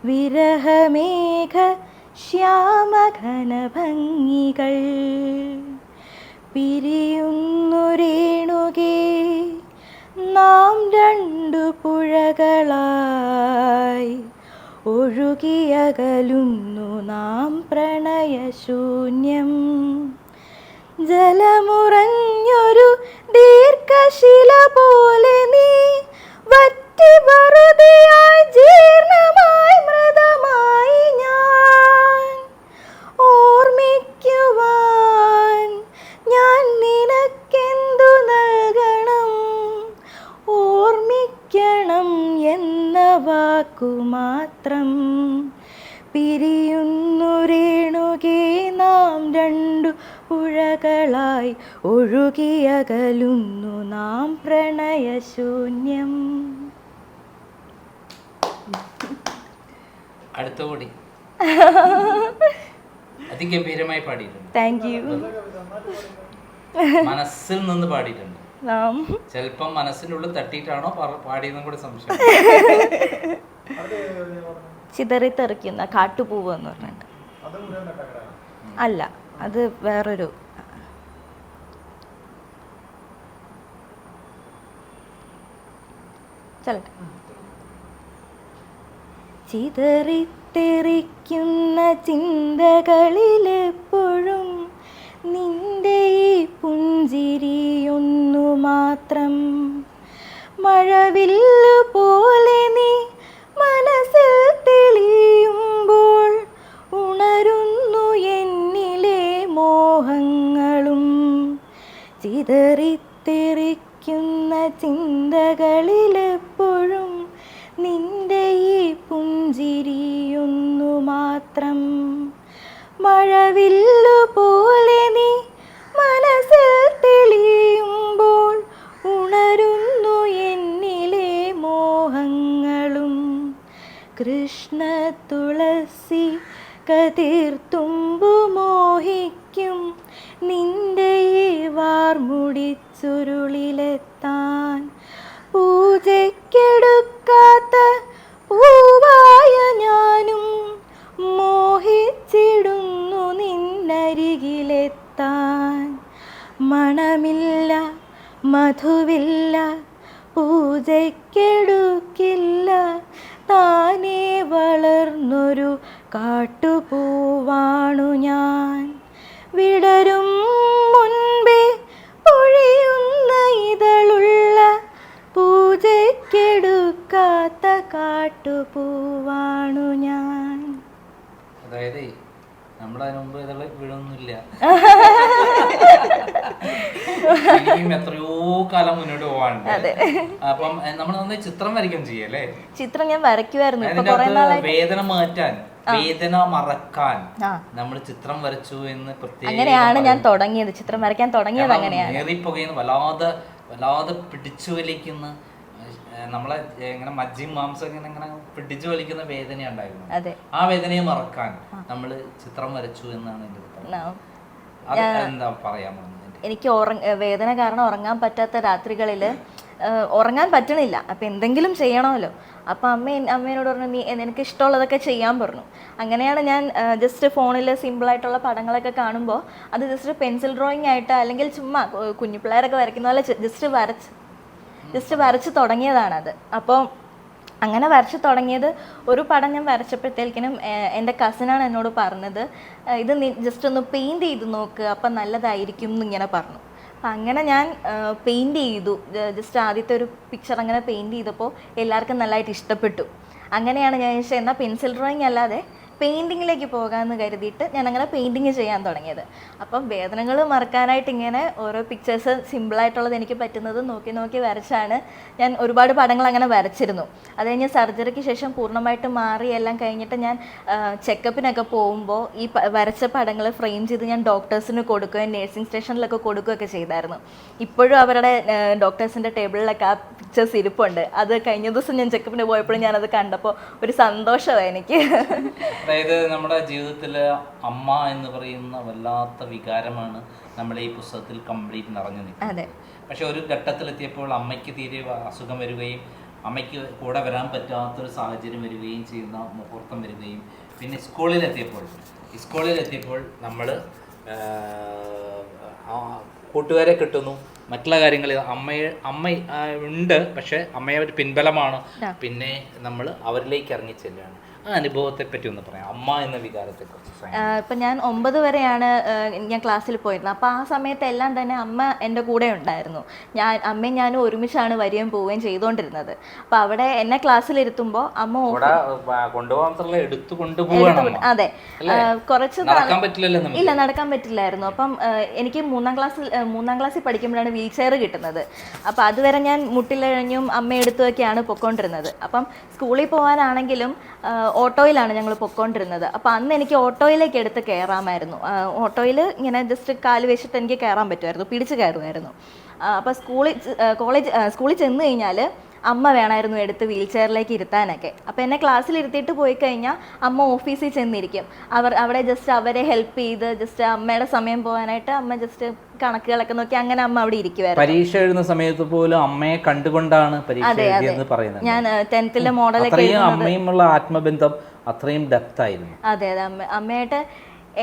വിരഹമേഘ ശ്യാമഘനഭംഗികൾ പിരിയുന്നു രേണുകേ നാം രണ്ടു പുഴകളായി ഒഴുകിയകലുന്നു നാം പ്രണയശൂന്യം ജലമുറഞ്ഞൊരു ദീർഘശില പോലെ നീ വറ്റി വറുതിയായി ജീർണമായി മൃതമായി ഞാൻ ഓർമ്മിക്കുവാൻ ഞാൻ നിനക്കെന്തു നൽകണം ഓർമ്മിക്കണം എന്ന വാക്കു മാത്രം പിരിയുന്നു രേണുകേ നാം രണ്ടു പുഴകളായി ഒഴുകിയകലുന്നു നാം പ്രണയശൂന്യം. അടുത്ത കൂടി അതിഗംഭീരമായി പാടിയിട്ടുണ്ട്. Thank you. മനസ്സിൽ നിന്ന് പാടിയിട്ടുണ്ട്. ചിലപ്പം മനസ്സിൻ്റെ ഉള്ളിൽ തട്ടിയിട്ടാണോ പാടിയെന്നും കൂടി സംശയം. ചിതറിത്തെറിക്കുന്ന കാട്ടുപൂവ് എന്ന് പറഞ്ഞിട്ട് അല്ല, അത് വേറൊരു ചലട്ടെ. ചിതറിത്തെറിക്കുന്ന ചിന്തകളിലെപ്പോഴും നിന്റെ ഈ പുഞ്ചിരിയൊന്നു മാത്രം മഴവില്ലു പോലെ നീ മനസ്സിൽ തെളിയുമ്പോൾ ഉണരുന്നു എന്നിലെ മോഹങ്ങളും ചിതറിത്തെറിക്കുന്ന ചിന്തകളിലെപ്പോഴും നിന്റെ ഈ പുഞ്ചിരിയൊന്നു മാത്രം മഴവില്ലു പോലെ നീ മനസ്സിൽ തെളിയുമ്പോൾ ഉണരുന്നു എന്നിലെ മോഹങ്ങളും കൃഷ്ണ തുളസി കതിർത്തുമ്പു മോഹിക്കും നിന്റെ ഈ വാർമുടിച്ചുരുളിലെത്താൻ പൂജയ്ക്കെടുക്കാത്ത പൂവായ ഞാനും മോഹിച്ചിടുന്നു നിന്നരികിലെത്താൻ മണമില്ല മധുവില്ല പൂജയ്ക്കെടുക്കില്ല താനേ വളർന്നൊരു കാട്ടുപൂവാണു ഞാൻ വിടരും മുൻപേ പൊഴിയുന്ന ഇതളുള്ള പൂജയ്ക്കെടുക്കാത്ത കാട്ടുപൂവാണു ഞാൻ. അതായത് നമ്മളതിന് മുമ്പ് ഇതുള്ള വീഴൊന്നുമില്ല. ഇനിയും എത്രയോ കാലം മുന്നോട്ട് പോവാണ്ട്. അപ്പം നമ്മൾ നന്നായി ചിത്രം വരയ്ക്കാൻ ചെയ്യല്ലേ? ചിത്രം ഞാൻ വരയ്ക്കുമായിരുന്നു. വേദന മാറ്റാൻ, വേദന മറക്കാൻ നമ്മൾ ചിത്രം വരച്ചു എന്ന് അങ്ങനെയാണ് ഞാൻ തുടങ്ങിയത്. ചിത്രം വരയ്ക്കാൻ തുടങ്ങിയത് അങ്ങനെയാണ്. ഏറിപ്പോകുന്ന വല്ലാതെ വല്ലാതെ പിടിച്ചു വലിക്കുന്ന നമ്മളെ ഇങ്ങനെ മജ്ജയും മാംസം ഇങ്ങനെ പിടിച്ചു വലിക്കുന്ന വേദന ഉണ്ടായിരുന്നു. ആ വേദനയെ മറക്കാൻ നമ്മൾ ചിത്രം വരച്ചു എന്നാണ് എന്റെ എന്താ പറയാൻ പോകുന്നത്. എനിക്ക് വേദന കാരണം ഉറങ്ങാൻ പറ്റാത്ത രാത്രികളിൽ ഉറങ്ങാൻ പറ്റണില്ല. അപ്പം എന്തെങ്കിലും ചെയ്യണമല്ലോ. അപ്പം അമ്മേനോട് പറഞ്ഞു നീ നിനക്ക് ഇഷ്ടമുള്ളതൊക്കെ ചെയ്യാൻ പറഞ്ഞു. അങ്ങനെയാണ് ഞാൻ ജസ്റ്റ് ഫോണിൽ സിമ്പിളായിട്ടുള്ള പടങ്ങളൊക്കെ കാണുമ്പോൾ അത് ജസ്റ്റ് പെൻസിൽ ഡ്രോയിങ് ആയിട്ട് അല്ലെങ്കിൽ ചുമ്മാ കുഞ്ഞു പിള്ളേരൊക്കെ വരയ്ക്കുന്ന പോലെ ജസ്റ്റ് വരച്ച് തുടങ്ങിയതാണത്. അപ്പോൾ അങ്ങനെ വരച്ച് തുടങ്ങിയത് ഒരു പടം ഞാൻ വരച്ചപ്പോഴത്തേക്കിനും എൻ്റെ കസിനാണ് എന്നോട് പറഞ്ഞത് ഇത് ജസ്റ്റ് ഒന്ന് പെയിൻറ് ചെയ്ത് നോക്ക് അപ്പം നല്ലതായിരിക്കും എന്നിങ്ങനെ പറഞ്ഞു. അപ്പം അങ്ങനെ ഞാൻ പെയിൻറ് ചെയ്തു. ജസ്റ്റ് ആദ്യത്തെ ഒരു പിക്ചർ അങ്ങനെ പെയിൻറ് ചെയ്തപ്പോൾ എല്ലാവർക്കും നല്ലതായിട്ട് ഇഷ്ടപ്പെട്ടു. അങ്ങനെയാണ് ഞാൻ ചോദിച്ചത് എന്നാൽ പെൻസിൽ ഡ്രോയിങ് അല്ലാതെ പെയിൻറ്റിങ്ങിലേക്ക് പോകാമെന്ന് കരുതിയിട്ട് ഞാൻ അങ്ങനെ പെയിൻറ്റിങ് ചെയ്യാൻ തുടങ്ങിയത്. അപ്പം വേദനകൾ മറക്കാനായിട്ട് ഇങ്ങനെ ഓരോ പിക്ചേഴ്സ് സിമ്പിളായിട്ടുള്ളത് എനിക്ക് പറ്റുന്നത് നോക്കി നോക്കി വരച്ചാണ് ഞാൻ ഒരുപാട് പടങ്ങൾ അങ്ങനെ വരച്ചിരുന്നു. അത് കഴിഞ്ഞ് സർജറിക്ക് ശേഷം പൂർണ്ണമായിട്ട് മാറി എല്ലാം കഴിഞ്ഞിട്ട് ഞാൻ ചെക്കപ്പിനൊക്കെ പോകുമ്പോൾ ഈ വരച്ച പടങ്ങൾ ഫ്രെയിം ചെയ്ത് ഞാൻ ഡോക്ടേഴ്സിന് കൊടുക്കുകയും നേഴ്സിംഗ് സ്റ്റേഷനിലൊക്കെ കൊടുക്കുകയൊക്കെ ചെയ്തായിരുന്നു. ഇപ്പോഴും അവരുടെ ഡോക്ടേഴ്സിൻ്റെ ടേബിളിലൊക്കെ ആ പിക്ചേഴ്സ് ഇരിപ്പുണ്ട്. അത് കഴിഞ്ഞ ദിവസം ഞാൻ ചെക്കപ്പിന് പോയപ്പോഴും ഞാനത് കണ്ടപ്പോൾ ഒരു സന്തോഷമായി എനിക്ക്. അതായത് നമ്മുടെ ജീവിതത്തിൽ അമ്മ എന്ന് പറയുന്ന വല്ലാത്ത വികാരമാണ് നമ്മുടെ ഈ പുസ്തകത്തിൽ കംപ്ലീറ്റ് നിറഞ്ഞു നിൽക്കുന്നത്. പക്ഷെ ഒരു ഘട്ടത്തിലെത്തിയപ്പോൾ അമ്മയ്ക്ക് തീരെ അസുഖം വരികയും അമ്മയ്ക്ക് കൂടെ വരാൻ പറ്റാത്തൊരു സാഹചര്യം വരികയും ചെയ്യുന്ന മുഹൂർത്തം വരികയും പിന്നെ സ്കൂളിലെത്തിയപ്പോൾ നമ്മൾ കൂട്ടുകാരെ കിട്ടുന്നു, മറ്റുള്ള കാര്യങ്ങളിൽ അമ്മ ഉണ്ട്, പക്ഷെ അമ്മയെ ഒരു പിൻബലമാണ്. പിന്നെ നമ്മൾ അവരിലേക്ക് ഇറങ്ങിച്ചെല്ലുകയാണ്. ആ അനുഭവത്തെ പറ്റി ഒന്ന് പറയാം, അമ്മ എന്ന വികാരത്തെ കുറിച്ച്. ഇപ്പം ഞാൻ 9 വരെയാണ് ഞാൻ ക്ലാസ്സിൽ പോയിരുന്നത്. അപ്പോൾ ആ സമയത്ത് എല്ലാം തന്നെ അമ്മ എൻ്റെ കൂടെ ഉണ്ടായിരുന്നു. അമ്മയും ഞാനും ഒരുമിച്ചാണ് വരികയും പോവുകയും ചെയ്തുകൊണ്ടിരുന്നത്. അപ്പോൾ അവിടെ എന്നെ ക്ലാസ്സിലിരുത്തുമ്പോൾ അമ്മ അതെ കുറച്ച് ഇല്ല നടക്കാൻ പറ്റില്ലായിരുന്നു. അപ്പം എനിക്ക് മൂന്നാം ക്ലാസ്സിൽ പഠിക്കുമ്പോഴാണ് വീൽ ചെയർ കിട്ടുന്നത്. അപ്പോൾ അതുവരെ ഞാൻ മുട്ടിലഴഞ്ഞും അമ്മ എടുത്തുമൊക്കെയാണ് പൊയ്ക്കൊണ്ടിരുന്നത്. അപ്പം സ്കൂളിൽ പോകാനാണെങ്കിലും ഓട്ടോയിലാണ് ഞങ്ങൾ പൊയ്ക്കൊണ്ടിരുന്നത്. അപ്പോൾ അന്ന് എനിക്ക് ഓട്ടോയിലേക്ക് എടുത്ത് കയറാമായിരുന്നു. ഓട്ടോയിൽ ഇങ്ങനെ ജസ്റ്റ് കാല് വെച്ചിട്ട് എനിക്ക് കയറാൻ പറ്റുമായിരുന്നു, പിടിച്ച് കയറുമായിരുന്നു. അപ്പോൾ സ്കൂളിൽ ചെന്ന് കഴിഞ്ഞാൽ അമ്മ വേണമായിരുന്നു എടുത്ത് വീൽ ചെയറിലേക്ക് ഇരുത്താനൊക്കെ. അപ്പോൾ എന്നെ ക്ലാസ്സിൽ ഇരുത്തിയിട്ട് പോയി കഴിഞ്ഞാൽ അമ്മ ഓഫീസിൽ ചെന്നിരിക്കും. അവിടെ ജസ്റ്റ് അവരെ ഹെൽപ്പ് ചെയ്ത് ജസ്റ്റ് അമ്മയുടെ സമയം പോകാനായിട്ട് അമ്മ ജസ്റ്റ് കണക്കുകളൊക്കെ നോക്കി അങ്ങനെ അമ്മ അവിടെ ഇരിക്കുവായിരുന്നു. പരീക്ഷ എഴുതുന്ന സമയത്ത് പോലും അമ്മയെ കണ്ടുകൊണ്ടാണ് പരീക്ഷ എഴുതിയെന്ന് പറയുന്നത്. ഞാൻ 10th മോഡലൊക്കെ അമ്മയുമുള്ള ആത്മബന്ധം അത്രയും ഡെപ്ത് ആയിരുന്നു. അതെ അമ്മയായിട്ട്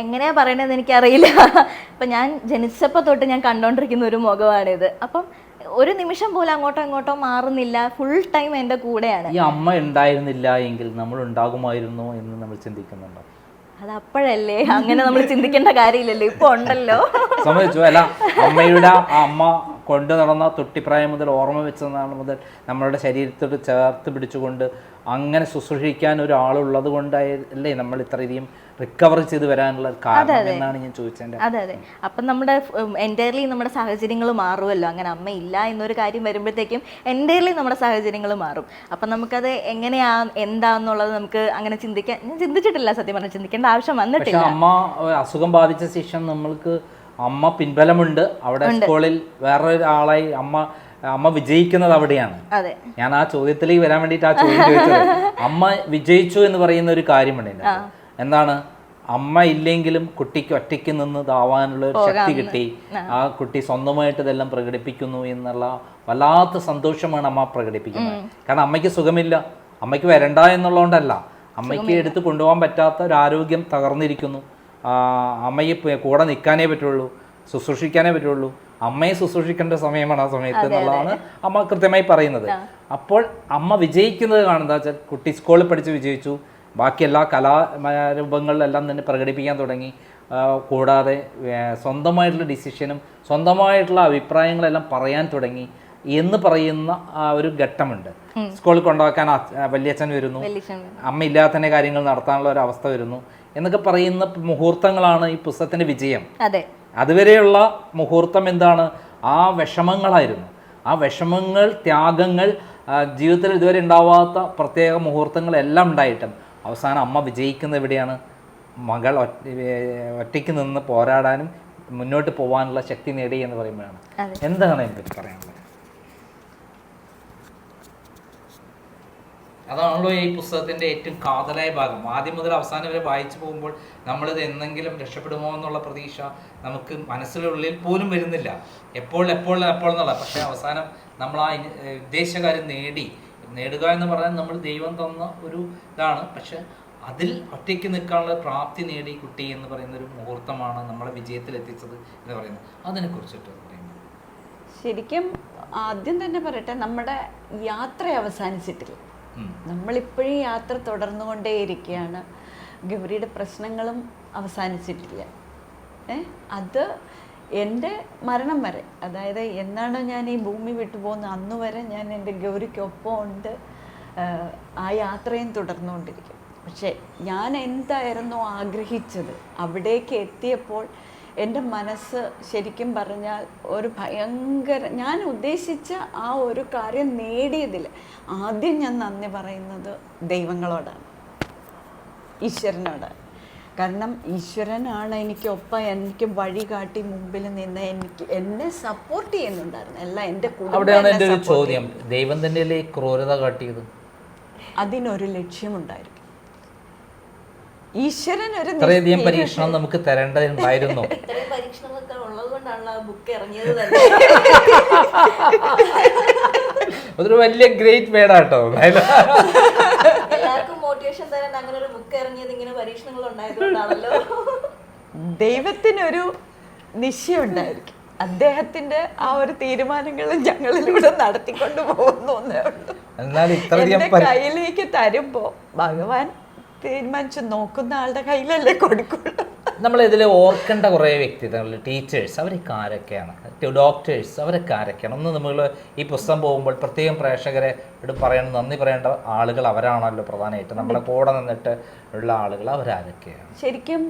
എങ്ങനെയാ പറയണതെന്ന് എനിക്കറിയില്ല. അപ്പം ഞാൻ ജനിച്ചപ്പോൾ തൊട്ട് ഞാൻ കണ്ടോണ്ടിരിക്കുന്ന ഒരു മുഖമാണിത്. അപ്പം ഒരു നിമിഷം പോലും അങ്ങോട്ടോ ഇങ്ങോട്ടോ മാറുന്നില്ല, ഫുൾ ടൈം എൻ്റെ കൂടെയാണ്. ഈ അമ്മ ഉണ്ടായിരുന്നില്ല എങ്കിൽ നമ്മൾ ഉണ്ടാകുമായിരുന്നോ എന്ന് നമ്മൾ ചിന്തിക്കുന്നുണ്ടോ? അത് അപ്പോഴല്ലേ, അങ്ങനെ നമ്മൾ ചിന്തിക്കേണ്ട കാര്യമില്ലല്ലോ, ഇപ്പൊ ഉണ്ടല്ലോ. സമ്മതിച്ചു. അല്ല, അമ്മയുടെ അമ്മ കൊണ്ടു നടന്ന തൊട്ടിപ്രായം മുതൽ ഓർമ്മ വെച്ച നാൾ മുതൽ നമ്മളുടെ ശരീരത്തോട് ചേർത്ത് പിടിച്ചുകൊണ്ട് അങ്ങനെ ശുശ്രൂഷിക്കാൻ ഒരാളുള്ളത് കൊണ്ടല്ലേ നമ്മൾ ഇത്രയധികം റിക്കവർ ചെയ്ത് വരാനുള്ള കാരണം എന്നാണ് ഞാൻ ചോദിച്ചത്. അതെ അപ്പം നമ്മുടെ എൻറ്റയർലി നമ്മുടെ സാഹചര്യങ്ങൾ മാറുമല്ലോ. അങ്ങനെ അമ്മ ഇല്ല എന്നൊരു കാര്യം വരുമ്പോഴത്തേക്കും എൻറ്റയർലി നമ്മുടെ സാഹചര്യങ്ങൾ മാറും. അപ്പം നമുക്കത് എന്താന്നുള്ളത് നമുക്ക് അങ്ങനെ ഞാൻ ചിന്തിച്ചിട്ടില്ല, സത്യം പറഞ്ഞാൽ ചിന്തിക്കേണ്ട ആവശ്യം വന്നിട്ടില്ല. അമ്മ അസുഖം ബാധിച്ച ശേഷം നമ്മൾക്ക് അമ്മ പിൻബലമുണ്ട്. അവിടെ സ്കൂളിൽ വേറൊരാളായി അമ്മ വിജയിക്കുന്നത് അവിടെയാണ്. ഞാൻ ആ ചോദ്യത്തിലേക്ക് വരാൻ വേണ്ടിയിട്ട് ആ ചോദ്യം ചോദിച്ചത്. അമ്മ വിജയിച്ചു എന്ന് പറയുന്ന ഒരു കാര്യമുണ്ട്. എന്താണ്? അമ്മ ഇല്ലെങ്കിലും കുട്ടിക്ക് ഒറ്റയ്ക്ക് നിന്ന് ഇതാവാനുള്ള ഒരു ശക്തി കിട്ടി. ആ കുട്ടി സ്വന്തമായിട്ട് ഇതെല്ലാം പ്രകടിപ്പിക്കുന്നു എന്നുള്ള വല്ലാത്ത സന്തോഷമാണ് അമ്മ പ്രകടിപ്പിക്കുന്നത്. കാരണം അമ്മയ്ക്ക് സുഖമില്ല, അമ്മയ്ക്ക് വരണ്ട എന്നുള്ളതുകൊണ്ടല്ല, അമ്മയ്ക്ക് എടുത്ത് കൊണ്ടുപോകാൻ പറ്റാത്ത ഒരു ആരോഗ്യം തകർന്നിരിക്കുന്നു. അമ്മയെ കൂടെ നിൽക്കാനേ പറ്റുള്ളൂ, ശുശ്രൂഷിക്കാനേ പറ്റുള്ളൂ. അമ്മയെ ശുശ്രൂഷിക്കേണ്ട സമയമാണ് ആ സമയത്ത് എന്നുള്ളതാണ് അമ്മ കൃത്യമായി പറയുന്നത്. അപ്പോൾ അമ്മ വിജയിക്കുന്നത് കാണുന്നത് വെച്ചാൽ കുട്ടി സ്കൂളിൽ പഠിച്ച് വിജയിച്ചു, ബാക്കി എല്ലാ കലാരൂപങ്ങളിലെല്ലാം തന്നെ പ്രകടിപ്പിക്കാൻ തുടങ്ങി. കൂടാതെ സ്വന്തമായിട്ടുള്ള ഡിസിഷനും സ്വന്തമായിട്ടുള്ള അഭിപ്രായങ്ങളെല്ലാം പറയാൻ തുടങ്ങി എന്ന് പറയുന്ന ഒരു ഘട്ടമുണ്ട്. സ്കൂളിൽ കൊണ്ടുവയ്ക്കാൻ വല്യച്ഛൻ വരുന്നു, അമ്മ ഇല്ലാത്തതിൻ്റെ കാര്യങ്ങൾ നടത്താനുള്ള ഒരു അവസ്ഥ വരുന്നു എന്നൊക്കെ പറയുന്ന മുഹൂർത്തങ്ങളാണ് ഈ പുസ്തകത്തിന്റെ വിജയം. അതുവരെയുള്ള മുഹൂർത്തം എന്താണ്? ആ വിഷമങ്ങളായിരുന്നു. ആ വിഷമങ്ങൾ, ത്യാഗങ്ങൾ, ജീവിതത്തിൽ ഇതുവരെ ഉണ്ടാവാത്ത പ്രത്യേക മുഹൂർത്തങ്ങളെല്ലാം ഉണ്ടായിട്ടും അവസാനം അമ്മ വിജയിക്കുന്നത് എവിടെയാണ്? മകൾ ഒറ്റയ്ക്ക് നിന്ന് പോരാടാനും മുന്നോട്ട് പോകാനുള്ള ശക്തി നേടി എന്ന് പറയുമ്പോഴാണ്. എന്താണ് അതിനെപ്പറ്റി പറയാനുള്ളത്? അതാണല്ലോ ഈ പുസ്തകത്തിന്റെ ഏറ്റവും കാതലായ ഭാഗം. ആദ്യം മുതൽ അവസാനം വരെ വായിച്ചു പോകുമ്പോൾ നമ്മളിത് എന്തെങ്കിലും രക്ഷപ്പെടുമോ എന്നുള്ള പ്രതീക്ഷ നമുക്ക് മനസ്സിനുള്ളിൽ പോലും വരുന്നില്ല. എപ്പോൾ എന്നുള്ള. പക്ഷെ അവസാനം നമ്മൾ ആ ഉദ്ദേശകാര്യം നേടുക എന്ന് പറഞ്ഞാൽ നമ്മൾ ദൈവം തന്ന ഒരു ഇതാണ്. പക്ഷെ അതിൽ ഒറ്റയ്ക്ക് നിൽക്കാനുള്ള പ്രാപ്തി നേടി കുട്ടി എന്ന് പറയുന്ന ഒരു മുഹൂർത്തമാണ് നമ്മളെ വിജയത്തിലെത്തിച്ചത് എന്ന് പറയുന്നത്. അതിനെക്കുറിച്ചിട്ട് പറയുന്നത് ശരിക്കും ആദ്യം തന്നെ പറയട്ടെ, നമ്മുടെ യാത്ര അവസാനിച്ചിട്ടില്ല. നമ്മളിപ്പോഴും യാത്ര തുടർന്നുകൊണ്ടേയിരിക്കുകയാണ്. ഗൗരിയുടെ പ്രശ്നങ്ങളും അവസാനിച്ചിട്ടില്ല. അത് എൻ്റെ മരണം വരെ, അതായത് എന്നാണ് ഞാൻ ഈ ഭൂമി വിട്ടു പോകുന്നത് അന്ന് വരെ ഞാൻ എൻ്റെ ഗൗരിക്കൊപ്പം ഉണ്ട്. ആ യാത്രയും തുടർന്നുകൊണ്ടിരിക്കും. പക്ഷെ ഞാൻ എന്തായിരുന്നു ആഗ്രഹിച്ചത് അവിടേക്ക് എത്തിയപ്പോൾ എൻ്റെ മനസ്സ് ശരിക്കും പറഞ്ഞാൽ ഒരു ഭയങ്കര, ഞാൻ ഉദ്ദേശിച്ച ആ ഒരു കാര്യം നേടിയതിൽ ആദ്യം ഞാൻ നന്ദി പറയുന്നത് ദൈവങ്ങളോടാണ്, ഈശ്വരനോടാണ്. കാരണം ഈശ്വരനാണ് എനിക്കൊപ്പം, എനിക്ക് വഴി കാട്ടി മുമ്പിൽ നിന്ന് എന്നെ സപ്പോർട്ട് ചെയ്യുന്നുണ്ടായിരുന്നു. എല്ലാം എൻ്റെ അവിടെയാണ് എൻ്റെ ഒരു ചോദ്യം, ദൈവം തന്നെയല്ലേ ഈ ക്രൂരത കാട്ടിയത്? അതിനൊരു ലക്ഷ്യമുണ്ടായിരിക്കും. ഈശ്വരൻ ഒരു ഇത്രയധികം പരീക്ഷണം നമുക്ക് തരേണ്ടതുണ്ടായിരുന്നു. ഇത്രയും പരീക്ഷണങ്ങളൊക്കെ ഉള്ളത് കൊണ്ടാണല്ലോ ആ ബുക്ക് ഇറങ്ങിയത് തന്നെ. അതൊരു വലിയ ഗ്രേറ്റ് വേടാട്ടോ. എല്ലാവർക്കും മോട്ടിവേഷൻ തരാൻ അങ്ങനെ ഒരു ബുക്ക് ഇറങ്ങിയത് ഇങ്ങനെ പരീക്ഷണങ്ങൾ ഉണ്ടായതുകൊണ്ടാണല്ലോ. ദൈവത്തിനൊരു നിശ്ചയമുണ്ടായിരിക്കും. അദ്ദേഹത്തിന്റെ ആ ഒരു തീരുമാനങ്ങൾ ഞങ്ങളിലൂടെ നടത്തിക്കൊണ്ട് പോകുന്നു. എന്നാൽ ഇത്രയധികം എന്റെ കയ്യിലേക്ക് തരുമ്പോ ഭഗവാൻ തീരുമാനിച്ചു, നോക്കുന്ന ആളുടെ കയ്യിലല്ലേ കൊടുക്കുള്ളൂ. നമ്മൾ ഇതിൽ ഓർക്കേണ്ട കുറേ വ്യക്തിത്വങ്ങൾ, ടീച്ചേഴ്സ്, അവരൊക്കെ ആരൊക്കെയാണ്? ഡോക്ടേഴ്സ്, അവരൊക്കെ ആരൊക്കെയാണ്? ഒന്ന് നമ്മൾ ഈ പുസ്തകം പോകുമ്പോൾ പ്രത്യേകം പ്രേക്ഷകരെ പറയണം, നന്ദി പറയേണ്ട ആളുകൾ അവരാണല്ലോ പ്രധാനമായിട്ട്. നമ്മളെ കൂടെ നിന്നിട്ട് ഉള്ള ആളുകൾ അവരാരൊക്കെയാണ്? ശരിക്കും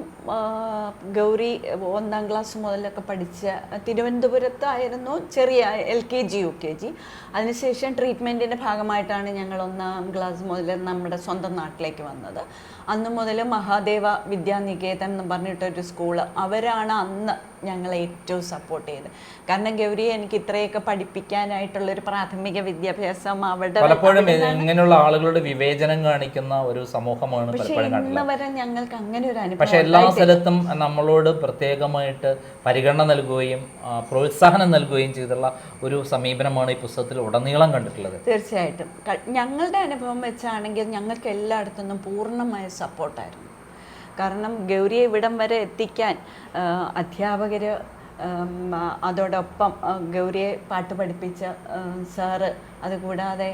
ഗൗരി 1ാം ക്ലാസ് മുതലൊക്കെ പഠിച്ച തിരുവനന്തപുരത്തായിരുന്നു, ചെറിയ LKG UKG. അതിനുശേഷം ട്രീറ്റ്മെൻറ്റിൻ്റെ ഭാഗമായിട്ടാണ് ഞങ്ങൾ 1ാം ക്ലാസ് മുതൽ നമ്മുടെ സ്വന്തം നാട്ടിലേക്ക് വന്നത്. അന്ന് മുതൽ മഹാദേവ വിദ്യാനികേതൻ എന്ന് പറഞ്ഞിട്ടൊരു സ്കൂള്, അവരാണ് അന്ന് ഞങ്ങളെ ഏറ്റവും സപ്പോർട്ട് ചെയ്തത്. കാരണം ഗൗരിയെ എനിക്ക് ഇത്രയൊക്കെ പഠിപ്പിക്കാനായിട്ടുള്ളൊരു പ്രാഥമിക വിദ്യാഭ്യാസം അവിടെ പലപ്പോഴും ഇങ്ങനെയുള്ള ആളുകളുടെ വിവേചനം കാണിക്കുന്ന ഒരു സമൂഹമാണ് പലപ്പോഴും വരെ ഞങ്ങൾക്ക് അങ്ങനെ ഒരു അനുഭവം. പക്ഷെ എല്ലാ സ്ഥലത്തും നമ്മളോട് പ്രത്യേകമായിട്ട് പരിഗണന നൽകുകയും പ്രോത്സാഹനം നൽകുകയും ചെയ്തുള്ള ഒരു സമീപനമാണ് ഈ പുസ്തകത്തിൽ ഉടനീളം കണ്ടിട്ടുള്ളത്. തീർച്ചയായിട്ടും ഞങ്ങളുടെ അനുഭവം വെച്ചാണെങ്കിൽ ഞങ്ങൾക്ക് എല്ലായിടത്തുനിന്നും പൂർണ്ണമായ സപ്പോർട്ടായിരുന്നു. കാരണം ഗൗരിയെ ഇവിടം വരെ എത്തിക്കാൻ അധ്യാപകർ, അതോടൊപ്പം ഗൗരിയെ പാട്ട് പഠിപ്പിച്ച സാറ്, അതുകൂടാതെ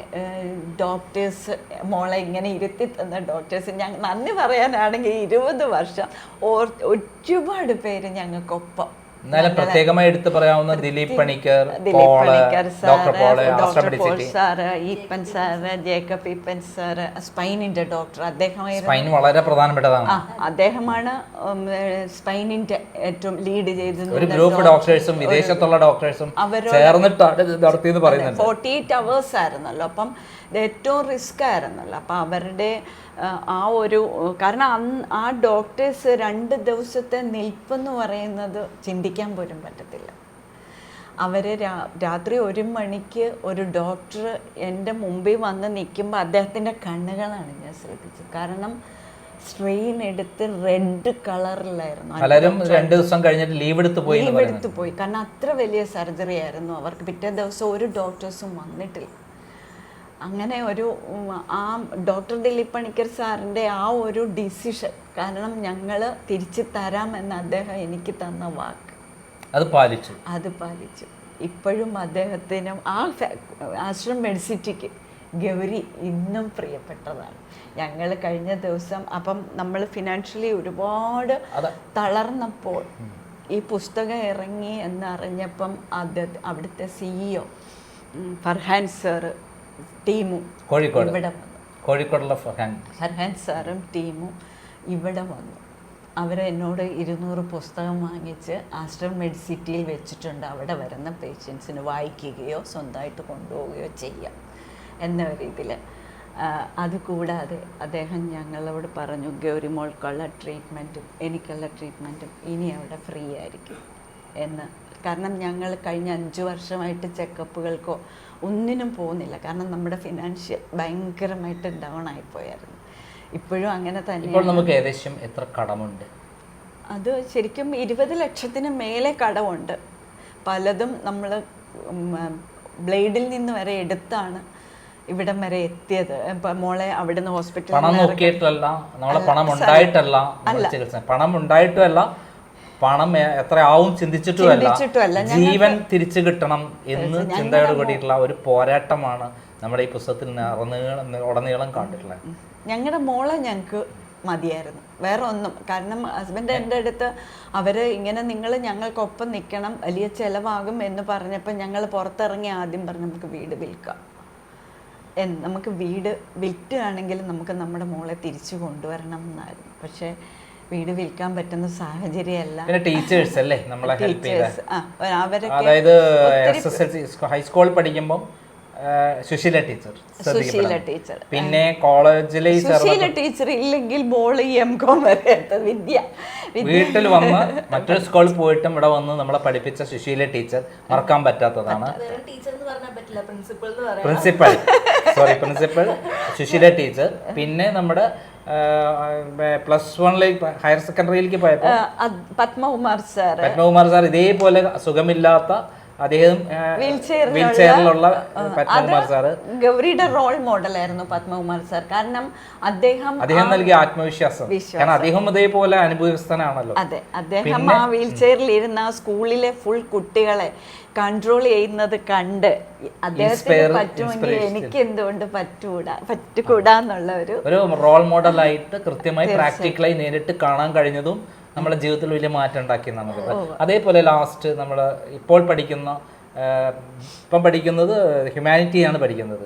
ഡോക്ടേഴ്സ്, മോളെ ഇങ്ങനെ ഇരുത്തി തന്ന ഡോക്ടേഴ്സ്, ഞങ്ങൾ നന്ദി പറയാനാണെങ്കിൽ 20 വർഷം ഒരുപാട് പേര് ഞങ്ങൾക്കൊപ്പം. എന്നാലും പ്രത്യേകമായി എടുത്ത് പറയാവുന്ന Dileep Panicker sir, Eapen sir, Jacob Eapen sir, സ്പൈനിന്റെ ഡോക്ടർ, സ്പൈൻ വളരെ പ്രധാനപ്പെട്ടതാണ്. അദ്ദേഹമാണ് സ്പൈനിന്റെ ഏറ്റവും ലീഡ് ചെയ്തത്. ഒരു ഗ്രൂപ്പ് ഡോക്ടേഴ്സും വിദേശത്തുള്ള ഡോക്ടേഴ്സും ചേർന്നിട്ടാണ് നടത്തിയെന്ന് പറയുന്നുണ്ട്. 48 hours ആയിരുന്നല്ലോ. അപ്പം ഇത് ഏറ്റവും റിസ്ക് ആയിരുന്നല്ലോ. അപ്പം അവരുടെ ആ ഒരു, കാരണം ആ ഡോക്ടേഴ്സ് 2 ദിവസത്തെ നിൽപ്പെന്ന് പറയുന്നത് ചിന്തിക്കാൻ പോലും പറ്റത്തില്ല. അവർ രാത്രി 1 മണിക്ക് ഒരു ഡോക്ടർ എൻ്റെ മുമ്പിൽ വന്ന് നിൽക്കുമ്പോൾ അദ്ദേഹത്തിൻ്റെ കണ്ണുകളാണ് ഞാൻ ശ്രദ്ധിച്ചത്. കാരണം സ്ട്രെയിൻ എടുത്ത് റെഡ് കളറിലായിരുന്നു. പലരും 2 ദിവസം കഴിഞ്ഞിട്ട് ലീവ് എടുത്ത് പോയി. കാരണം അത്ര വലിയ സർജറി ആയിരുന്നു അവർക്ക്. പിറ്റേ ദിവസം ഒരു ഡോക്ടേഴ്സും വന്നിട്ടില്ല. അങ്ങനെ ഒരു ആ ഡോക്ടർ ദിലീപ് പണിക്കർ സാറിൻ്റെ ആ ഒരു ഡിസിഷൻ, കാരണം ഞങ്ങൾ തിരിച്ചു തരാമെന്ന് അദ്ദേഹം എനിക്ക് തന്ന വാക്ക്, അത് പാലിച്ചു. ഇപ്പോഴും അദ്ദേഹത്തിനും ആ ആശ്രം മെഡിസിറ്റിക്ക് ഗൗരി ഇന്നും പ്രിയപ്പെട്ടതാണ്. ഞങ്ങൾ കഴിഞ്ഞ ദിവസം, അപ്പം നമ്മൾ ഫിനാൻഷ്യലി ഒരുപാട് തളർന്നപ്പോൾ ഈ പുസ്തകം ഇറങ്ങി എന്നറിഞ്ഞപ്പം അവിടുത്തെ CEO ഫർഹാൻ സാറ് ടീമും കോഴിക്കോടുള്ള ഫർഹാൻ സാറും ടീമും ഇവിടെ വന്നു. അവരെന്നോട് 200 പുസ്തകം വാങ്ങിച്ച് ആശ്രം മെഡിസിറ്റിയിൽ വെച്ചിട്ടുണ്ട്. അവിടെ വരുന്ന പേഷ്യൻസിന് വായിക്കുകയോ സ്വന്തമായിട്ട് കൊണ്ടുപോവുകയോ ചെയ്യാം എന്ന രീതിയിൽ. അതുകൂടാതെ അദ്ദേഹം ഞങ്ങളോട് പറഞ്ഞു, ഗൗരി മോൾക്കുള്ള ട്രീറ്റ്മെൻറ്റും എനിക്കുള്ള ട്രീറ്റ്മെൻറ്റും ഇനി അവിടെ ഫ്രീ ആയിരിക്കും എന്ന്. കാരണം ഞങ്ങൾ കഴിഞ്ഞ 5 വർഷമായിട്ട് ചെക്കപ്പുകൾക്കോ ഒന്നിനും പോകുന്നില്ല. കാരണം നമ്മുടെ ഫിനാൻഷ്യൽ ഭയങ്കരമായിട്ട് ഡൗൺ ആയിപ്പോയായിരുന്നു. ഇപ്പോഴും അങ്ങനെ തന്നെ. ഇപ്പോൾ നമുക്ക് ഏകദേശം എത്ര കടമുണ്ട്? അത് ശരിക്കും 20 ലക്ഷത്തിന് മേലെ കടമുണ്ട്. പലതും നമ്മൾ ബ്ലേഡിൽ നിന്ന് വരെ എടുത്താണ് ഇവിടം വരെ എത്തിയത്. മോളെ അവിടുന്ന് ഹോസ്പിറ്റലിൽ പണം നോക്കിയിട്ടല്ല, നമ്മളെ പണം ഉണ്ടായിട്ടല്ല, പണം ഉണ്ടായിട്ടുമല്ല, പണം എത്ര ആവും ചിന്തിച്ചിട്ടുമല്ല, ജീവൻ തിരിച്ചു കിട്ടണം എന്ന് ചിന്തയോട് കൂടിയിട്ടുള്ള ഒരു പോരാട്ടമാണ് നമ്മുടെ ഈ പുസ്തകത്തിൽ ഉടനീളം കണ്ടിട്ടുള്ളത്. ഞങ്ങളുടെ മോളെ ഞങ്ങൾക്ക് മതിയായിരുന്നു, വേറെ ഒന്നും. കാരണം ഹസ്ബൻഡ് എൻ്റെ അടുത്ത് അവർ ഇങ്ങനെ നിങ്ങൾ ഞങ്ങൾക്കൊപ്പം നിൽക്കണം, വലിയ ചിലവാകും എന്ന് പറഞ്ഞപ്പോൾ ഞങ്ങൾ പുറത്തിറങ്ങി ആദ്യം പറഞ്ഞു നമുക്ക് വീട് വിൽക്കാം. നമുക്ക് വീട് വിൽക്കുകയാണെങ്കിലും നമുക്ക് നമ്മുടെ മോളെ തിരിച്ചു കൊണ്ടുവരണം എന്നായിരുന്നു. പക്ഷേ വീട് വിൽക്കാൻ പറ്റുന്ന സാഹചര്യമല്ല. പിന്നെ ടീച്ചേഴ്സ് അല്ലേ നമ്മളെ ഹെൽപ്പ് ചെയ്ത, അവരൊക്കെ അതായത് SSLC ഹൈസ്കൂൾ പഠിക്കുമ്പോൾ സുശീല ടീച്ചർ, പിന്നെ കോളേജിലെ സുശീല ടീച്ചർ ഇല്ലെങ്കിൽ മോള് M.Com വരെ വീട്ടിൽ വന്ന് മറ്റൊരു സ്കൂളിൽ പോയിട്ടും ഇവിടെ വന്ന് നമ്മളെ പഠിപ്പിച്ച സുശീല ടീച്ചർ മറക്കാൻ പറ്റാത്തതാണ്. Principal Sushila teacher. പിന്നെ നമ്മുടെ +1 ഹയർ സെക്കൻഡറിയിലേക്ക് പോയപ്പോൾ പത്മകുമാർ സാർ ഇതേപോലെ സുഖമില്ലാത്ത അദ്ദേഹം വീൽചെയറിലുള്ള പത്മകുമാർ സാറ് ഗൗരിയുടെ റോൾ മോഡലായിരുന്നു പത്മകുമാർ സാർ. കാരണം അദ്ദേഹം നൽകിയ ആത്മവിശ്വാസം, കാരണം അദ്ദേഹം ഇതേപോലെ അനുഭവസ്ഥനാണല്ലോ. അതെ, അദ്ദേഹം ആ വീൽചെയറിൽ ഇരുന്ന സ്കൂളിലെ ഫുൾ കുട്ടികളെ കൺട്രോൾ ചെയ്യുന്നത് കണ്ട് അദ്ദേഹത്തിന് പറ്റുമെങ്കിൽ എനിക്ക് എന്തുകൊണ്ട് പറ്റുകൂടാന്നുള്ള ഒരു റോൾ മോഡലായിട്ട് കൃത്യമായി പ്രാക്ടിക്കലായി നേരിട്ട് കാണാൻ കഴിഞ്ഞതും നമ്മുടെ ജീവിതത്തിൽ വലിയ മാറ്റം ഉണ്ടാക്കി നമുക്ക്. അതേപോലെ ലാസ്റ്റ് നമ്മൾ ഇപ്പം പഠിക്കുന്നത് ഹ്യൂമാനിറ്റിയാണ് പഠിക്കുന്നത്.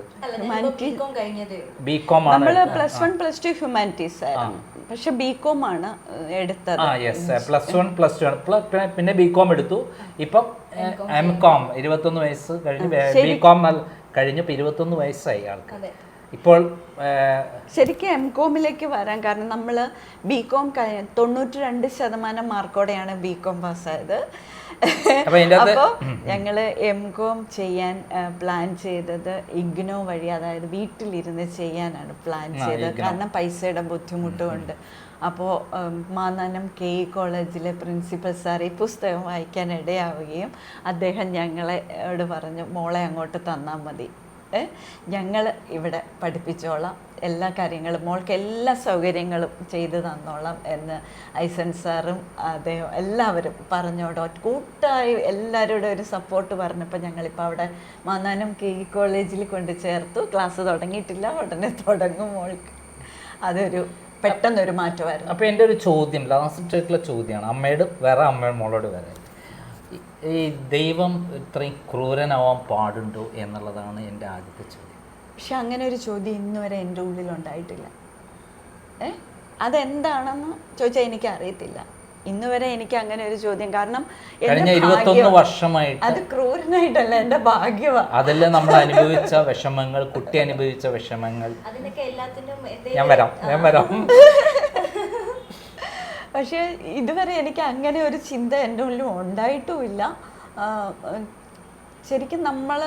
B.Com ആണ്. നമ്മൾ +1 +2 ഹ്യൂമാനിറ്റീസ് ആയിരുന്നു, പക്ഷെ B.Com ആണ് എടുത്തത്. +1 +2 പിന്നെ B.Com എടുത്തു. ഇപ്പം M.Com 21 വയസ്സ് കഴിഞ്ഞ് B.Com കഴിഞ്ഞു 21 വയസ്സായി ആൾക്ക്. ഇപ്പോൾ ശരിക്കും M.Com-ലേക്ക് വരാൻ കാരണം നമ്മൾ B.Com 92% മാർക്കോടെയാണ് B.Com പാസ്സായത്. അപ്പോൾ ഞങ്ങൾ M.Com ചെയ്യാൻ പ്ലാൻ ചെയ്തത് ഇഗ്നോ വഴി, അതായത് വീട്ടിലിരുന്ന് ചെയ്യാനാണ് പ്ലാൻ ചെയ്തത്. കാരണം പൈസയുടെ ബുദ്ധിമുട്ടുകൊണ്ട്. അപ്പോൾ മാന്നാനം KE കോളേജിലെ പ്രിൻസിപ്പൽ സാർ ഈ പുസ്തകം വായിക്കാൻ ഇടയാവുകയും അദ്ദേഹം ഞങ്ങളോട് പറഞ്ഞു, മോളെ അങ്ങോട്ട് തന്നാൽ മതി, ഞങ്ങൾ ഇവിടെ പഠിപ്പിച്ചോളാം, എല്ലാ കാര്യങ്ങളും മോൾക്ക് എല്ലാ സൗകര്യങ്ങളും ചെയ്തു തന്നോളാം എന്ന് ഐസൻ സാറും അദ്ദേഹം എല്ലാവരും പറഞ്ഞോടോ കൂട്ടായി എല്ലാവരുടെ ഒരു സപ്പോർട്ട് പറഞ്ഞപ്പോൾ ഞങ്ങളിപ്പോൾ അവിടെ മാന്നാനം KE കോളേജിൽ കൊണ്ട് ചേർത്തു. ക്ലാസ് തുടങ്ങിയിട്ടില്ല, ഉടനെ തുടങ്ങും മോൾക്ക്. അതൊരു പെട്ടെന്നൊരു മാറ്റമായിരുന്നു. അപ്പോൾ എൻ്റെ ഒരു ചോദ്യം, ലാസ്റ്റ് ആയിട്ടുള്ള ചോദ്യമാണ്, അമ്മയോട് വേറെ അമ്മയുടെ മോളോട് വേറെ, ഈ ദൈവം ഇത്രയും ക്രൂരനാവാൻ പാടുണ്ടോ എന്നുള്ളതാണ് എൻ്റെ ആദ്യത്തെ ചോദ്യം. പക്ഷെ അങ്ങനെ ഒരു ചോദ്യം ഇന്ന് വരെ എൻ്റെ ഉള്ളിലുണ്ടായിട്ടില്ല. അതെന്താണെന്ന് ചോദിച്ചാൽ എനിക്ക് അറിയത്തില്ല. ഇന്ന് വരെ എനിക്ക് അങ്ങനെ ഒരു ചോദ്യം, കാരണം കഴിഞ്ഞ 21 വർഷമായിട്ട് അത് ക്രൂരനായിട്ടല്ല, എൻ്റെ ഭാഗ്യമാണ്. അതെല്ലാം നമ്മൾ അനുഭവിച്ച വിഷമങ്ങൾ, കുട്ടി അനുഭവിച്ച വിഷമങ്ങൾ, ഞാൻ വരാം. പക്ഷേ ഇതുവരെ എനിക്ക് അങ്ങനെ ഒരു ചിന്ത എൻ്റെ ഉള്ളിൽ ഉണ്ടായിട്ടുമില്ല. ശരിക്കും നമ്മൾ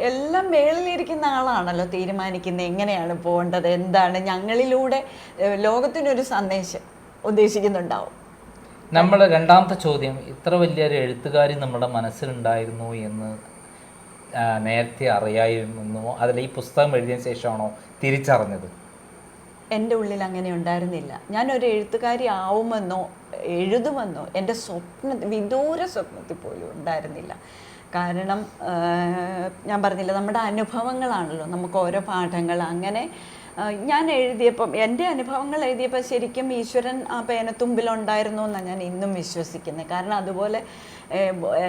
എല്ലാം മേളിലിരിക്കുന്ന ആളാണല്ലോ തീരുമാനിക്കുന്നത് എങ്ങനെയാണ് പോകേണ്ടത്, എന്താണ്. ഞങ്ങളിലൂടെ ലോകത്തിനൊരു സന്ദേശം ഉദ്ദേശിക്കുന്നുണ്ടാവും. നമ്മൾ രണ്ടാമത്തെ ചോദ്യം, ഇത്ര വലിയൊരു എഴുത്തുകാരി നമ്മുടെ മനസ്സിലുണ്ടായിരുന്നു എന്ന് നേരത്തെ അറിയായിരുന്നോ, അതിൽ ഈ പുസ്തകം എഴുതിയതിന് ശേഷമാണോ തിരിച്ചറിഞ്ഞത്? എൻ്റെ ഉള്ളിൽ അങ്ങനെ ഉണ്ടായിരുന്നില്ല. ഞാനൊരു എഴുത്തുകാരി ആവുമെന്നോ എഴുതുമെന്നോ എൻ്റെ വിദൂര സ്വപ്നത്തിൽ പോലും ഉണ്ടായിരുന്നില്ല. കാരണം ഞാൻ പറഞ്ഞില്ല, നമ്മുടെ അനുഭവങ്ങളാണല്ലോ നമുക്ക് ഓരോ പാഠങ്ങൾ. അങ്ങനെ ഞാൻ എഴുതിയപ്പം എൻ്റെ അനുഭവങ്ങൾ എഴുതിയപ്പോൾ ശരിക്കും ഈശ്വരൻ ആ പേനത്തുമ്പിലുണ്ടായിരുന്നു എന്നാണ് ഞാൻ ഇന്നും വിശ്വസിക്കുന്നത്. കാരണം അതുപോലെ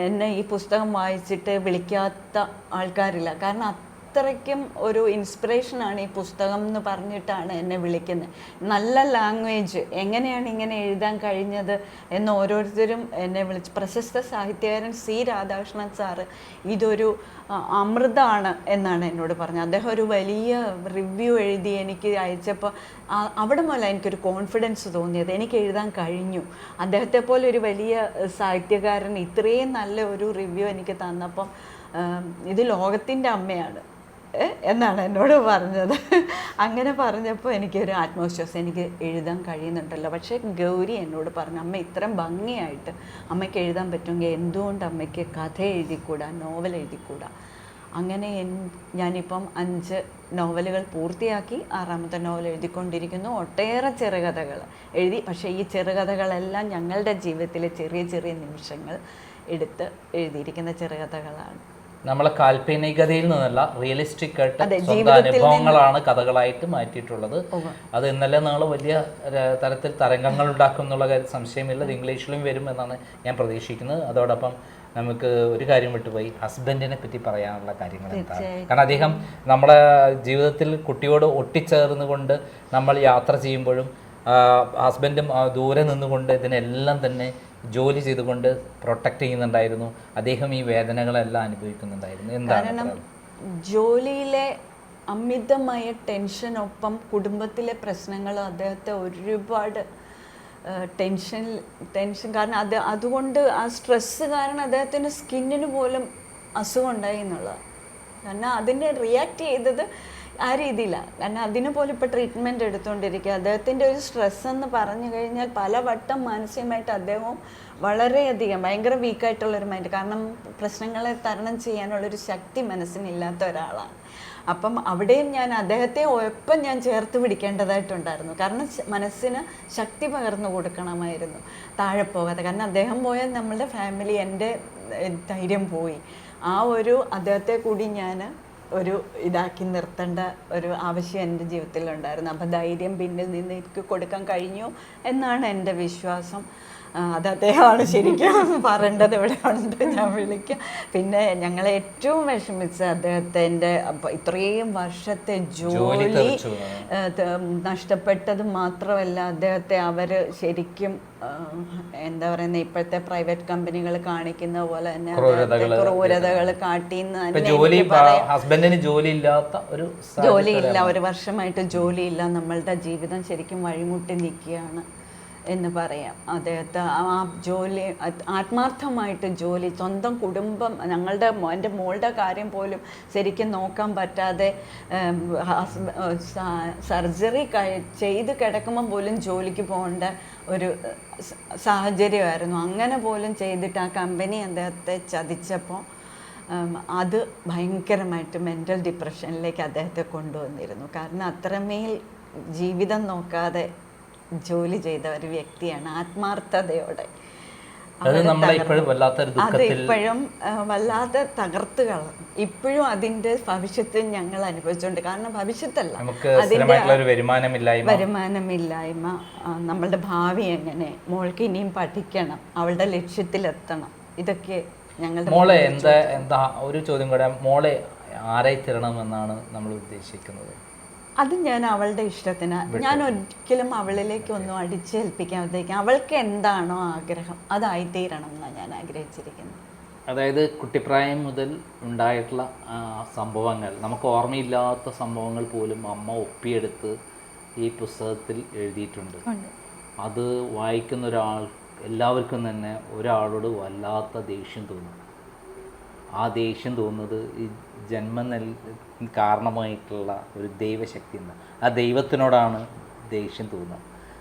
എന്നെ ഈ പുസ്തകം വായിച്ചിട്ട് വിളിക്കാത്ത ആൾക്കാരില്ല. കാരണം അത്രയ്ക്കും ഒരു ഇൻസ്പിറേഷനാണ് ഈ പുസ്തകം എന്ന് പറഞ്ഞിട്ടാണ് എന്നെ വിളിക്കുന്നത്. നല്ല ലാംഗ്വേജ്, എങ്ങനെയാണ് ഇങ്ങനെ എഴുതാൻ കഴിഞ്ഞത് എന്ന് ഓരോരുത്തരും എന്നെ വിളിച്ച്. പ്രശസ്ത സാഹിത്യകാരൻ C. രാധാകൃഷ്ണൻ സാറ് ഇതൊരു അമൃതമാണ് എന്നാണ് എന്നോട് പറഞ്ഞത്. അദ്ദേഹം ഒരു വലിയ റിവ്യൂ എഴുതി എനിക്ക് അയച്ചപ്പോൾ അവിടെ മുതൽ എനിക്കൊരു കോൺഫിഡൻസ് തോന്നിയത്, എനിക്ക് എഴുതാൻ കഴിഞ്ഞു. അദ്ദേഹത്തെ പോലെ ഒരു വലിയ സാഹിത്യകാരൻ ഇത്രയും നല്ല ഒരു റിവ്യൂ എനിക്ക് തന്നപ്പം ഇത് ലോകത്തിൻ്റെ അമ്മയാണ് എന്നാണ് എന്നോട് പറഞ്ഞത്. അങ്ങനെ പറഞ്ഞപ്പോൾ എനിക്കൊരു ആത്മവിശ്വാസം, എനിക്ക് എഴുതാൻ കഴിയുന്നുണ്ടല്ലോ. പക്ഷേ ഗൗരി എന്നോട് പറഞ്ഞു, അമ്മ ഇത്രയും ഭംഗിയായിട്ട് അമ്മയ്ക്ക് എഴുതാൻ പറ്റുമെങ്കിൽ എന്തുകൊണ്ട് അമ്മയ്ക്ക് കഥ എഴുതിക്കൂടാ, നോവൽ എഴുതിക്കൂടാ. അങ്ങനെ ഞാനിപ്പം 5 നോവലുകൾ പൂർത്തിയാക്കി, 6ാമത്തെ നോവൽ എഴുതിക്കൊണ്ടിരിക്കുന്നു. ഒട്ടേറെ ചെറുകഥകൾ എഴുതി. പക്ഷേ ഈ ചെറുകഥകളെല്ലാം ഞങ്ങളുടെ ജീവിതത്തിലെ ചെറിയ ചെറിയ നിമിഷങ്ങൾ എടുത്ത് എഴുതിയിരിക്കുന്ന ചെറുകഥകളാണ്. നമ്മളെ കാൽപ്പനികതയിൽ നിന്നല്ല, റിയലിസ്റ്റിക് ആയിട്ട് സ്വന്തം അനുഭവങ്ങളാണ് കഥകളായിട്ട് മാറ്റിയിട്ടുള്ളത്. അത് ഇന്നലെ നാളെ വലിയ തരത്തിൽ തരംഗങ്ങൾ ഉണ്ടാക്കും എന്നുള്ള സംശയമില്ല. ഇത് ഇംഗ്ലീഷിലും വരും എന്നാണ് ഞാൻ പ്രതീക്ഷിക്കുന്നത്. അതോടൊപ്പം നമുക്ക് ഒരു കാര്യം വിട്ടുപോയി, ഹസ്ബൻഡിനെ പറ്റി പറയാനുള്ള കാര്യങ്ങൾ എന്താണ്? തീർച്ചയായും. കാരണം അദ്ദേഹം നമ്മുടെ ജീവിതത്തിൽ കുട്ടിയോട് ഒട്ടിച്ചേർന്നുകൊണ്ട് നമ്മൾ യാത്ര ചെയ്യുമ്പോഴും ഹസ്ബൻഡും ദൂരെ നിന്നുകൊണ്ട് ഇതിനെല്ലാം തന്നെ ജോലി ചെയ്തുകൊണ്ട് പ്രൊട്ടക്റ്റ് ചെയ്യുന്നുണ്ടായിരുന്നു. അദ്ദേഹം ഈ വേദനകളെല്ലാം അനുഭവിക്കുന്നുണ്ടായിരുന്നു. എന്താണ് കാരണം ജോലിയിലെ അമിതമായ ടെൻഷനൊപ്പം കുടുംബത്തിലെ പ്രശ്നങ്ങളും അദ്ദേഹത്തെ ഒരുപാട് ടെൻഷൻ കാരണം അതുകൊണ്ട് ആ സ്ട്രെസ്സ് കാരണം അദ്ദേഹത്തിൻ്റെ സ്കിന്നിന് പോലും അസുഖം ഉണ്ടായി എന്നുള്ളതാണ്. കാരണം അതിനെ റിയാക്ട് ചെയ്തത് ആ രീതിയിലാണ്. കാരണം അതിന് പോലും ഇപ്പോൾ ട്രീറ്റ്മെൻറ്റ് എടുത്തുകൊണ്ടിരിക്കുക. അദ്ദേഹത്തിൻ്റെ ഒരു സ്ട്രെസ് എന്ന് പറഞ്ഞു കഴിഞ്ഞാൽ പലവട്ടം മാനസികമായിട്ട് അദ്ദേഹവും വളരെയധികം ഭയങ്കര വീക്കായിട്ടുള്ളൊരു മൈൻഡ്, കാരണം പ്രശ്നങ്ങളെ തരണം ചെയ്യാനുള്ളൊരു ശക്തി മനസ്സിനില്ലാത്ത ഒരാളാണ്. അപ്പം അവിടെയും ഞാൻ അദ്ദേഹത്തെ ഒപ്പം ഞാൻ ചേർത്ത് പിടിക്കേണ്ടതായിട്ടുണ്ടായിരുന്നു. കാരണം മനസ്സിന് ശക്തി പകർന്നു കൊടുക്കണമായിരുന്നു, താഴെ പോകാതെ. കാരണം അദ്ദേഹം പോയാൽ നമ്മളുടെ ഫാമിലി, എൻ്റെ ധൈര്യം പോയി. ആ ഒരു അദ്ദേഹത്തെ കൂടി ഞാൻ ഒരു ഇതാക്കി നിർത്തേണ്ട ഒരു ആവശ്യം എൻ്റെ ജീവിതത്തിലുണ്ടായിരുന്നു. അപ്പം ധൈര്യം പിന്നിൽ നിന്ന് എനിക്ക് കൊടുക്കാൻ കഴിഞ്ഞു എന്നാണ് എൻ്റെ വിശ്വാസം. അത് അദ്ദേഹമാണ് ശരിക്കും പറയേണ്ടത്. ഇവിടെ ഉണ്ട്, ഞാൻ വിളിക്കാം. പിന്നെ ഞങ്ങളെ ഏറ്റവും വിഷമിച്ച അദ്ദേഹത്തിൻ്റെ ഇത്രയും വർഷത്തെ ജോലി നഷ്ടപ്പെട്ടത് മാത്രമല്ല, അദ്ദേഹത്തെ അവർ ശരിക്കും എന്താ പറയുന്നത്, ഇപ്പോഴത്തെ പ്രൈവറ്റ് കമ്പനികൾ കാണിക്കുന്ന പോലെ തന്നെ ക്രൂരതകൾ കാട്ടിന്ന് ജോലിയില്ല, ഒരു വർഷമായിട്ട് ജോലിയില്ല. നമ്മളുടെ ജീവിതം ശരിക്കും വഴിമുട്ടി നിൽക്കുകയാണ് എന്ന് പറയാം. അദ്ദേഹത്തെ ആ ജോലി ആത്മാർത്ഥമായിട്ട് ജോലി, സ്വന്തം കുടുംബം, എൻ്റെ മോളുടെ കാര്യം പോലും ശരിക്കും നോക്കാൻ പറ്റാതെ സർജറി ചെയ്ത് കിടക്കുമ്പം പോലും ജോലിക്ക് പോകേണ്ട ഒരു സാഹചര്യമായിരുന്നു. അങ്ങനെ പോലും ചെയ്തിട്ട് ആ കമ്പനി അദ്ദേഹത്തെ ചതിച്ചപ്പോൾ അത് ഭയങ്കരമായിട്ട് മെൻ്റൽ ഡിപ്രഷനിലേക്ക് അദ്ദേഹത്തെ കൊണ്ടുവന്നിരുന്നു. കാരണം അത്രമേൽ ജീവിതം നോക്കാതെ ജോലി ചെയ്ത ഒരു വ്യക്തിയാണ്, ആത്മാർത്ഥതയോടെ. അത് ഇപ്പോഴും വല്ലാതെ തകർത്ത് കളഞ്ഞു. ഇപ്പോഴും അതിൻ്റെ ഭവിഷ്യത്ത് ഞങ്ങൾ അനുഭവിച്ചുകൊണ്ട്, കാരണം ഭവിഷ്യത്തല്ല, അതിൻ്റെ വരുമാനമില്ലായ്മ, നമ്മളുടെ ഭാവി എങ്ങനെ, മോൾക്ക് ഇനിയും പഠിക്കണം, അവളുടെ ലക്ഷ്യത്തിലെത്തണം, ഇതൊക്കെ ഞങ്ങളുടെ. മോളെ എന്താ ഒരു ചോദ്യം കൂടെ, മോളെ ആരായി തരണമെന്നാണ് നമ്മൾ ഉദ്ദേശിക്കുന്നത്? അത് ഞാൻ അവളുടെ ഇഷ്ടത്തിന്, ഞാൻ ഒരിക്കലും അവളിലേക്ക് ഒന്നും അടിച്ചേൽപ്പിക്കാതെ അവൾക്ക് എന്താണോ ആഗ്രഹം അതായിത്തീരണം എന്നാണ് ഞാൻ ആഗ്രഹിച്ചിരിക്കുന്നത്. അതായത് കുട്ടിപ്രായം മുതൽ ഉണ്ടായിട്ടുള്ള സംഭവങ്ങൾ, നമുക്ക് ഓർമ്മയില്ലാത്ത സംഭവങ്ങൾ പോലും അമ്മ ഒപ്പിയെടുത്ത് ഈ പുസ്തകത്തിൽ എഴുതിയിട്ടുണ്ട്. അത് വായിക്കുന്ന എല്ലാവർക്കും തന്നെ ഒരാളോട് വല്ലാത്ത ദേഷ്യം തോന്നും. ആ ദേഷ്യം തോന്നുന്നത് ഈ ജന്മം കാരണമായിട്ടുള്ള ഒരു ദൈവശക്തി ഉണ്ട്, ആ ദൈവത്തിനോടാണ് ദേഷ്യം തോന്നുന്നത്.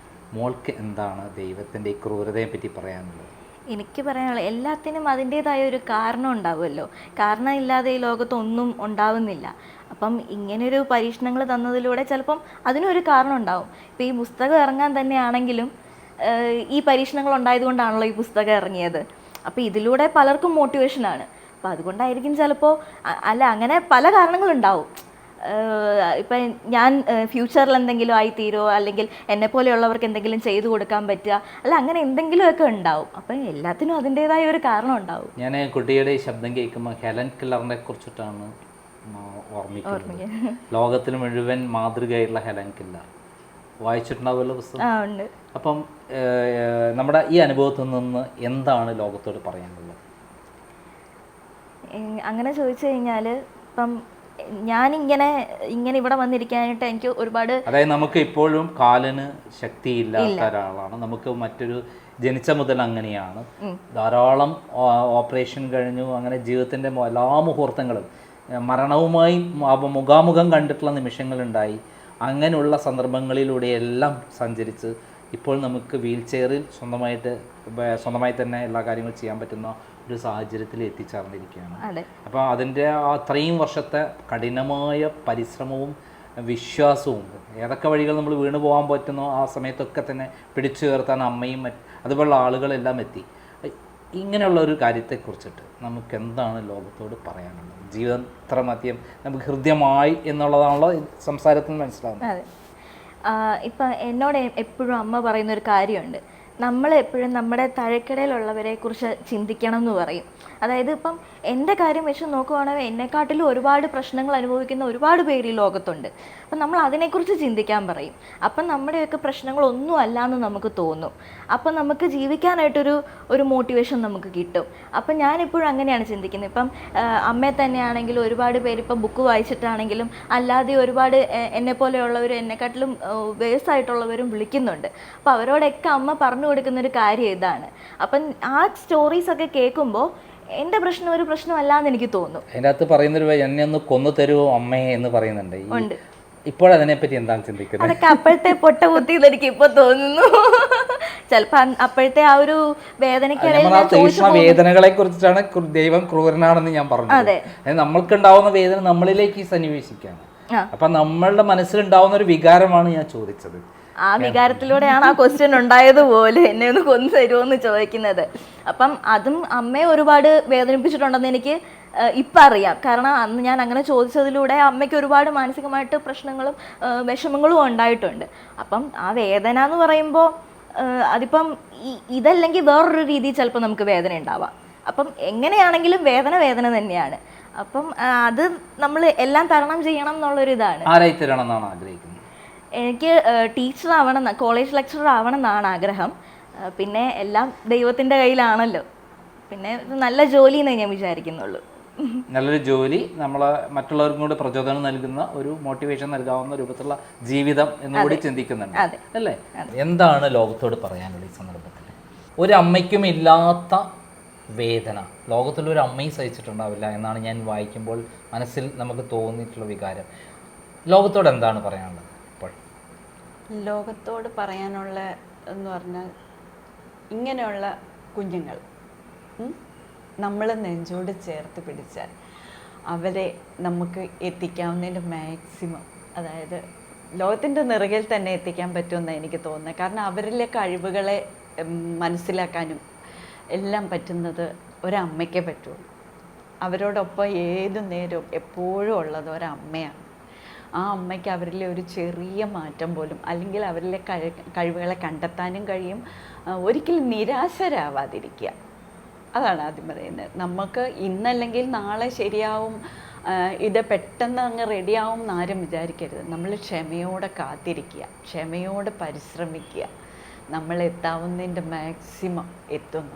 മോൾക്ക് എന്താണ് ദൈവത്തിൻ്റെ ഈ ക്രൂരതയെ പറ്റി പറയാനുള്ളത്? എനിക്ക് പറയാനുള്ളത്, എല്ലാത്തിനും അതിൻ്റേതായ ഒരു കാരണം ഉണ്ടാവുമല്ലോ. കാരണം ഇല്ലാതെ ഈ ലോകത്തൊന്നും ഉണ്ടാവുന്നില്ല. അപ്പം ഇങ്ങനെയൊരു പരീക്ഷണങ്ങൾ തന്നതിലൂടെ ചിലപ്പം അതിനൊരു കാരണം ഉണ്ടാവും. ഇപ്പോൾ ഈ പുസ്തകം ഇറങ്ങാൻ തന്നെയാണെങ്കിലും ഈ പരീക്ഷണങ്ങൾ ഉണ്ടായതുകൊണ്ടാണല്ലോ ഈ പുസ്തകം ഇറങ്ങിയത്. അപ്പോൾ ഇതിലൂടെ പലർക്കും മോട്ടിവേഷനാണ്. അപ്പോൾ അതുകൊണ്ടായിരിക്കും ചിലപ്പോൾ, അല്ല അങ്ങനെ പല കാരണങ്ങളുണ്ടാവും. ഇപ്പം ഞാൻ ഫ്യൂച്ചറിൽ എന്തെങ്കിലും ആയിത്തീരോ, അല്ലെങ്കിൽ എന്നെപ്പോലെയുള്ളവർക്ക് എന്തെങ്കിലും ചെയ്തു കൊടുക്കാൻ പറ്റുക, അല്ല അങ്ങനെ എന്തെങ്കിലുമൊക്കെ ഉണ്ടാവും. അപ്പം എല്ലാത്തിനും അതിൻ്റേതായ ഒരു കാരണം ഉണ്ടാവും. ഞാൻ കുട്ടിയുടെ ശബ്ദം കേൾക്കുമ്പോൾ ഹെലൻ കെല്ലറിനെ കുറിച്ചിട്ടാണ് ഓർമ്മിക്കുന്നത്. ലോകത്തിന് മുഴുവൻ മാതൃകയായിട്ടുള്ള ഹെലൻ കെല്ലർ വായിച്ചിട്ടുണ്ടാവുമല്ലോ പുസ്തകം? ഉണ്ട്. അപ്പം നമ്മുടെ ഈ അനുഭവത്തിൽ നിന്ന് എന്താണ് ലോകത്തോട് പറയാനുള്ളത്? അങ്ങനെ ചോദിച്ചു കഴിഞ്ഞാൽ, ഇപ്പം ഞാനിങ്ങനെ ഇവിടെ വന്നിരിക്കാനായിട്ട് എനിക്ക് ഒരുപാട്, അതായത് നമുക്ക് ഇപ്പോഴും കാലിന് ശക്തിയില്ലാത്ത ഒരാളാണ്. നമുക്ക് മറ്റൊരു ജനിച്ച മുതൽ അങ്ങനെയാണ്. ധാരാളം ഓപ്പറേഷൻ കഴിഞ്ഞു. അങ്ങനെ ജീവിതത്തിൻ്റെ എല്ലാ മുഹൂർത്തങ്ങളും മരണവുമായി മുഖാമുഖം കണ്ടിട്ടുള്ള നിമിഷങ്ങളുണ്ടായി. അങ്ങനെയുള്ള സന്ദർഭങ്ങളിലൂടെയെല്ലാം സഞ്ചരിച്ച് ഇപ്പോൾ നമുക്ക് വീൽ ചെയറിൽ സ്വന്തമായി തന്നെ എല്ലാ കാര്യങ്ങളും ചെയ്യാൻ പറ്റുന്ന ഒരു സാഹചര്യത്തിൽ എത്തിച്ചേർന്നിരിക്കുകയാണ്. അപ്പോൾ അതിൻ്റെ അത്രയും വർഷത്തെ കഠിനമായ പരിശ്രമവും വിശ്വാസവും, ഏതൊക്കെ വഴികൾ നമ്മൾ വീണു പോകാൻ പറ്റുന്നോ ആ സമയത്തൊക്കെ തന്നെ പിടിച്ചു ഉയർത്താൻ അമ്മയും അതുപോലുള്ള ആളുകളെല്ലാം എത്തി. ഇങ്ങനെയുള്ള ഒരു കാര്യത്തെക്കുറിച്ചിട്ട് നമുക്ക് എന്താണ് ലോകത്തോട് പറയാനുള്ളത്? ജീവിതം ഇത്ര മധ്യം നമുക്ക് ഹൃദ്യമായി എന്നുള്ളതാണല്ലോ സംസാരത്തിൽ മനസ്സിലാവുന്നത്. ഇപ്പം എന്നോട് എപ്പോഴും അമ്മ പറയുന്നൊരു കാര്യമുണ്ട്, നമ്മളെപ്പോഴും നമ്മുടെ താഴെക്കിടയിലുള്ളവരെ കുറിച്ച് ചിന്തിക്കണം എന്ന് പറയും. അതായത് ഇപ്പം എൻ്റെ കാര്യം വെച്ച് നോക്കുവാണെങ്കിൽ എന്നെക്കാട്ടിലും ഒരുപാട് പ്രശ്നങ്ങൾ അനുഭവിക്കുന്ന ഒരുപാട് പേര് ഈ ലോകത്തുണ്ട്. അപ്പം നമ്മൾ അതിനെക്കുറിച്ച് ചിന്തിക്കാൻ പറയും. അപ്പം നമ്മുടെയൊക്കെ പ്രശ്നങ്ങളൊന്നും അല്ല എന്ന് നമുക്ക് തോന്നും. അപ്പം നമുക്ക് ജീവിക്കാനായിട്ടൊരു മോട്ടിവേഷൻ നമുക്ക് കിട്ടും. അപ്പം ഞാനിപ്പോഴും അങ്ങനെയാണ് ചിന്തിക്കുന്നത്. ഇപ്പം അമ്മയെ തന്നെയാണെങ്കിലും ഒരുപാട് പേര് ഇപ്പം ബുക്ക് വായിച്ചിട്ടാണെങ്കിലും അല്ലാതെ ഒരുപാട് എന്നെപ്പോലെയുള്ളവർ എന്നെക്കാട്ടിലും വേഴ്സായിട്ടുള്ളവരും വിളിക്കുന്നുണ്ട്. അപ്പോൾ അവരോടൊക്കെ അമ്മ പറഞ്ഞു കൊടുക്കുന്നൊരു കാര്യം ഇതാണ്. അപ്പം ആ സ്റ്റോറീസൊക്കെ കേൾക്കുമ്പോൾ എൻ്റെ പ്രശ്നം ഒരു പ്രശ്നമല്ലാന്ന് എനിക്ക് തോന്നും. അതിൻ്റെ അകത്ത് പറയുന്നൊരു എന്നെ ഒന്ന് കൊന്നു തരുമോ അമ്മയെ എന്ന് പറയുന്നുണ്ട്. ഇപ്പോഴതിനെപ്പറ്റി എന്താണ് ചിന്തിക്കുന്നത്? അതൊക്കെ അപ്പോഴത്തെ പൊട്ട ബുദ്ധി എന്ന് എനിക്ക് ഇപ്പൊ തോന്നുന്നു. ചിലപ്പോ അപ്പോഴത്തെ ആ ഒരു വേദനകളെ കുറിച്ചിട്ടാണ് ദൈവം ക്രൂരനാണെന്ന് ഞാൻ പറഞ്ഞത്. നമ്മൾക്കുണ്ടാവുന്ന വേദന നമ്മളിലേക്ക് സന്നിവേശിക്കാണ്. അപ്പൊ നമ്മളുടെ മനസ്സിലുണ്ടാവുന്ന ഒരു വികാരമാണ് ഞാൻ ചോദിച്ചത്. ആ വികാരത്തിലൂടെയാണ് ആ ക്വസ്റ്റ്യൻ ഉണ്ടായതുപോലെ എന്നെ ഒന്ന് കൊന്നു തരുമോ എന്ന് ചോദിക്കുന്നത്. അപ്പം അതും അമ്മയെ ഒരുപാട് വേദനിപ്പിച്ചിട്ടുണ്ടെന്ന് എനിക്ക് ഇപ്പം അറിയാം. കാരണം അന്ന് ഞാൻ അങ്ങനെ ചോദിച്ചതിലൂടെ അമ്മയ്ക്ക് ഒരുപാട് മാനസികമായിട്ട് പ്രശ്നങ്ങളും വിഷമങ്ങളും ഉണ്ടായിട്ടുണ്ട്. അപ്പം ആ വേദന എന്ന് പറയുമ്പോൾ അതിപ്പം ഇതല്ലെങ്കിൽ വേറൊരു രീതിയിൽ ചിലപ്പോൾ നമുക്ക് വേദന ഉണ്ടാവാം. അപ്പം എങ്ങനെയാണെങ്കിലും വേദന വേദന തന്നെയാണ്. അപ്പം അത് നമ്മൾ എല്ലാം തരണം ചെയ്യണം എന്നുള്ളൊരിതാണ്. ആരായി തരണം എന്നാണ് ആഗ്രഹിക്കുന്നത്? എനിക്ക് ടീച്ചർ ആവണം, കോളേജ് ലെക്ചറർ ആവണം എന്നാണ് ആഗ്രഹം. പിന്നെ എല്ലാം ദൈവത്തിൻ്റെ കയ്യിലാണല്ലോ. പിന്നെ നല്ല ജോലി എന്നേ ഞാൻ വിചാരിക്കുന്നുള്ളൂ. നല്ലൊരു ജോലി, നമ്മളെ മറ്റുള്ളവർക്കും കൂടി പ്രചോദനം നൽകുന്ന ഒരു മോട്ടിവേഷൻ നൽകാവുന്ന രൂപത്തിലുള്ള ജീവിതം എന്നുകൂടി ചിന്തിക്കുന്നുണ്ട് അല്ലേ? എന്താണ് ലോകത്തോട് പറയാനുള്ള ഈ സന്ദർഭത്തിൽ? ഒരു അമ്മയ്ക്കും ഇല്ലാത്ത വേദന ലോകത്തിലൊരു അമ്മയും സഹിച്ചിട്ടുണ്ടാവില്ല എന്നാണ് ഞാൻ വായിക്കുമ്പോൾ മനസ്സിൽ നമുക്ക് തോന്നിയിട്ടുള്ള വികാരം. ലോകത്തോട് എന്താണ് പറയാനുള്ളത് ഇപ്പോൾ? ലോകത്തോട് പറയാനുള്ള എന്ന് പറഞ്ഞാൽ, ഇങ്ങനെയുള്ള കുഞ്ഞുങ്ങൾ നമ്മൾ നെഞ്ചോട് ചേർത്ത് പിടിച്ചാൽ അവരെ നമുക്ക് എത്തിക്കാവുന്നതിൻ്റെ മാക്സിമം, അതായത് ലോകത്തിൻ്റെ നിറകിൽ തന്നെ എത്തിക്കാൻ പറ്റുമെന്നാണ് എനിക്ക് തോന്നുന്നത്. കാരണം അവരിലെ കഴിവുകളെ മനസ്സിലാക്കാനും എല്ലാം പറ്റുന്നത് ഒരമ്മയ്ക്കേ പറ്റുള്ളൂ. അവരോടൊപ്പം ഏതു നേരവും എപ്പോഴും ഉള്ളത് ഒരമ്മയാണ്. ആ അമ്മയ്ക്ക് അവരിലെ ഒരു ചെറിയ മാറ്റം പോലും, അല്ലെങ്കിൽ അവരിലെ കഴിവുകളെ കണ്ടെത്താനും കഴിയും. ഒരിക്കലും നിരാശരാവാതിരിക്കുക, അതാണ് ആദ്യം പറയുന്നത്. നമുക്ക് ഇന്നല്ലെങ്കിൽ നാളെ ശരിയാവും, ഇത് പെട്ടെന്ന് അങ്ങ് റെഡിയാവും എന്നാരും വിചാരിക്കരുത്. നമ്മൾ ക്ഷമയോടെ കാത്തിരിക്കുക, ക്ഷമയോടെ പരിശ്രമിക്കുക. നമ്മൾ എത്താവുന്നതിൻ്റെ മാക്സിമം എത്തും.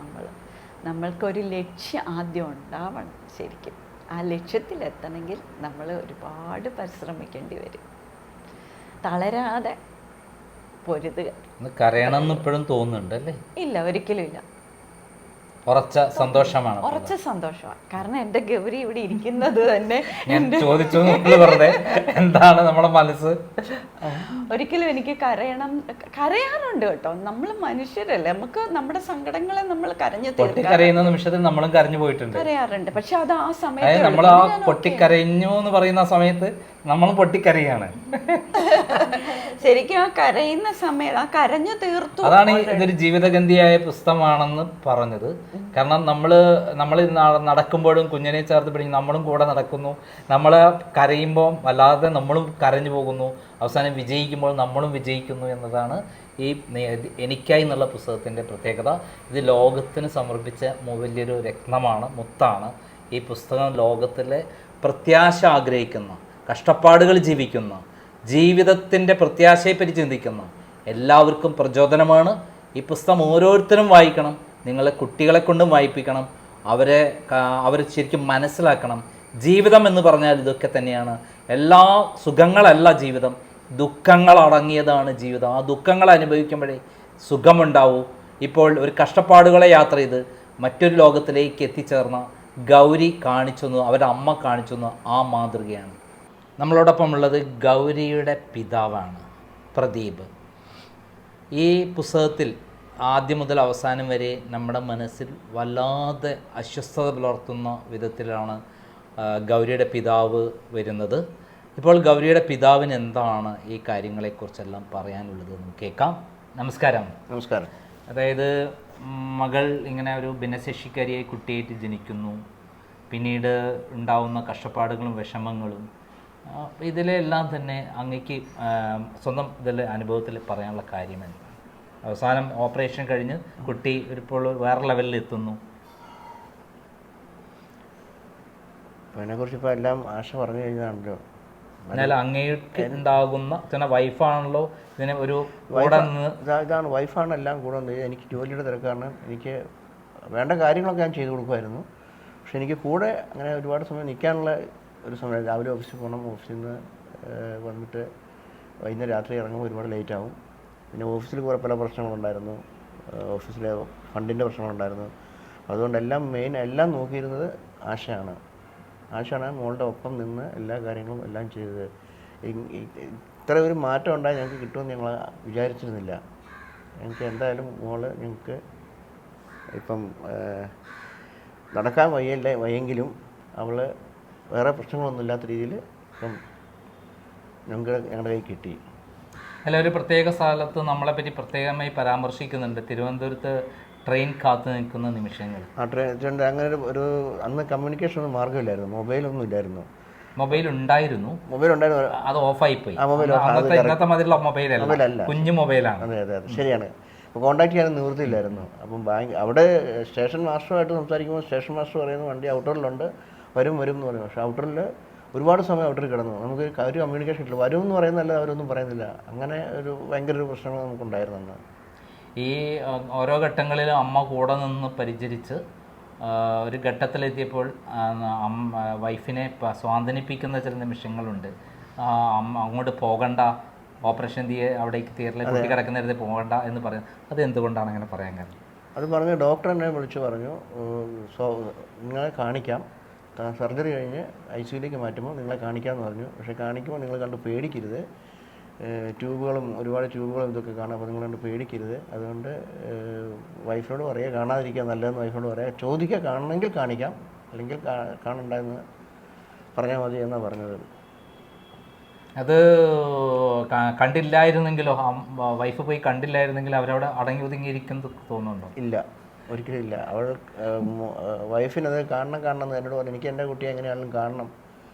നമ്മൾക്കൊരു ലക്ഷ്യം ആദ്യം ഉണ്ടാവണം. ശരിക്കും ആ ലക്ഷ്യത്തിലെത്തണമെങ്കിൽ നമ്മൾ ഒരുപാട് പരിശ്രമിക്കേണ്ടി വരും. തളരാതെ പൊരുതുക. കരയണമെന്ന് ഇപ്പോഴും തോന്നുന്നുണ്ട് അല്ലേ? ഇല്ല, ഒരിക്കലും ഇല്ല. ഉറച്ച സന്തോഷമാണ്. ഉറച്ച സന്തോഷമാണ്. കാരണം എൻ്റെ ഗൗരി ഇവിടെ ഇരിക്കുന്നത് തന്നെ ഞാൻ ചോദിച്ചു വെറുതെ എന്താണ് നമ്മുടെ മനസ്സ്. ഒരിക്കലും എനിക്ക് കരയാറുണ്ട് കേട്ടോ. നമ്മൾ മനുഷ്യരല്ലേ, നമുക്ക് നമ്മുടെ സങ്കടങ്ങളെ നമ്മൾ കരയുന്ന നിമിഷത്തിൽ നമ്മളും കരഞ്ഞു പോയിട്ടുണ്ട്, കരയാറുണ്ട്. പക്ഷെ അത് ആ സമയത്ത് നമ്മൾ ആ പൊട്ടിക്കരഞ്ഞു എന്ന് പറയുന്ന സമയത്ത് നമ്മളും പൊട്ടിക്കരയാണ്. ശരിക്കും ആ കരയുന്ന സമയത്ത് ആ കരഞ്ഞു തീർത്തു. അതാണ് ഇതൊരു ജീവിതഗന്ധിയായ പുസ്തകമാണെന്ന് പറഞ്ഞത്. കാരണം നമ്മൾ നടക്കുമ്പോഴും കുഞ്ഞിനെ ചേർത്ത് പിടിക്കും, നമ്മളും കൂടെ നടക്കുന്നു. നമ്മൾ കരയുമ്പോൾ വല്ലാതെ നമ്മളും കരഞ്ഞു പോകുന്നു. അവസാനം വിജയിക്കുമ്പോൾ നമ്മളും വിജയിക്കുന്നു എന്നതാണ് ഈ എനിക്കായി എന്നുള്ള പുസ്തകത്തിൻ്റെ പ്രത്യേകത. ഇത് ലോകത്തിന് സമർപ്പിച്ച വലിയൊരു രത്നമാണ്, മുത്താണ്. ഈ പുസ്തകം ലോകത്തിലെ പ്രത്യാശ ആഗ്രഹിക്കുന്ന, കഷ്ടപ്പാടുകൾ ജീവിക്കുന്ന, ജീവിതത്തിൻ്റെ പ്രത്യാശയെപ്പറ്റി ചിന്തിക്കുന്ന എല്ലാവർക്കും പ്രചോദനമാണ്. ഈ പുസ്തകം ഓരോരുത്തരും വായിക്കണം. നിങ്ങളെ കുട്ടികളെ കൊണ്ടും വായിപ്പിക്കണം. അവർ ശരിക്കും മനസ്സിലാക്കണം. ജീവിതം എന്ന് പറഞ്ഞാൽ ഇതൊക്കെ തന്നെയാണ്. എല്ലാ സുഖങ്ങളല്ല ജീവിതം, ദുഃഖങ്ങൾ അടങ്ങിയതാണ് ജീവിതം. ആ ദുഃഖങ്ങൾ അനുഭവിക്കുമ്പോഴേ സുഖമുണ്ടാവൂ. ഇപ്പോൾ ഒരു കഷ്ടപ്പാടുകളെ യാത്ര ചെയ്ത് മറ്റൊരു ലോകത്തിലേക്ക് എത്തിച്ചേർന്ന ഗൗരി കാണിച്ചെന്നു, അവരുടെ അമ്മ കാണിച്ചെന്നു ആ മാതൃകയാണ്. നമ്മളോടൊപ്പം ഉള്ളത് ഗൗരിയുടെ പിതാവാണ്, പ്രദീപ്. ഈ പുസ്തകത്തിൽ ആദ്യം മുതൽ അവസാനം വരെ നമ്മുടെ മനസ്സിൽ വല്ലാതെ അസ്വസ്ഥത പുലർത്തുന്ന വിധത്തിലാണ് ഗൗരിയുടെ പിതാവ് വരുന്നത്. ഇപ്പോൾ ഗൗരിയുടെ പിതാവിന് എന്താണ് ഈ കാര്യങ്ങളെക്കുറിച്ചെല്ലാം പറയാനുള്ളത് നമുക്ക് കേൾക്കാം. നമസ്കാരം. നമസ്കാരം. അതായത് മകൾ ഇങ്ങനെ ഒരു ഭിന്നശേഷിക്കാരിയായി കുട്ടിയായിട്ട് ജനിക്കുന്നു, പിന്നീട് ഉണ്ടാവുന്ന കഷ്ടപ്പാടുകളും വിഷമങ്ങളും ഇതിലെല്ലാം തന്നെ അങ്ങേക്ക് സ്വന്തം ഇതിലെ അനുഭവത്തിൽ പറയാനുള്ള കാര്യം എന്താണ്? അവസാനം ഓപ്പറേഷൻ കഴിഞ്ഞ് കുട്ടി ഇപ്പോൾ വേറെ ലെവലിൽ എത്തുന്നു. അതിനെക്കുറിച്ച് ഇപ്പോൾ എല്ലാം ആശ പറഞ്ഞു കഴിഞ്ഞാണല്ലോ. എന്നാൽ അങ്ങേക്ക് ഉണ്ടാകുന്ന വൈഫാണല്ലോ ഇതിനെ ഒരു ഇതാണ് വൈഫാണ് എല്ലാം കൂടെ വന്നത്. എനിക്ക് ജോലിയുടെ തിരക്കാണ്, എനിക്ക് വേണ്ട കാര്യങ്ങളൊക്കെ ഞാൻ ചെയ്തു കൊടുക്കുമായിരുന്നു. പക്ഷെ എനിക്ക് കൂടെ അങ്ങനെ ഒരുപാട് സമയം നിൽക്കാനുള്ള ഒരു സമയം, രാവിലെ ഓഫീസിൽ പോകണം, ഓഫീസിൽ നിന്ന് വന്നിട്ട് വൈകുന്നേരം രാത്രി ഇറങ്ങുമ്പോൾ ഒരുപാട് ലേറ്റ് ആവും. പിന്നെ ഓഫീസിൽ കുറേ പല പ്രശ്നങ്ങളുണ്ടായിരുന്നു, ഓഫീസിലെ ഫണ്ടിൻ്റെ പ്രശ്നങ്ങളുണ്ടായിരുന്നു. അതുകൊണ്ടെല്ലാം എല്ലാം നോക്കിയിരുന്നത് ആശയാണ്. ആശയാണ് മോളുടെ ഒപ്പം നിന്ന് എല്ലാ കാര്യങ്ങളും എല്ലാം ചെയ്തത്. ഇത്ര ഒരു മാറ്റം ഉണ്ടായി ഞങ്ങൾക്ക് കിട്ടുമെന്ന് ഞങ്ങൾ വിചാരിച്ചിരുന്നില്ല. ഞങ്ങൾക്ക് എന്തായാലും മോള് ഞങ്ങൾക്ക് ഇപ്പം നടക്കാൻ വയ്യെങ്കിലും അവൾ വേറെ പ്രശ്നങ്ങളൊന്നും ഇല്ലാത്ത രീതിയിൽ ഇപ്പം ഞങ്ങളുടെ കൈ കിട്ടി. അല്ല, ഒരു പ്രത്യേക സ്ഥലത്ത് നമ്മളെപ്പറ്റി പ്രത്യേകമായി പരാമർശിക്കുന്നുണ്ട്, തിരുവനന്തപുരത്ത് ട്രെയിൻ കാത്തു നിൽക്കുന്ന നിമിഷങ്ങൾ. ആ ട്രെയിൻ അങ്ങനെ ഒരു അന്ന് കമ്മ്യൂണിക്കേഷൻ ഒന്നും മാർഗ്ഗമില്ലായിരുന്നു, മൊബൈലൊന്നും ഇല്ലായിരുന്നു. മൊബൈൽ ഉണ്ടായിരുന്നു, അത് ഓഫായി പോയി. ഇന്നത്തെ മാതിരിയുള്ള മൊബൈലല്ല, കുഞ്ഞു മൊബൈലാണ്. അതെ അതെ അതെ, ശരിയാണ്. അപ്പോൾ കോൺടാക്ട് ചെയ്യാൻ നിവൃത്തിയില്ലായിരുന്നു. അപ്പം അവിടെ സ്റ്റേഷൻ മാസ്റ്ററുമായിട്ട് സംസാരിക്കുമ്പോൾ സ്റ്റേഷൻ മാസ്റ്റർ പറയുന്നു വണ്ടി ഔട്ടറിലുണ്ട്, വരും എന്ന് പറയുന്നു. പക്ഷേ ഔട്ടറിൽ ഒരുപാട് സമയം ഔട്ടറിൽ കിടന്നു. നമുക്ക് ഒരു കമ്മ്യൂണിക്കേഷൻ ഇല്ല, വരും എന്ന് പറയുന്നതല്ല, അവരൊന്നും പറയുന്നില്ല. അങ്ങനെ ഭയങ്കര ഒരു പ്രശ്നങ്ങൾ നമുക്കുണ്ടായിരുന്നു അന്ന്. ഈ ഓരോ ഘട്ടങ്ങളിലും അമ്മ കൂടെ നിന്ന് പരിചരിച്ച് ഒരു ഘട്ടത്തിലെത്തിയപ്പോൾ വൈഫിനെ സ്വാന്തനിപ്പിക്കുന്ന ചില നിമിഷങ്ങളുണ്ട്. അമ്മ അങ്ങോട്ട് പോകണ്ട, ഓപ്പറേഷൻ അവിടേക്ക് തിയേറ്ററിൽ കുട്ടി കിടക്കുന്നിടത്ത് പോകണ്ട എന്ന് പറയുന്നത് അത് എന്തുകൊണ്ടാണ് അങ്ങനെ പറയാൻ കാരണം? അത് പറഞ്ഞ് ഡോക്ടർ എന്നെ വിളിച്ച് പറഞ്ഞു, നിങ്ങളെ കാണിക്കാം, സർജറി കഴിഞ്ഞ് ICUലേക്ക് മാറ്റുമ്പോൾ നിങ്ങളെ കാണിക്കാമെന്ന് പറഞ്ഞു. പക്ഷേ കാണിക്കുമ്പോൾ നിങ്ങൾ കണ്ട് പേടിക്കരുത്, ഒരുപാട് ട്യൂബുകളും ഇതൊക്കെ കാണാം, അപ്പോൾ നിങ്ങൾ കണ്ട് പേടിക്കരുത്. അതുകൊണ്ട് വൈഫിനോട് പറയുക കാണാതിരിക്കുക നല്ലതെന്ന് വൈഫിനോട് പറയുക, ചോദിക്കുക, കാണണമെങ്കിൽ കാണിക്കാം, അല്ലെങ്കിൽ കാണണ്ടെന്ന് പറഞ്ഞാൽ മതി എന്നാണ് പറഞ്ഞത്. അത് കണ്ടില്ലായിരുന്നെങ്കിലോ, വൈഫ് പോയി കണ്ടില്ലായിരുന്നെങ്കിൽ അവരവിടെ അടങ്ങി ഒതുങ്ങിയിരിക്കുന്നത് തോന്നുന്നുണ്ടോ? ഇല്ല, ഒരിക്കലും ഇല്ല. അവൾ വൈഫിനത് കാണണം എന്ന് എന്നോട് പറഞ്ഞു. എനിക്ക് എൻ്റെ കുട്ടിയെ എങ്ങനെയാണെങ്കിലും കാണണം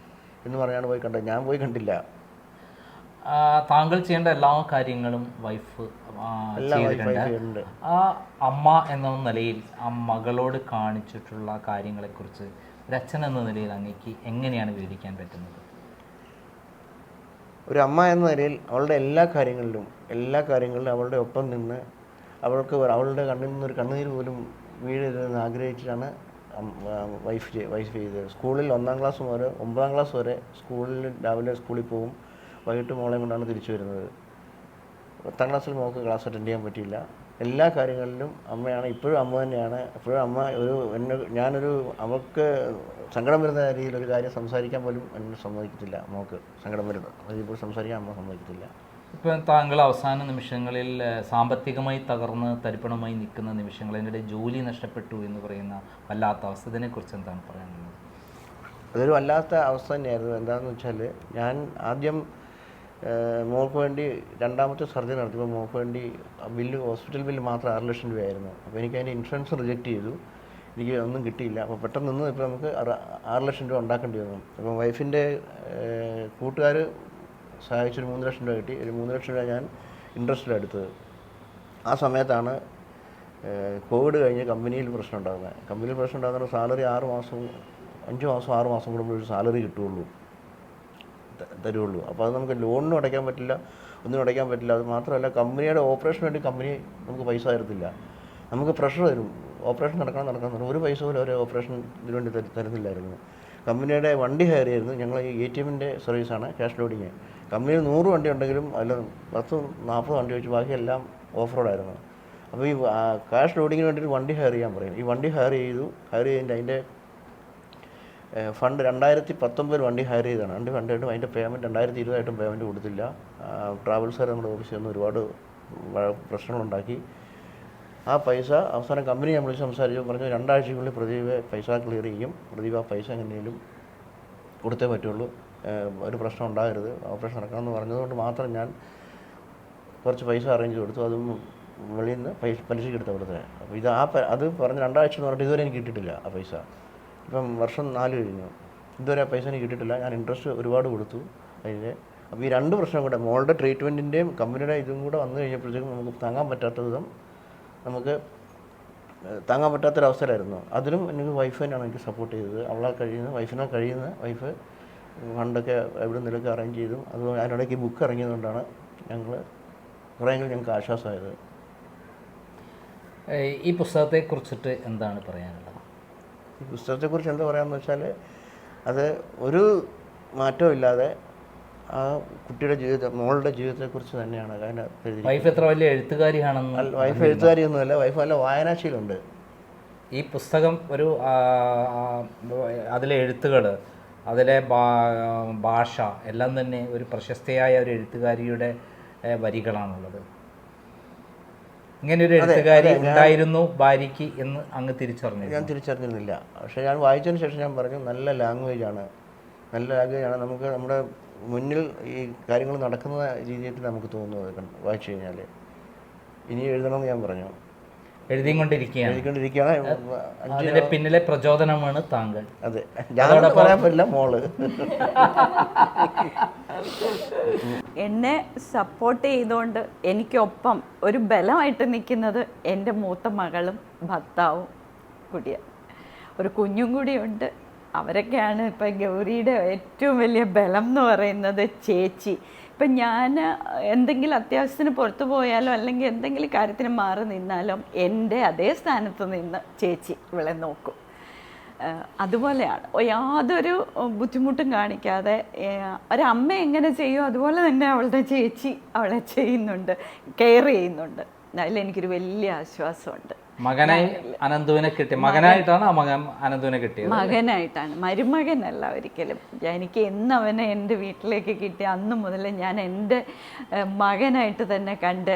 എന്ന് പറഞ്ഞാണ് പോയി കണ്ടത്. ഞാൻ പോയി കണ്ടില്ല. താങ്കൾ ചെയ്യേണ്ട എല്ലാ കാര്യങ്ങളും വൈഫ് ചെയ്തിട്ടുണ്ട്. ആ അമ്മ എന്ന നിലയിൽ ആ മകളോട് കാണിച്ചിട്ടുള്ള കാര്യങ്ങളെക്കുറിച്ച് ഒരു അച്ഛൻ എന്ന നിലയിൽ അങ്ങേക്ക് എങ്ങനെയാണ് വിവരിക്കാൻ പറ്റുന്നത്? ഒരു അമ്മ എന്ന നിലയിൽ അവളുടെ എല്ലാ കാര്യങ്ങളിലും അവളുടെ ഒപ്പം നിന്ന് അവളുടെ കണ്ണിൽ നിന്നൊരു കണ്ണുനീര് പോലും വീഴരുതെന്ന് ആഗ്രഹിച്ചിട്ടാണ് വൈഫ് ചെയ്തത്. സ്കൂളിൽ 1-ാം ക്ലാസ് മുതൽ 9-ാം ക്ലാസ് വരെ രാവിലെ സ്കൂളിൽ പോകും, വൈകിട്ട് മോളെ കൊണ്ടാണ് തിരിച്ചു വരുന്നത്. 10-ാം ക്ലാസ്സിൽ മോൾക്ക് ക്ലാസ് അറ്റൻഡ് ചെയ്യാൻ പറ്റിയില്ല. എല്ലാ കാര്യങ്ങളിലും അമ്മയാണ്, ഇപ്പോഴും അമ്മ തന്നെയാണ്. എപ്പോഴും അമ്മ ഞാനൊരു അവൾക്ക് സങ്കടം വരുന്ന രീതിയിൽ ഒരു കാര്യം സംസാരിക്കാൻ പോലും എന്നെ സമ്മതിക്കത്തില്ല. മോൾക്ക് സങ്കടം വരുന്നത് അതിപ്പോൾ സംസാരിക്കാൻ അമ്മ സമ്മതിക്കത്തില്ല. ഇപ്പം താങ്കൾ അവസാന നിമിഷങ്ങളിൽ സാമ്പത്തികമായി തകർന്ന് തരിപ്പണമായി നിൽക്കുന്ന നിമിഷങ്ങൾ, അതിനിടെ ജോലി നഷ്ടപ്പെട്ടു എന്ന് പറയുന്ന വല്ലാത്ത അവസ്ഥ, ഇതിനെക്കുറിച്ച് എന്താണ് പറയാനുള്ളത്? അതൊരു വല്ലാത്ത അവസ്ഥ തന്നെയായിരുന്നു. എന്താണെന്ന് വെച്ചാൽ ഞാൻ ആദ്യം മോൾക്ക് വേണ്ടി 2ാമത്തെ സർജറി നടത്തിയപ്പോൾ മോൾക്ക് വേണ്ടി ഹോസ്പിറ്റൽ ബില്ല് മാത്രം 6 ലക്ഷം രൂപയായിരുന്നു. അപ്പോൾ എനിക്ക് അതിൻ്റെ ഇൻഷുറൻസ് റിജക്റ്റ് ചെയ്തു, എനിക്ക് ഒന്നും കിട്ടിയില്ല. അപ്പോൾ പെട്ടെന്ന് നിന്ന് ഇപ്പോൾ നമുക്ക് 6 ലക്ഷം രൂപ ഉണ്ടാക്കേണ്ടി വന്നു. അപ്പോൾ വൈഫിൻ്റെ കൂട്ടുകാർ സഹായിച്ചൊരു 3 ലക്ഷം രൂപ കിട്ടി. ഒരു 3 ലക്ഷം രൂപ ഞാൻ ഇൻട്രസ്റ്റിലെടുത്തത്. ആ സമയത്താണ് കോവിഡ് കഴിഞ്ഞ് കമ്പനിയിൽ പ്രശ്നം ഉണ്ടാകുന്നത്. സാലറി 5 മാസം 6 മാസം കൂടുമ്പോഴൊരു സാലറി തരുള്ളൂ. അപ്പോൾ അത് നമുക്ക് ലോണിനും അടയ്ക്കാൻ പറ്റില്ല, ഒന്നും അടയ്ക്കാൻ പറ്റില്ല. അത് മാത്രമല്ല, കമ്പനിയുടെ ഓപ്പറേഷന് വേണ്ടി കമ്പനി നമുക്ക് പൈസ തരത്തില്ല. നമുക്ക് പ്രഷർ തരും, ഓപ്പറേഷൻ നടക്കണം. ഒരു പൈസ പോലും ഒരു ഓപ്പറേഷൻ ഇതിനു വേണ്ടി തരുന്നില്ലായിരുന്നു. കമ്പനിയുടെ വണ്ടി ഹയർ ചെയ്യുന്നു. ഞങ്ങൾ ഈ ATMൻ്റെ സർവീസാണ്, ക്യാഷ് ലോഡിങ്. കമ്പനിയിൽ 100 വണ്ടി ഉണ്ടെങ്കിലും അതിൽ 10-40 വണ്ടി വെച്ച് ബാക്കിയെല്ലാം ഓഫ് റോഡായിരുന്നു. അപ്പോൾ ഈ ക്യാഷ് ലോഡിങ്ങിന് വേണ്ടി ഒരു വണ്ടി ഹയർ ചെയ്യാൻ പറയും. ഈ വണ്ടി ഹയർ ചെയ്തിട്ട് അതിൻ്റെ ഫണ്ട് 2019 വണ്ടി ഹയർ ചെയ്തതാണ്. ഫണ്ടായിട്ടും അതിൻ്റെ പേയ്മെൻറ്റ് 2020 പേയ്മെൻറ്റ് കൊടുത്തില്ല. ട്രാവൽസുകാർ നമ്മുടെ ഓഫീസിൽ നിന്ന് ഒരുപാട് പ്രശ്നങ്ങളുണ്ടാക്കി. ആ പൈസ അവസാനം കമ്പനി ഞാൻ വിളിച്ച് സംസാരിച്ചു, പറഞ്ഞു 2 ആഴ്ചയ്ക്കുള്ളിൽ പ്രദീപ് പൈസ ക്ലിയർ ചെയ്യും, പ്രദീപ് ആ പൈസ എങ്ങനെയും കൊടുത്തേ പറ്റുള്ളൂ, ഒരു പ്രശ്നം ഉണ്ടാകരുത്, ഓപ്പറേഷൻ നടക്കണമെന്ന് പറഞ്ഞതുകൊണ്ട് മാത്രം ഞാൻ കുറച്ച് പൈസ അറേഞ്ച് കൊടുത്തു. അതും വെളിയിൽ നിന്ന് പലിശയ്ക്ക് എടുത്ത് കൊടുത്തത്. അപ്പോൾ അത് പറഞ്ഞ് 2 ആഴ്ച എന്ന് പറഞ്ഞിട്ട് ഇതുവരെ എനിക്ക് കിട്ടിയിട്ടില്ല ആ പൈസ. ഇപ്പം വർഷം 4 കഴിഞ്ഞു, ഇതുവരെ ആ പൈസ എനിക്ക് കിട്ടിയിട്ടില്ല. ഞാൻ ഇൻട്രസ്റ്റ് ഒരുപാട് കൊടുത്തു. അതിൻ്റെ അപ്പോൾ ഈ രണ്ട് പ്രശ്നം കൂടെ, മോളുടെ ട്രീറ്റ്മെൻറ്റിൻ്റെയും കമ്പനിയുടെ ഇതും കൂടെ വന്നു കഴിഞ്ഞപ്പോഴത്തേക്കും നമുക്ക് താങ്ങാൻ പറ്റാത്ത വിധം നമുക്ക് താങ്ങാൻ പറ്റാത്തൊരവസരമായിരുന്നു. അതിലും എനിക്ക് വൈഫ് തന്നെയാണ് എനിക്ക് സപ്പോർട്ട് ചെയ്തത്. വൈഫിനെ കഴിയുന്ന വൈഫ് ഫണ്ടൊക്കെ എവിടെ നിന്നൊക്കെ അറേഞ്ച് ചെയ്തു. അതുകൊണ്ട് അതിനിടയ്ക്ക് ബുക്ക് ഇറങ്ങിയതുകൊണ്ടാണ് കുറേയെങ്കിലും ഞങ്ങൾക്ക് ആശ്വാസമായത്. ഈ പുസ്തകത്തെക്കുറിച്ചിട്ട് എന്താണ് പറയാനുള്ളത്? ഈ പുസ്തകത്തെക്കുറിച്ച് എന്താ പറയാമെന്ന് വെച്ചാൽ, അത് ഒരു മാറ്റവും ഇല്ലാതെ ആ കുട്ടിയുടെ മോളുടെ ജീവിതത്തെക്കുറിച്ച് തന്നെയാണ് അതിന്. വൈഫ് എത്ര വലിയ എഴുത്തുകാരിയാണെന്ന്? വൈഫ് എഴുത്തുകാരിയൊന്നുമല്ല, വൈഫ് നല്ല വായനാശീലമുണ്ട്. ഈ പുസ്തകം ഒരു അതിലെ എഴുത്തുകൾ, അതിലെ ഭാഷ എല്ലാം തന്നെ ഒരു പ്രശസ്തയായ ഒരു എഴുത്തുകാരിയുടെ വരികളാണുള്ളത്. ഇങ്ങനെ ഒരു എഴുത്തുകാരി ഉണ്ടായിരുന്നു ഭാര്യയ്ക്ക് എന്ന് അങ്ങ് തിരിച്ചറിഞ്ഞു? ഞാൻ തിരിച്ചറിഞ്ഞിരുന്നില്ല. പക്ഷേ ഞാൻ വായിച്ചതിന് ശേഷം ഞാൻ പറഞ്ഞു, നല്ല ലാംഗ്വേജാണ്. നമുക്ക് നമ്മുടെ മുന്നിൽ ഈ കാര്യങ്ങൾ നടക്കുന്ന രീതിയിൽ നമുക്ക് തോന്നുന്നത് വായിച്ചു കഴിഞ്ഞാൽ. ഇനി എഴുതണമെന്ന് ഞാൻ പറഞ്ഞു. എഴുതിക്കൊണ്ടിരിക്കുകയാണ്. അതിന്റെ പിന്നിലെ പ്രചോദനമാണ് താങ്കൾ. അതെ, ഞാൻ പറയാൻ പറ്റില്ല, മോള്. എന്നെ സപ്പോർട്ട് ചെയ്തുകൊണ്ട് എനിക്കൊപ്പം ഒരു ബലമായിട്ട് നിൽക്കുന്നത് എൻ്റെ മൂത്ത മകളും ഭർത്താവും കൂടിയാണ്. ഒരു കുഞ്ഞും കൂടിയുണ്ട്. അവരൊക്കെയാണ് ഇപ്പം ഗൗരിയുടെ ഏറ്റവും വലിയ ബലം എന്ന് പറയുന്നത്. ചേച്ചി ഇപ്പം ഞാൻ എന്തെങ്കിലും അത്യാവശ്യത്തിന് പുറത്തു പോയാലോ അല്ലെങ്കിൽ എന്തെങ്കിലും കാര്യത്തിന് മാറി നിന്നാലും എൻ്റെ അതേ സ്ഥാനത്ത് നിന്ന് ചേച്ചി ഇവളെ നോക്കും. അതുപോലെയാണ്, യാതൊരു ബുദ്ധിമുട്ടും കാണിക്കാതെ ഒരമ്മ എങ്ങനെ ചെയ്യുമോ അതുപോലെ തന്നെ അവളുടെ ചേച്ചി അവളെ ചെയ്യുന്നുണ്ട്, കെയർ ചെയ്യുന്നുണ്ട്. അതിലെനിക്കൊരു വലിയ ആശ്വാസമുണ്ട്. മകനായി അനന്തുവിനെ കിട്ടി. മകനായിട്ടാണ് ആ മകൻ അനന്തുവിനെ കിട്ടിയത്? മകനായിട്ടാണ്, മരുമകനല്ല ഒരിക്കലും. എനിക്ക് എന്ന് അവനെ എൻ്റെ വീട്ടിലേക്ക് കിട്ടി അന്ന് മുതൽ ഞാൻ എൻ്റെ മകനായിട്ട് തന്നെ കണ്ട്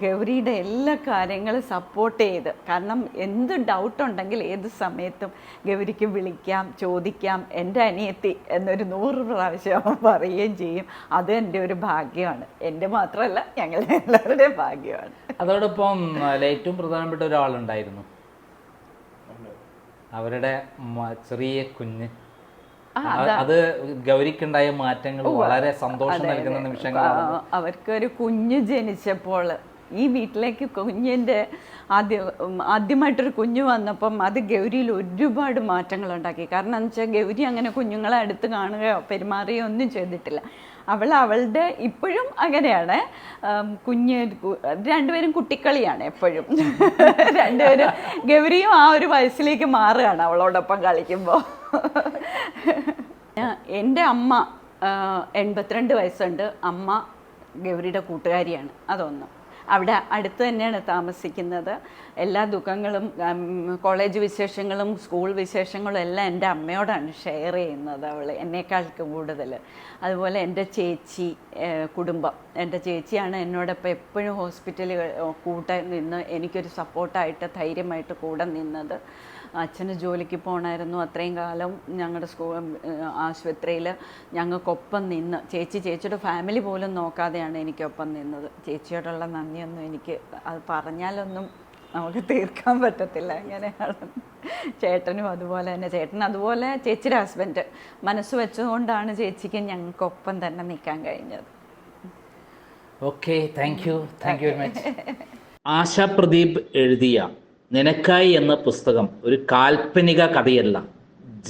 ഗൗരിയുടെ എല്ലാ കാര്യങ്ങളും സപ്പോർട്ട് ചെയ്ത്. കാരണം എന്ത് ഡൗട്ടുണ്ടെങ്കിൽ ഏത് സമയത്തും ഗൗരിക്ക് വിളിക്കാം, ചോദിക്കാം. എൻ്റെ അനിയത്തി എന്നൊരു 100 പ്രാവശ്യം അവൻ പറയുകയും ചെയ്യും. അത് എൻ്റെ ഒരു ഭാഗ്യമാണ്. എൻ്റെ മാത്രമല്ല, ഞങ്ങളുടെ എല്ലാവരുടെയും ഭാഗ്യമാണ്. അതോടൊപ്പം ഏറ്റവും പ്രധാനപ്പെട്ട ഒരാളുണ്ടായിരുന്നു, അവരുടെ ചെറിയ കുഞ്ഞ്. അത് ഗൗരിക്കുണ്ടായ മാറ്റങ്ങൾ വളരെ സന്തോഷം നൽകുന്ന നിമിഷങ്ങളാണ്. അവർക്കൊരു കുഞ്ഞ് ജനിച്ചപ്പോൾ ഈ വീട്ടിലേക്ക് കുഞ്ഞിൻ്റെ ആദ്യമായിട്ടൊരു കുഞ്ഞ് വന്നപ്പം അത് ഗൗരിയിൽ ഒരുപാട് മാറ്റങ്ങൾ ഉണ്ടാക്കി. കാരണം എന്ന് വെച്ചാൽ ഗൗരി അങ്ങനെ കുഞ്ഞുങ്ങളെ അടുത്ത് കാണുകയോ പെരുമാറുകയോ ഒന്നും ചെയ്തിട്ടില്ല. അവളുടെ ഇപ്പോഴും അങ്ങനെയാണ്. രണ്ടുപേരും കുട്ടിക്കളിയാണ് എപ്പോഴും. രണ്ടുപേരും ഗൗരിയും ആ ഒരു വയസ്സിലേക്ക് മാറുകയാണ് അവളോടൊപ്പം കളിക്കുമ്പോൾ. എൻ്റെ അമ്മ 82 വയസ്സുണ്ട്. അമ്മ ഗൗരിയുടെ കൂട്ടുകാരിയാണ്. അതൊന്നും അവിടെ അടുത്ത് തന്നെയാണ് താമസിക്കുന്നത്. എല്ലാ ദുഃഖങ്ങളും കോളേജ് വിശേഷങ്ങളും സ്കൂൾ വിശേഷങ്ങളും എല്ലാം എൻ്റെ അമ്മയോടാണ് ഷെയർ ചെയ്യുന്നത് അവൾ എന്നേക്കാൾ കൂടുതൽ. അതുപോലെ എൻ്റെ ചേച്ചി കുടുംബം, എൻ്റെ ചേച്ചിയാണ് എന്നോടൊപ്പം എപ്പോഴും ഹോസ്പിറ്റലിൽ കൂടെ നിന്ന് എനിക്കൊരു സപ്പോർട്ടായിട്ട് ധൈര്യമായിട്ട് കൂടെ നിന്നത്. അച്ഛന് ജോലിക്ക് പോകണമായിരുന്നു അത്രയും കാലം. ഞങ്ങളുടെ ആശുപത്രിയിൽ ഞങ്ങൾക്കൊപ്പം നിന്ന് ചേച്ചിയുടെ ഫാമിലി പോലും നോക്കാതെയാണ് എനിക്കൊപ്പം നിന്നത്. ചേച്ചിയോടുള്ള നന്ദിയൊന്നും എനിക്ക് അത് പറഞ്ഞാലൊന്നും നമുക്ക് തീർക്കാൻ പറ്റത്തില്ല. അങ്ങനെയാണ്. ചേട്ടനും അതുപോലെ തന്നെ. ചേട്ടൻ അതുപോലെ ചേച്ചിയുടെ ഹസ്ബൻഡ് മനസ്സ് വെച്ചുകൊണ്ടാണ് ചേച്ചിക്ക് ഞങ്ങൾക്കൊപ്പം തന്നെ നിൽക്കാൻ കഴിഞ്ഞത്. Okay, thank you very much. ASHA Pradeep എഴുതിയ നിനക്കായി എന്ന പുസ്തകം ഒരു കാൽപ്പനിക കഥയല്ല,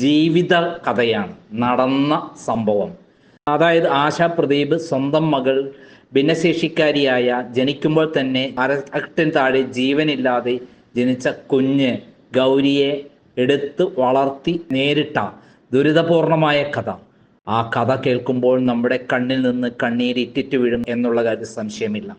ജീവിത കഥയാണ്, നടന്ന സംഭവം. അതായത് ആശാ പ്രദീപ് സ്വന്തം മകൾ ഭിന്നശേഷിക്കാരിയായ, ജനിക്കുമ്പോൾ തന്നെ അരക്കിന് താഴെ ജീവനില്ലാതെ ജനിച്ച കുഞ്ഞ് ഗൗരിയെ എടുത്ത് വളർത്തി നേരിട്ട ദുരിതപൂർണമായ കഥ. ആ കഥ കേൾക്കുമ്പോൾ നമ്മുടെ കണ്ണിൽ നിന്ന് കണ്ണീരിറ്റിറ്റ് വീഴും എന്നുള്ള കാര്യം സംശയമില്ല.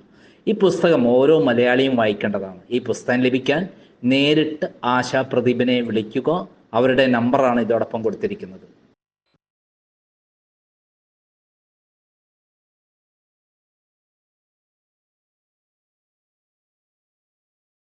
ഈ പുസ്തകം ഓരോ മലയാളിയും വായിക്കേണ്ടതാണ്. ഈ പുസ്തകം ലഭിക്കാൻ നേരിട്ട് ആശാ പ്രദീപിനെ വിളിക്കുക. അവരുടെ നമ്പറാണ് ഇതോടൊപ്പം കൊടുത്തിരിക്കുന്നത്.